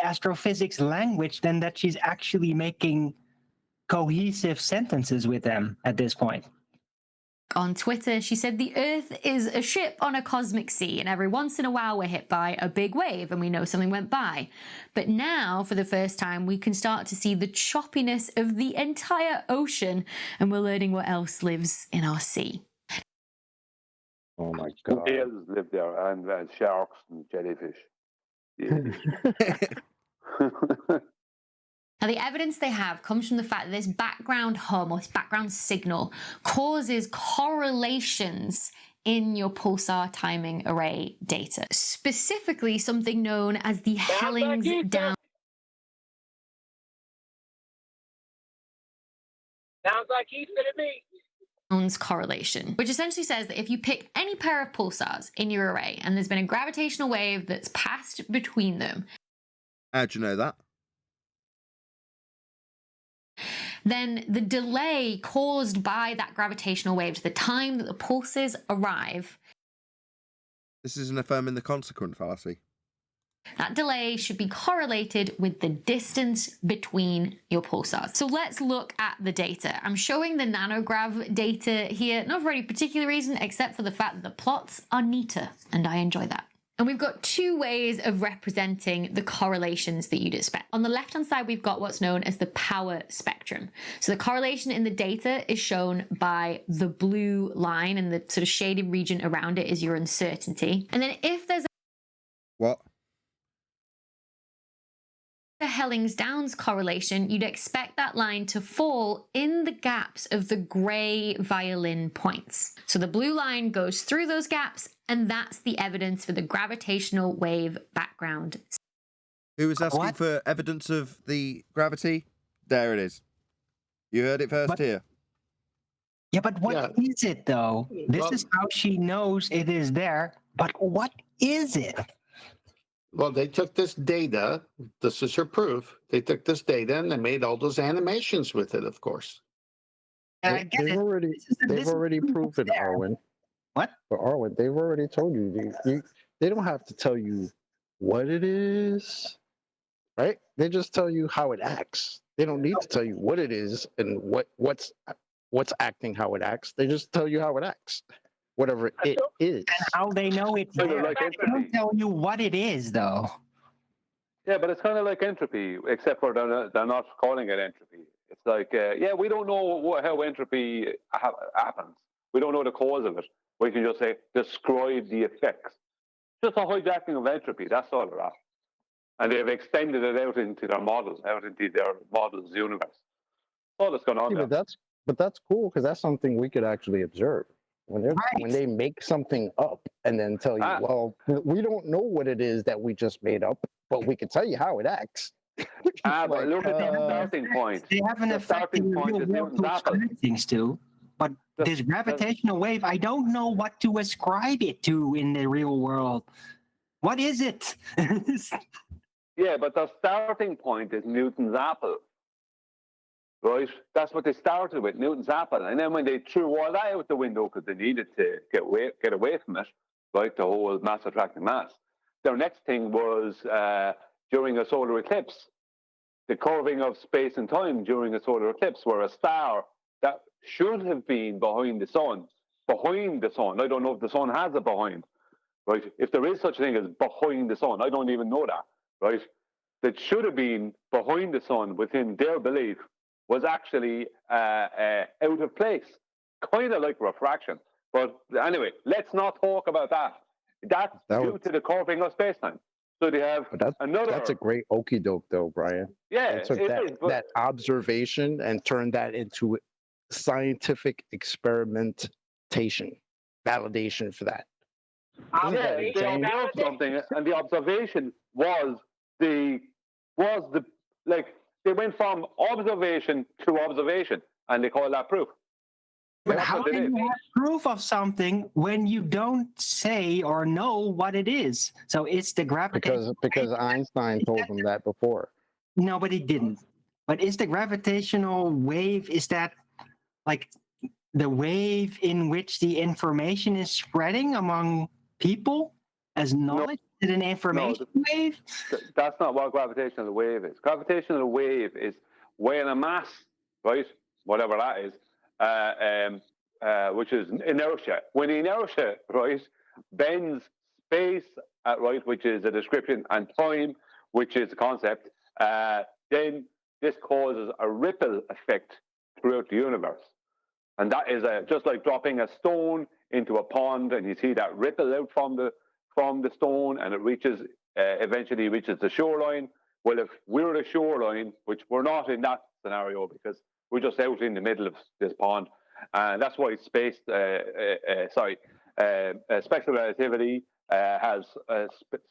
astrophysics language than that she's actually making cohesive sentences with them at this point. On Twitter, she said the Earth is a ship on a cosmic sea, and every once in a while we're hit by a big wave and we know something went by. But now, for the first time, we can start to see the choppiness of the entire ocean, and we're learning what else lives in our sea. Oh my God. Whales live there, and sharks and jellyfish. Now, the evidence they have comes from the fact that this background hum or this background signal causes correlations in your pulsar timing array data. Specifically, something known as the Hellingsdown. Sounds like he's gonna be. Correlation, which essentially says that if you pick any pair of pulsars in your array and there's been a gravitational wave that's passed between them. How'd you know that? Then the delay caused by that gravitational wave to the time that the pulses arrive. This isn't affirming the consequent fallacy. That delay should be correlated with the distance between your pulsars. So let's look at the data. I'm showing the nanograv data here, not for any particular reason, except for the fact that the plots are neater, and I enjoy that. And we've got two ways of representing the correlations that you'd expect. On the left-hand side, we've got what's known as the power spectrum. So the correlation in the data is shown by the blue line, and the sort of shaded region around it is your uncertainty. And then if there's What? the Hellingsdown correlation, you'd expect that line to fall in the gaps of the grey violin points. So the blue line goes through those gaps, and that's the evidence for the gravitational wave background. Who was asking for evidence of the gravity? There it is. You heard it first here. Yeah, but what is it though? This is how she knows it is there, but what is it? Well, they took this data. This is her proof. They took this data and they made all those animations with it, of course. They've already proven, Arwen. What? But Arwen, they've already told you. They don't have to tell you what it is, right? They just tell you how it acts. They don't need to tell you what it is and what's acting how it acts. They just tell you how it acts, whatever it is. And how they know it's there. Like They don't tell you what it is, though. Yeah, but it's kind of like entropy, except for they're not calling it entropy. It's like, we don't know how entropy happens. We don't know the cause of it. We can just say, describe the effects. Just a hijacking of entropy, that's all they're at. And they've extended it out into their models, universe. All that's going on there. But that's cool, because that's something we could actually observe. When they make something up and then tell you, well, we don't know what it is that we just made up, but we can tell you how it acts. But look at the starting point. They have an effect in the real world to ascribe things to. But this gravitational wave, I don't know what to ascribe it to in the real world. What is it? Yeah, but the starting point is Newton's apple. Right? That's what they started with, Newton's apple. And then when they threw all that out the window because they needed to get away from it, right, the whole mass attracting mass, their next thing was during a solar eclipse, the curving of space and time during a solar eclipse, where a star that should have been behind the sun, I don't know if the sun has a behind, right? If there is such a thing as behind the sun, I don't even know that, right? That should have been behind the sun within their belief was actually out of place, kind of like refraction. But anyway, let's not talk about that. That's due to the curving of space-time. So they have another... That's a great okie doke, though, Brian. Yeah, took that observation and turned that into scientific experimentation, validation for that. They observed something, and the observation was they went from observation to observation, and they call that proof. But how can you have proof of something when you don't say or know what it is? So it's the gravitational. Because Einstein told them that before. No, but he didn't. But is the gravitational wave, is that like the wave in which the information is spreading among people as knowledge? Is it an information wave? That's not what gravitational wave is. Gravitational wave is when a mass, right, whatever that is, which is inertia. When inertia, right, bends space, right, which is a description, and time, which is a concept, then this causes a ripple effect throughout the universe. And that is just like dropping a stone into a pond, and you see that ripple out from the stone, and it reaches eventually reaches the shoreline. Well, if we're the shoreline, which we're not in that scenario because we're just out in the middle of this pond, and that's why special relativity has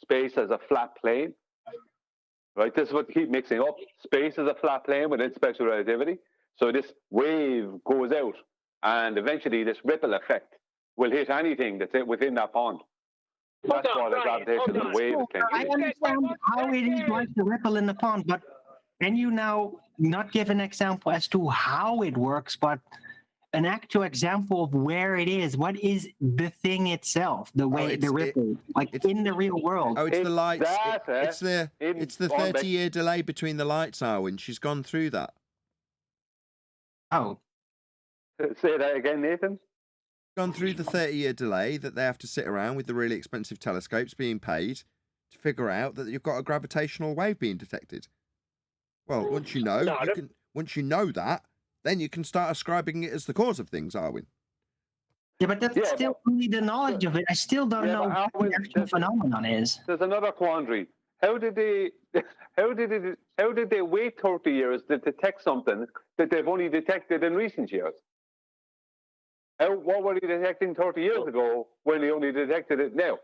space as a flat plane. Right, this is what they keep mixing up. Space is a flat plane within special relativity. So this wave goes out, and eventually this ripple effect will hit anything that's within that pond. That's what a gravitational wave can I do. understand how it is like the ripple in the pond, but can you now not give an example as to how it works, but an actual example of where it is? What is the thing itself? The way the ripple, in the real world. Oh, it's the lights. That, It's the 30-year delay between the lights, Arwen. She's gone through that. Oh. Say that again, Nathan. Gone through the 30-year delay that they have to sit around with the really expensive telescopes being paid to figure out that you've got a gravitational wave being detected. Well, once you know, once you know that, then you can start ascribing it as the cause of things, Arwen. Yeah, but that's still only the knowledge of it. I still don't know what the actual phenomenon is. There's another quandary. How did they wait 30 years to detect something that they've only detected in recent years? What were they detecting 30 years ago when they only detected it now?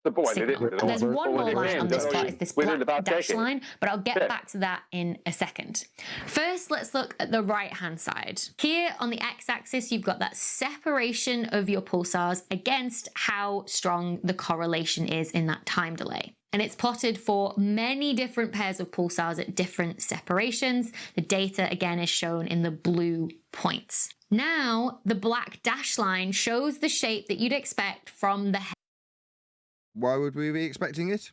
There's one more line on this plot, it's this black dash line, but I'll get back to that in a second. First, let's look at the right-hand side. Here on the x-axis, you've got that separation of your pulsars against how strong the correlation is in that time delay. And it's plotted for many different pairs of pulsars at different separations. The data, again, is shown in the blue points. Now, the black dash line shows the shape that you'd expect from the Why would we be expecting it?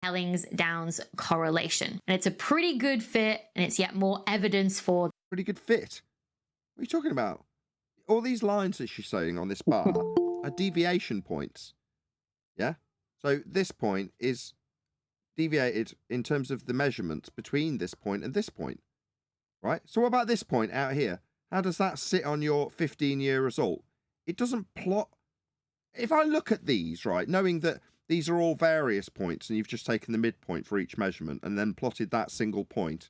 Hellings-Downs correlation. And it's a pretty good fit, and it's yet more evidence for... Pretty good fit? What are you talking about? All these lines that she's saying on this bar are deviation points. Yeah? So this point is deviated in terms of the measurements between this point and this point. Right? So what about this point out here? How does that sit on your 15-year result? It doesn't plot... If I look at these, right, knowing that these are all various points and you've just taken the midpoint for each measurement and then plotted that single point,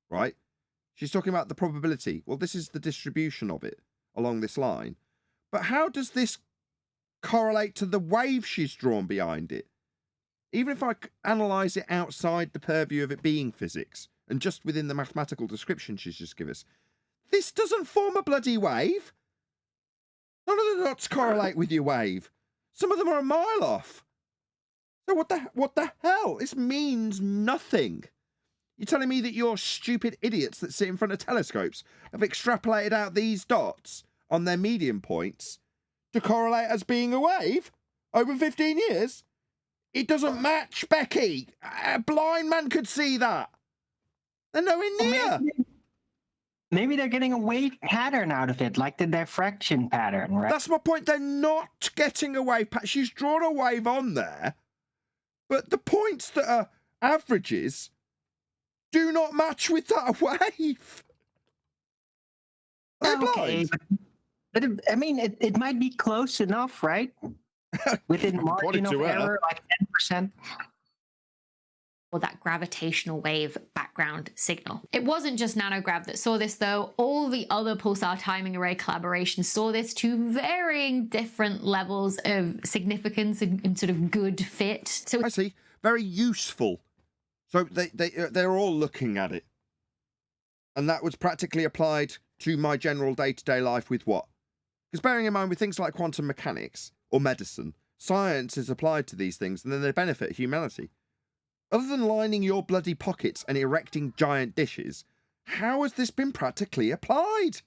right? She's talking about the probability. Well, this is the distribution of it along this line. But how does this correlate to the wave she's drawn behind it? Even if I analyse it outside the purview of it being physics and just within the mathematical description she's just given us, this doesn't form a bloody wave. None of the dots correlate with your wave. Some of them are a mile off. So what the hell? This means nothing. You're telling me that your stupid idiots that sit in front of telescopes have extrapolated out these dots on their median points to correlate as being a wave over 15 years? It doesn't match, Becky. A blind man could see that. They're nowhere near. Maybe they're getting a wave pattern out of it, like the diffraction pattern, right? That's my point. They're not getting a wave pattern. She's drawn a wave on there, but the points that are averages do not match with that wave. Okay, but I mean, it might be close enough, right? Within margin of error, like 10%. Or that gravitational wave background signal. It wasn't just Nanograv that saw this though. All the other pulsar timing array collaborations saw this to varying different levels of significance and sort of good fit. So I see. Very useful. So they're all looking at it. And that was practically applied to my general day-to-day life with what? Because bearing in mind with things like quantum mechanics or medicine, science is applied to these things and then they benefit humanity. Other than lining your bloody pockets and erecting giant dishes, how has this been practically applied?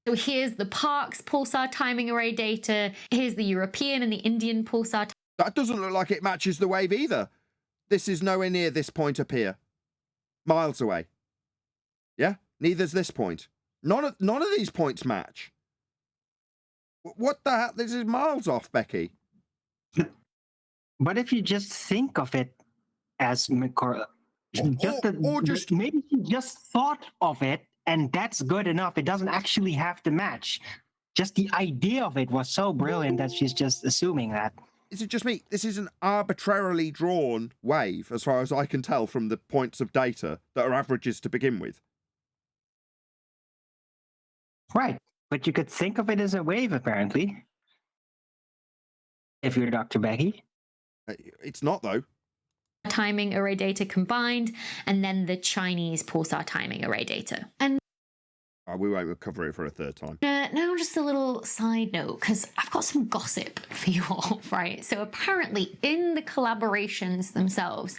So here's the Parkes pulsar timing array data. Here's the European and the Indian pulsar. That doesn't look like it matches the wave either. This is nowhere near this point up here. Miles away. Yeah? Neither's this point. None of these points match. What the hell? This is miles off, Becky. But if you just think of it as maybe she just thought of it, and that's good enough. It doesn't actually have to match. Just the idea of it was so brilliant that she's just assuming that. Is it just me? This is an arbitrarily drawn wave, as far as I can tell from the points of data that are averages to begin with. Right. But you could think of it as a wave, apparently. If you're Dr. Becky. It's not, though. Timing array data combined, and then the Chinese pulsar timing array data. And we won't cover it for a third time. now just a little side note, because I've got some gossip for you all, right? So apparently in the collaborations themselves,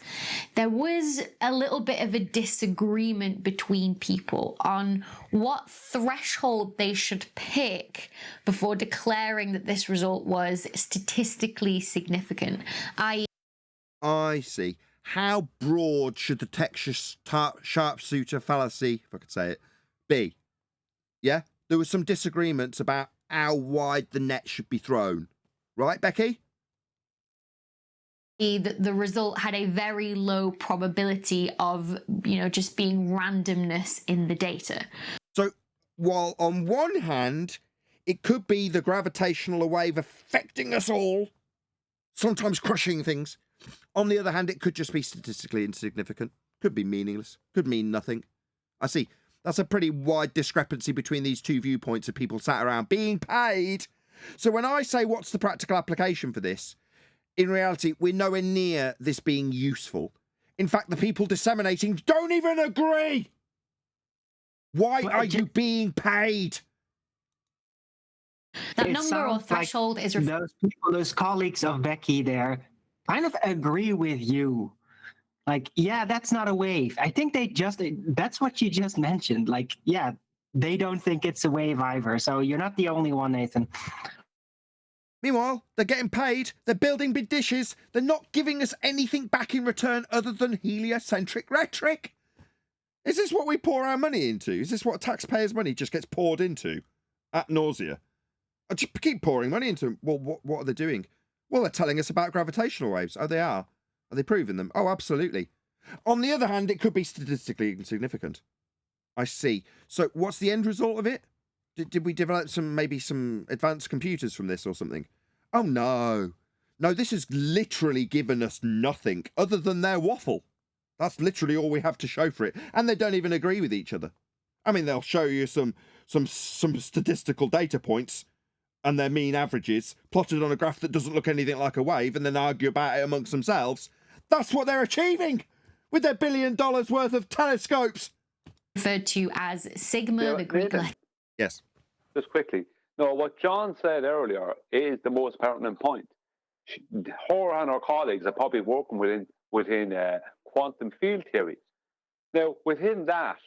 there was a little bit of a disagreement between people on what threshold they should pick before declaring that this result was statistically significant. I see. How broad should the Texas sharpshooter fallacy, if I could say it, be? Yeah? There was some disagreements about how wide the net should be thrown. Right, Becky? The result had a very low probability of, just being randomness in the data. So, while on one hand, it could be the gravitational wave affecting us all, sometimes crushing things. On the other hand, it could just be statistically insignificant. Could be meaningless. Could mean nothing. I see. That's a pretty wide discrepancy between these two viewpoints of people sat around being paid. So when I say what's the practical application for this, in reality, we're nowhere near this being useful. In fact, the people disseminating don't even agree. Why are you being paid? That number or threshold is... Those people, those colleagues of Becky there, kind of agree with you. Like, yeah, that's not a wave. I think that's what you just mentioned. Like, yeah, they don't think it's a wave either. So you're not the only one, Nathan. Meanwhile, they're getting paid, they're building big dishes, they're not giving us anything back in return other than heliocentric rhetoric. Is this what we pour our money into? Is this what taxpayers' money just gets poured into? Ad nausea. I just keep pouring money into them. Well, what are they doing? Well, they're telling us about gravitational waves. Oh, they are. Are they proving them? Oh, absolutely. On the other hand, it could be statistically insignificant. I see. So what's the end result of it? Did we develop maybe some advanced computers from this or something? Oh, no. No, this has literally given us nothing other than their waffle. That's literally all we have to show for it. And they don't even agree with each other. I mean, they'll show you some statistical data points and their mean averages plotted on a graph that doesn't look anything like a wave and then argue about it amongst themselves. That's what they're achieving with their $1 billion worth of telescopes. Referred to as sigma, the Greek letter. Yes. Just quickly. No, what John said earlier is the most pertinent point. Her and her colleagues are probably working within quantum field theory. Now, within that,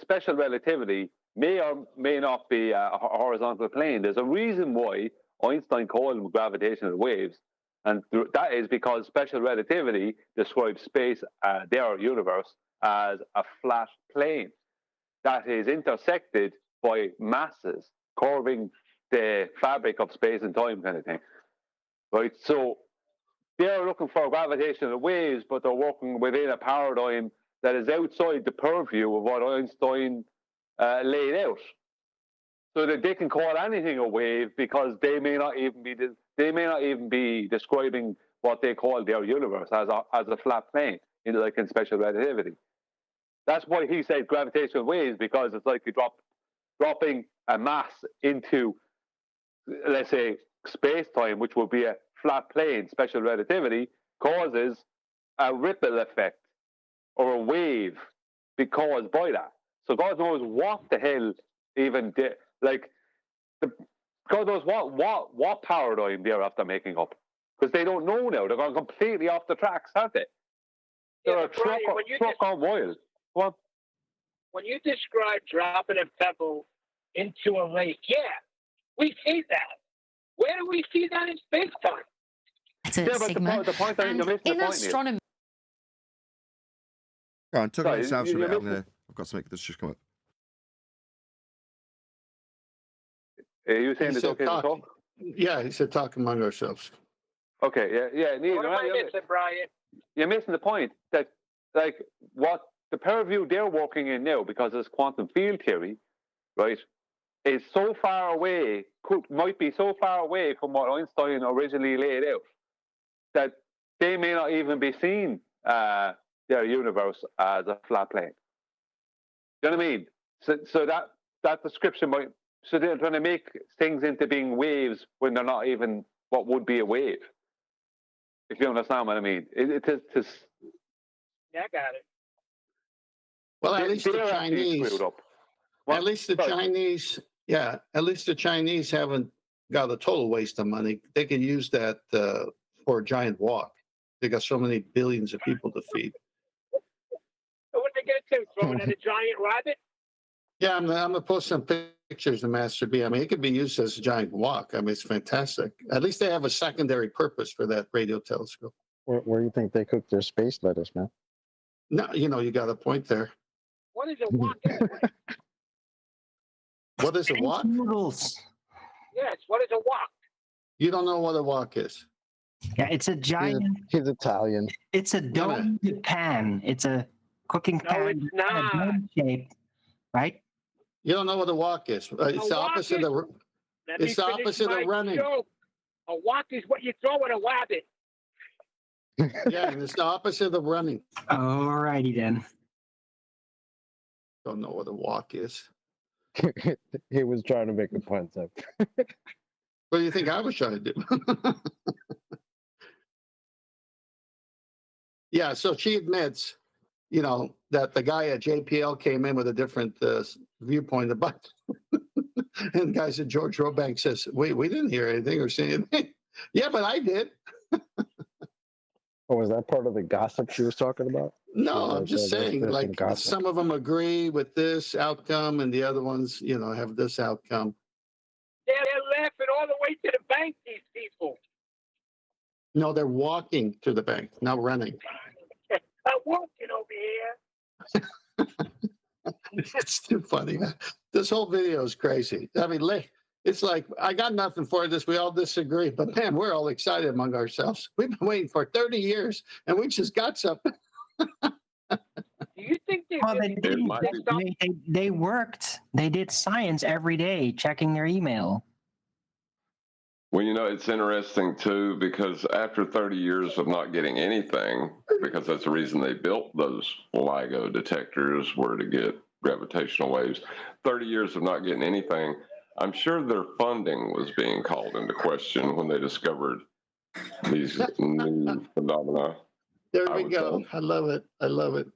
special relativity may or may not be a horizontal plane. There's a reason why Einstein called them gravitational waves, and that is because special relativity describes space, their universe, as a flat plane that is intersected by masses curving the fabric of space and time, kind of thing. Right? So they're looking for gravitational waves, but they're working within a paradigm that is outside the purview of what Einstein laid out. So that they can call anything a wave because they may not even be describing what they call their universe as a flat plane, like in special relativity. That's why he said gravitational waves, because it's like you're dropping a mass into, let's say, space-time, which would be a flat plane. Special relativity causes a ripple effect or a wave caused by that. So God knows what the hell even did. Like, God knows what paradigm they're after making up, because they don't know now. They're going completely off the tracks, haven't they? They're a truck on wheels. What? When you describe dropping a pebble into a lake, yeah, we see that. Where do we see that in space-time? But the point that you missed the point astronomy. Go on, talk about yourselves for a minute. I've got something that's just come up. Are you saying He it's said okay to talk? Yeah, he said talk among ourselves. Okay, yeah. Neil, What am I missing, Brian? you're missing the point that, like, what the purview they're working in now, because it's quantum field theory, right, is so far away, might be so far away from what Einstein originally laid out that they may not even be seeing their universe as a flat plane. You know what I mean? So that description might. So they're trying to make things into being waves when they're not even what would be a wave. If you understand what I mean, it is. Yeah, I got it. Well, at least the they're actually Chinese. screwed up. At least the Chinese. Yeah, at least the Chinese haven't got a total waste of money. They can use that for a giant walk. They got so many billions of people to feed. So what are they going to do? Throw it at a giant rabbit? Yeah, I'm gonna post some pictures of Master B. I mean, it could be used as a giant walk. I mean, it's fantastic. At least they have a secondary purpose for that radio telescope. Where do you think they cook their space lettuce, man? No, you got a point there. What is a walk anyway? What is a walk? Noodles. Yes, what is a walk? You don't know what a walk is. Yeah, it's a giant. He's Italian. It's a domed pan. It's a cooking pan. it's not. Dome shape, right? You don't know what a walk is. It's the opposite of. Let me It's the finish opposite my of running. joke. A walk is what you throw at a rabbit. Yeah, and it's the opposite of running. Alrighty then. Don't know what a walk is. He was trying to make a pun. So. What do you think I was trying to do? Yeah, so she admits, that the guy at JPL came in with a different viewpoint about. And the guy said, George Robank says, we didn't hear anything or see anything. Yeah, but I did. Oh, was that part of the gossip she was talking about? No, Yeah, I'm just there's saying, some like, gossip. some of them agree with this outcome and the other ones, have this outcome. They're laughing all the way to the bank, these people. No, they're walking to the bank, not running. I'm walking over here. It's too funny, man. This whole video is crazy. I mean, it's like, I got nothing for this. We all disagree. But, man, we're all excited among ourselves. We've been waiting for 30 years, and we just got something. Do you think they Well, really they worked. They did science every day, checking their email. Well, it's interesting too, because after 30 years of not getting anything, because that's the reason they built those LIGO detectors, were to get gravitational waves, 30 years of not getting anything, I'm sure their funding was being called into question when they discovered these new phenomena. There we go. I love it. I love it.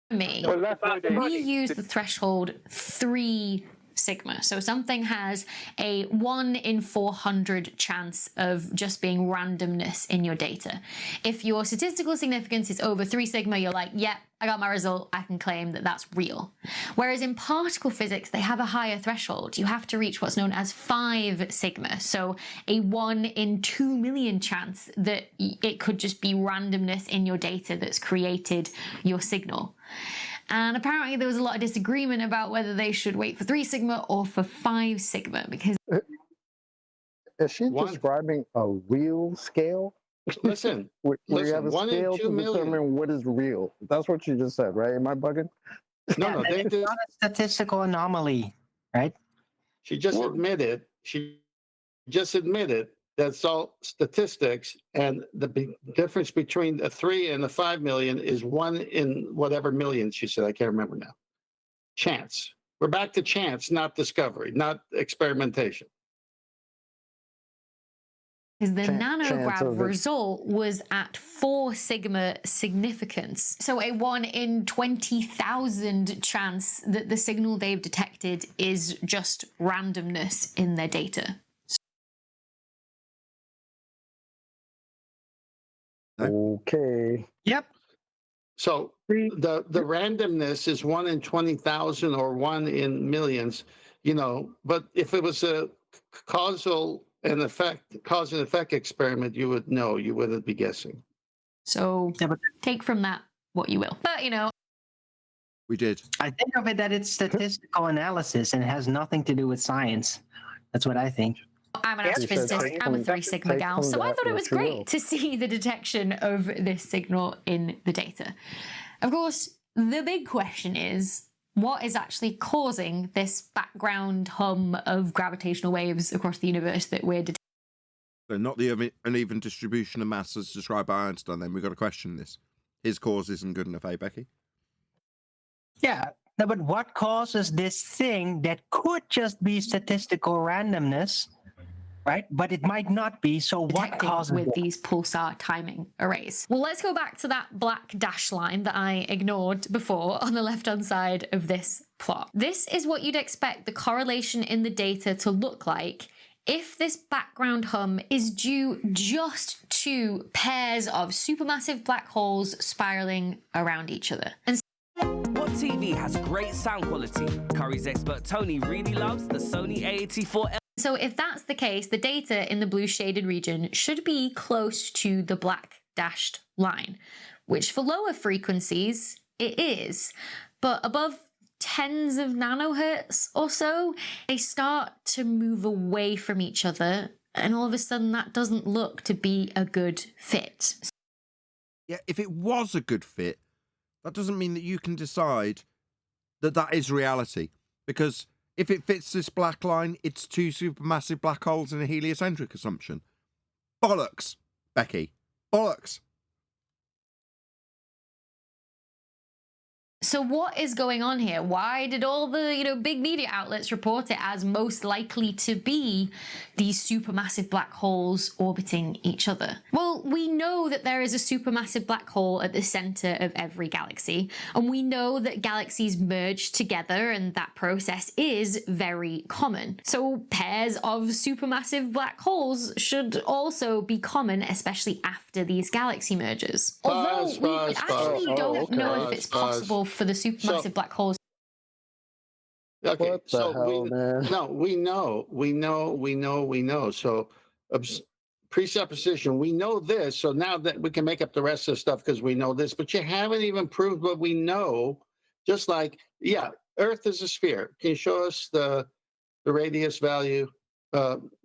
Me, we use the threshold 3 sigma. So something has a 1 in 400 chance of just being randomness in your data. If your statistical significance is over 3 sigma, you're like, yep, I got my result. I can claim that that's real. Whereas in particle physics, they have a higher threshold. You have to reach what's known as 5 sigma. So a 1 in 2 million chance that it could just be randomness in your data that's created your signal. And apparently there was a lot of disagreement about whether they should wait for 3 sigma or for 5 sigma, because... Is she describing a real scale? Listen, where you have a 1 in scale 2 to million. determine what is real. That's what you just said, right? Am I bugging? No, it's not a statistical anomaly, right? She just admitted that's all statistics, and the difference between the 3 and the 5 million is 1 in whatever million, she said. I can't remember now. Chance. We're back to chance, not discovery, not experimentation. Because the nanograv result was at 4 sigma significance. So a 1 in 20,000 chance that the signal they've detected is just randomness in their data. Okay. Yep. So the randomness is 1 in 20,000 or 1 in millions, but if it was a cause and effect experiment, you would know, you wouldn't be guessing. So take from that what you will. But, We did. I think of it that it's statistical analysis and it has nothing to do with science. That's what I think. I'm an astrophysicist. I'm a 3 Sigma gal, so I thought it was great to see the detection of this signal in the data. Of course, the big question is, what is actually causing this background hum of gravitational waves across the universe that we're detecting? So not the uneven distribution of mass as described by Einstein, then we've got to question this. His cause isn't good enough, eh, Becky? Yeah, no, but what causes this thing that could just be statistical randomness, right? But it might not be. So what causes with these pulsar timing arrays? Well, let's go back to that black dash line that I ignored before on the left-hand side of this plot. This is what you'd expect the correlation in the data to look like if this background hum is due just to pairs of supermassive black holes spiraling around each other. And what TV has great sound quality? Curry's expert Tony really loves the Sony A84L. So if that's the case, the data in the blue shaded region should be close to the black dashed line, which for lower frequencies, it is. But above tens of nanohertz or so, they start to move away from each other, and all of a sudden that doesn't look to be a good fit. Yeah, if it was a good fit, that doesn't mean that you can decide that that is reality. Because if it fits this black line, it's two supermassive black holes in a heliocentric assumption. Bollocks, Becky. Bollocks. So what is going on here? Why did all the, big media outlets report it as most likely to be these supermassive black holes orbiting each other? Well, we know that there is a supermassive black hole at the center of every galaxy, and we know that galaxies merge together, and that process is very common. So pairs of supermassive black holes should also be common, especially after these galaxy mergers. Although we actually don't know if it's possible for the supermassive black holes. Okay, What the hell, man? No, we know. So presupposition, we know this. So now that we can make up the rest of the stuff because we know this, but you haven't even proved what we know. Just like, yeah, Earth is a sphere. Can you show us the radius value?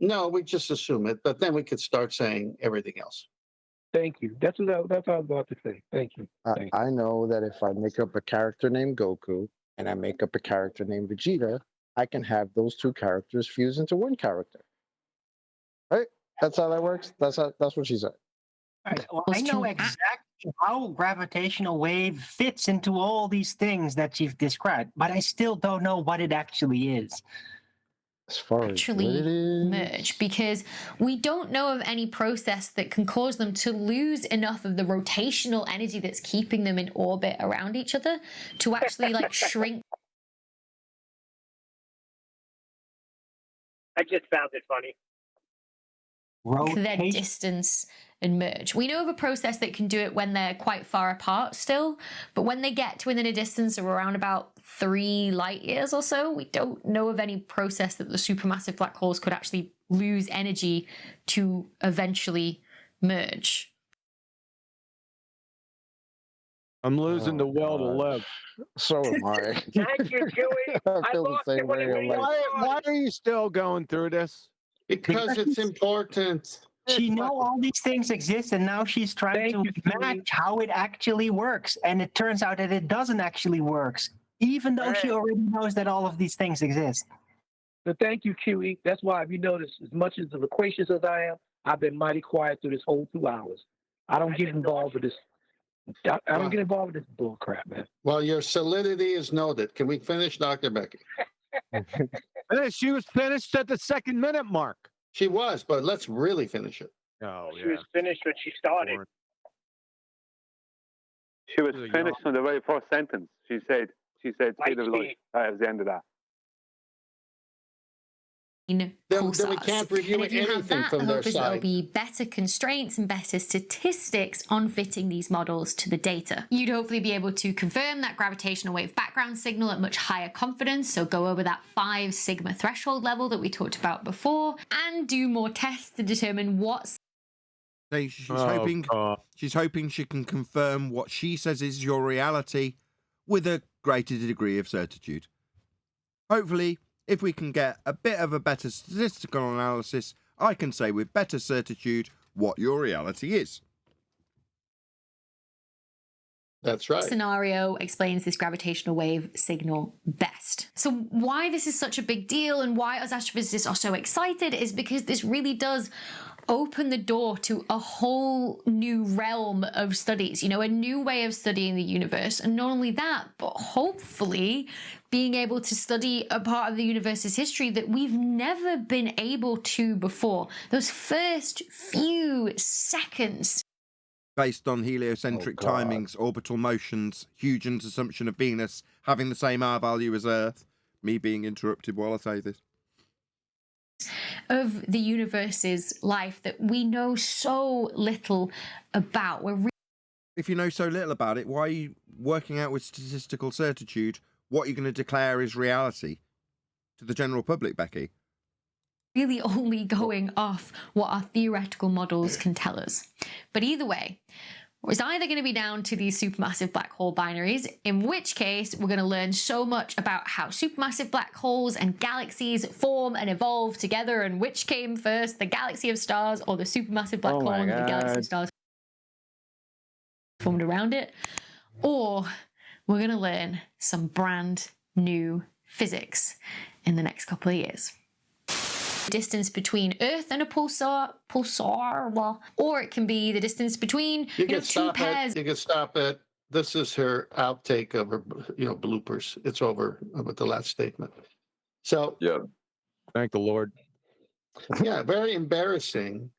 No, we just assume it, but then we could start saying everything else. Thank you. That's what I was about to say. Thank you. I know that if I make up a character named Goku and I make up a character named Vegeta, I can have those two characters fuse into one character. Right? That's how that works. That's what she said. Right. Well, I know exactly how gravitational wave fits into all these things that you've described, but I still don't know what it actually is. As far actually merge, because we don't know of any process that can cause them to lose enough of the rotational energy that's keeping them in orbit around each other to actually shrink. I just found it funny. Their distance and merge. We know of a process that can do it when they're quite far apart still, but when they get to within a distance of around about 3 light years or so, we don't know of any process that the supermassive black holes could actually lose energy to eventually merge. I'm losing the will to live. So am I. Thank you, Chewie. I feel the same way. Why are you still going through this? Because it's important. She knows all these things exist, and now she's trying to match how it actually works. And it turns out that it doesn't actually work, even though she already knows that all of these things exist. So thank you, Chewie. That's why, if you notice, as much as the loquacious as I am, I've been mighty quiet through this whole 2 hours. I don't get involved with this. I don't get involved with this bull crap, man. Well, your solidity is noted. Can we finish, Dr. Becky? She was finished at the 2nd minute mark. She was, but let's really finish it. Oh, she was finished when she started. She was finished on the very first sentence. She said, speed of light. That was the end of that. Then we can't review if you have anything that, from the their hope is there'll side. be better constraints and better statistics on fitting these models to the data. You'd hopefully be able to confirm that gravitational wave background signal at much higher confidence, so go over that 5 sigma threshold level that we talked about before, and do more tests to determine what. She's hoping she can confirm what she says is your reality with a greater degree of certitude. Hopefully, if we can get a bit of a better statistical analysis, I can say with better certitude what your reality is. That's right. Scenario explains this gravitational wave signal best. So why this is such a big deal and why us astrophysicists are so excited is because this really does open the door to a whole new realm of studies, a new way of studying the universe. And not only that, but hopefully being able to study a part of the universe's history that we've never been able to before. Those first few seconds. Based on heliocentric timings, orbital motions, Huygens' assumption of Venus having the same R value as Earth. Me being interrupted while I say this. Of the universe's life that we know so little about. If you know so little about it, why are you working out with statistical certitude what you're going to declare is reality to the general public, Becky? Really only going off what our theoretical models can tell us. But either way, it's either going to be down to these supermassive black hole binaries, in which case we're going to learn so much about how supermassive black holes and galaxies form and evolve together, and which came first, the galaxy of stars or the supermassive black hole and the galaxy of stars formed around it. Or we're going to learn some brand new physics in the next couple of years. Distance between Earth and a pulsar, or it can be the distance between You can two stop pairs. it. You can stop it. This is her outtake of her, bloopers. It's over with the last statement. So yeah, thank the Lord. Yeah, very embarrassing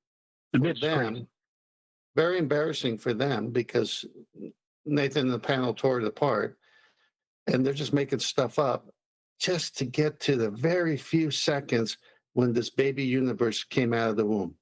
for them. Very embarrassing for them because Nathan and the panel tore it apart, and they're just making stuff up just to get to the very few seconds when this baby universe came out of the womb.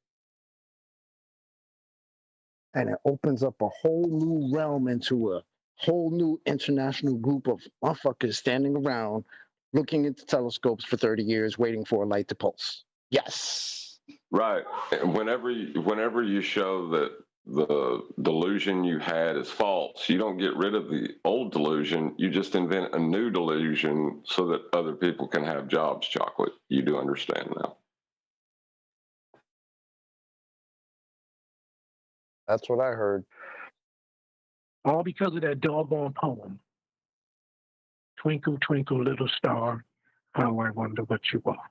And it opens up a whole new realm into a whole new international group of motherfuckers standing around looking into telescopes for 30 years waiting for a light to pulse. Yes. right. And whenever you show that the delusion you had is false, you don't get rid of the old delusion. You just invent a new delusion so that other people can have jobs, Chocolate. You do understand now. That's what I heard. All because of that doggone poem. Twinkle, twinkle, little star, how I wonder what you are.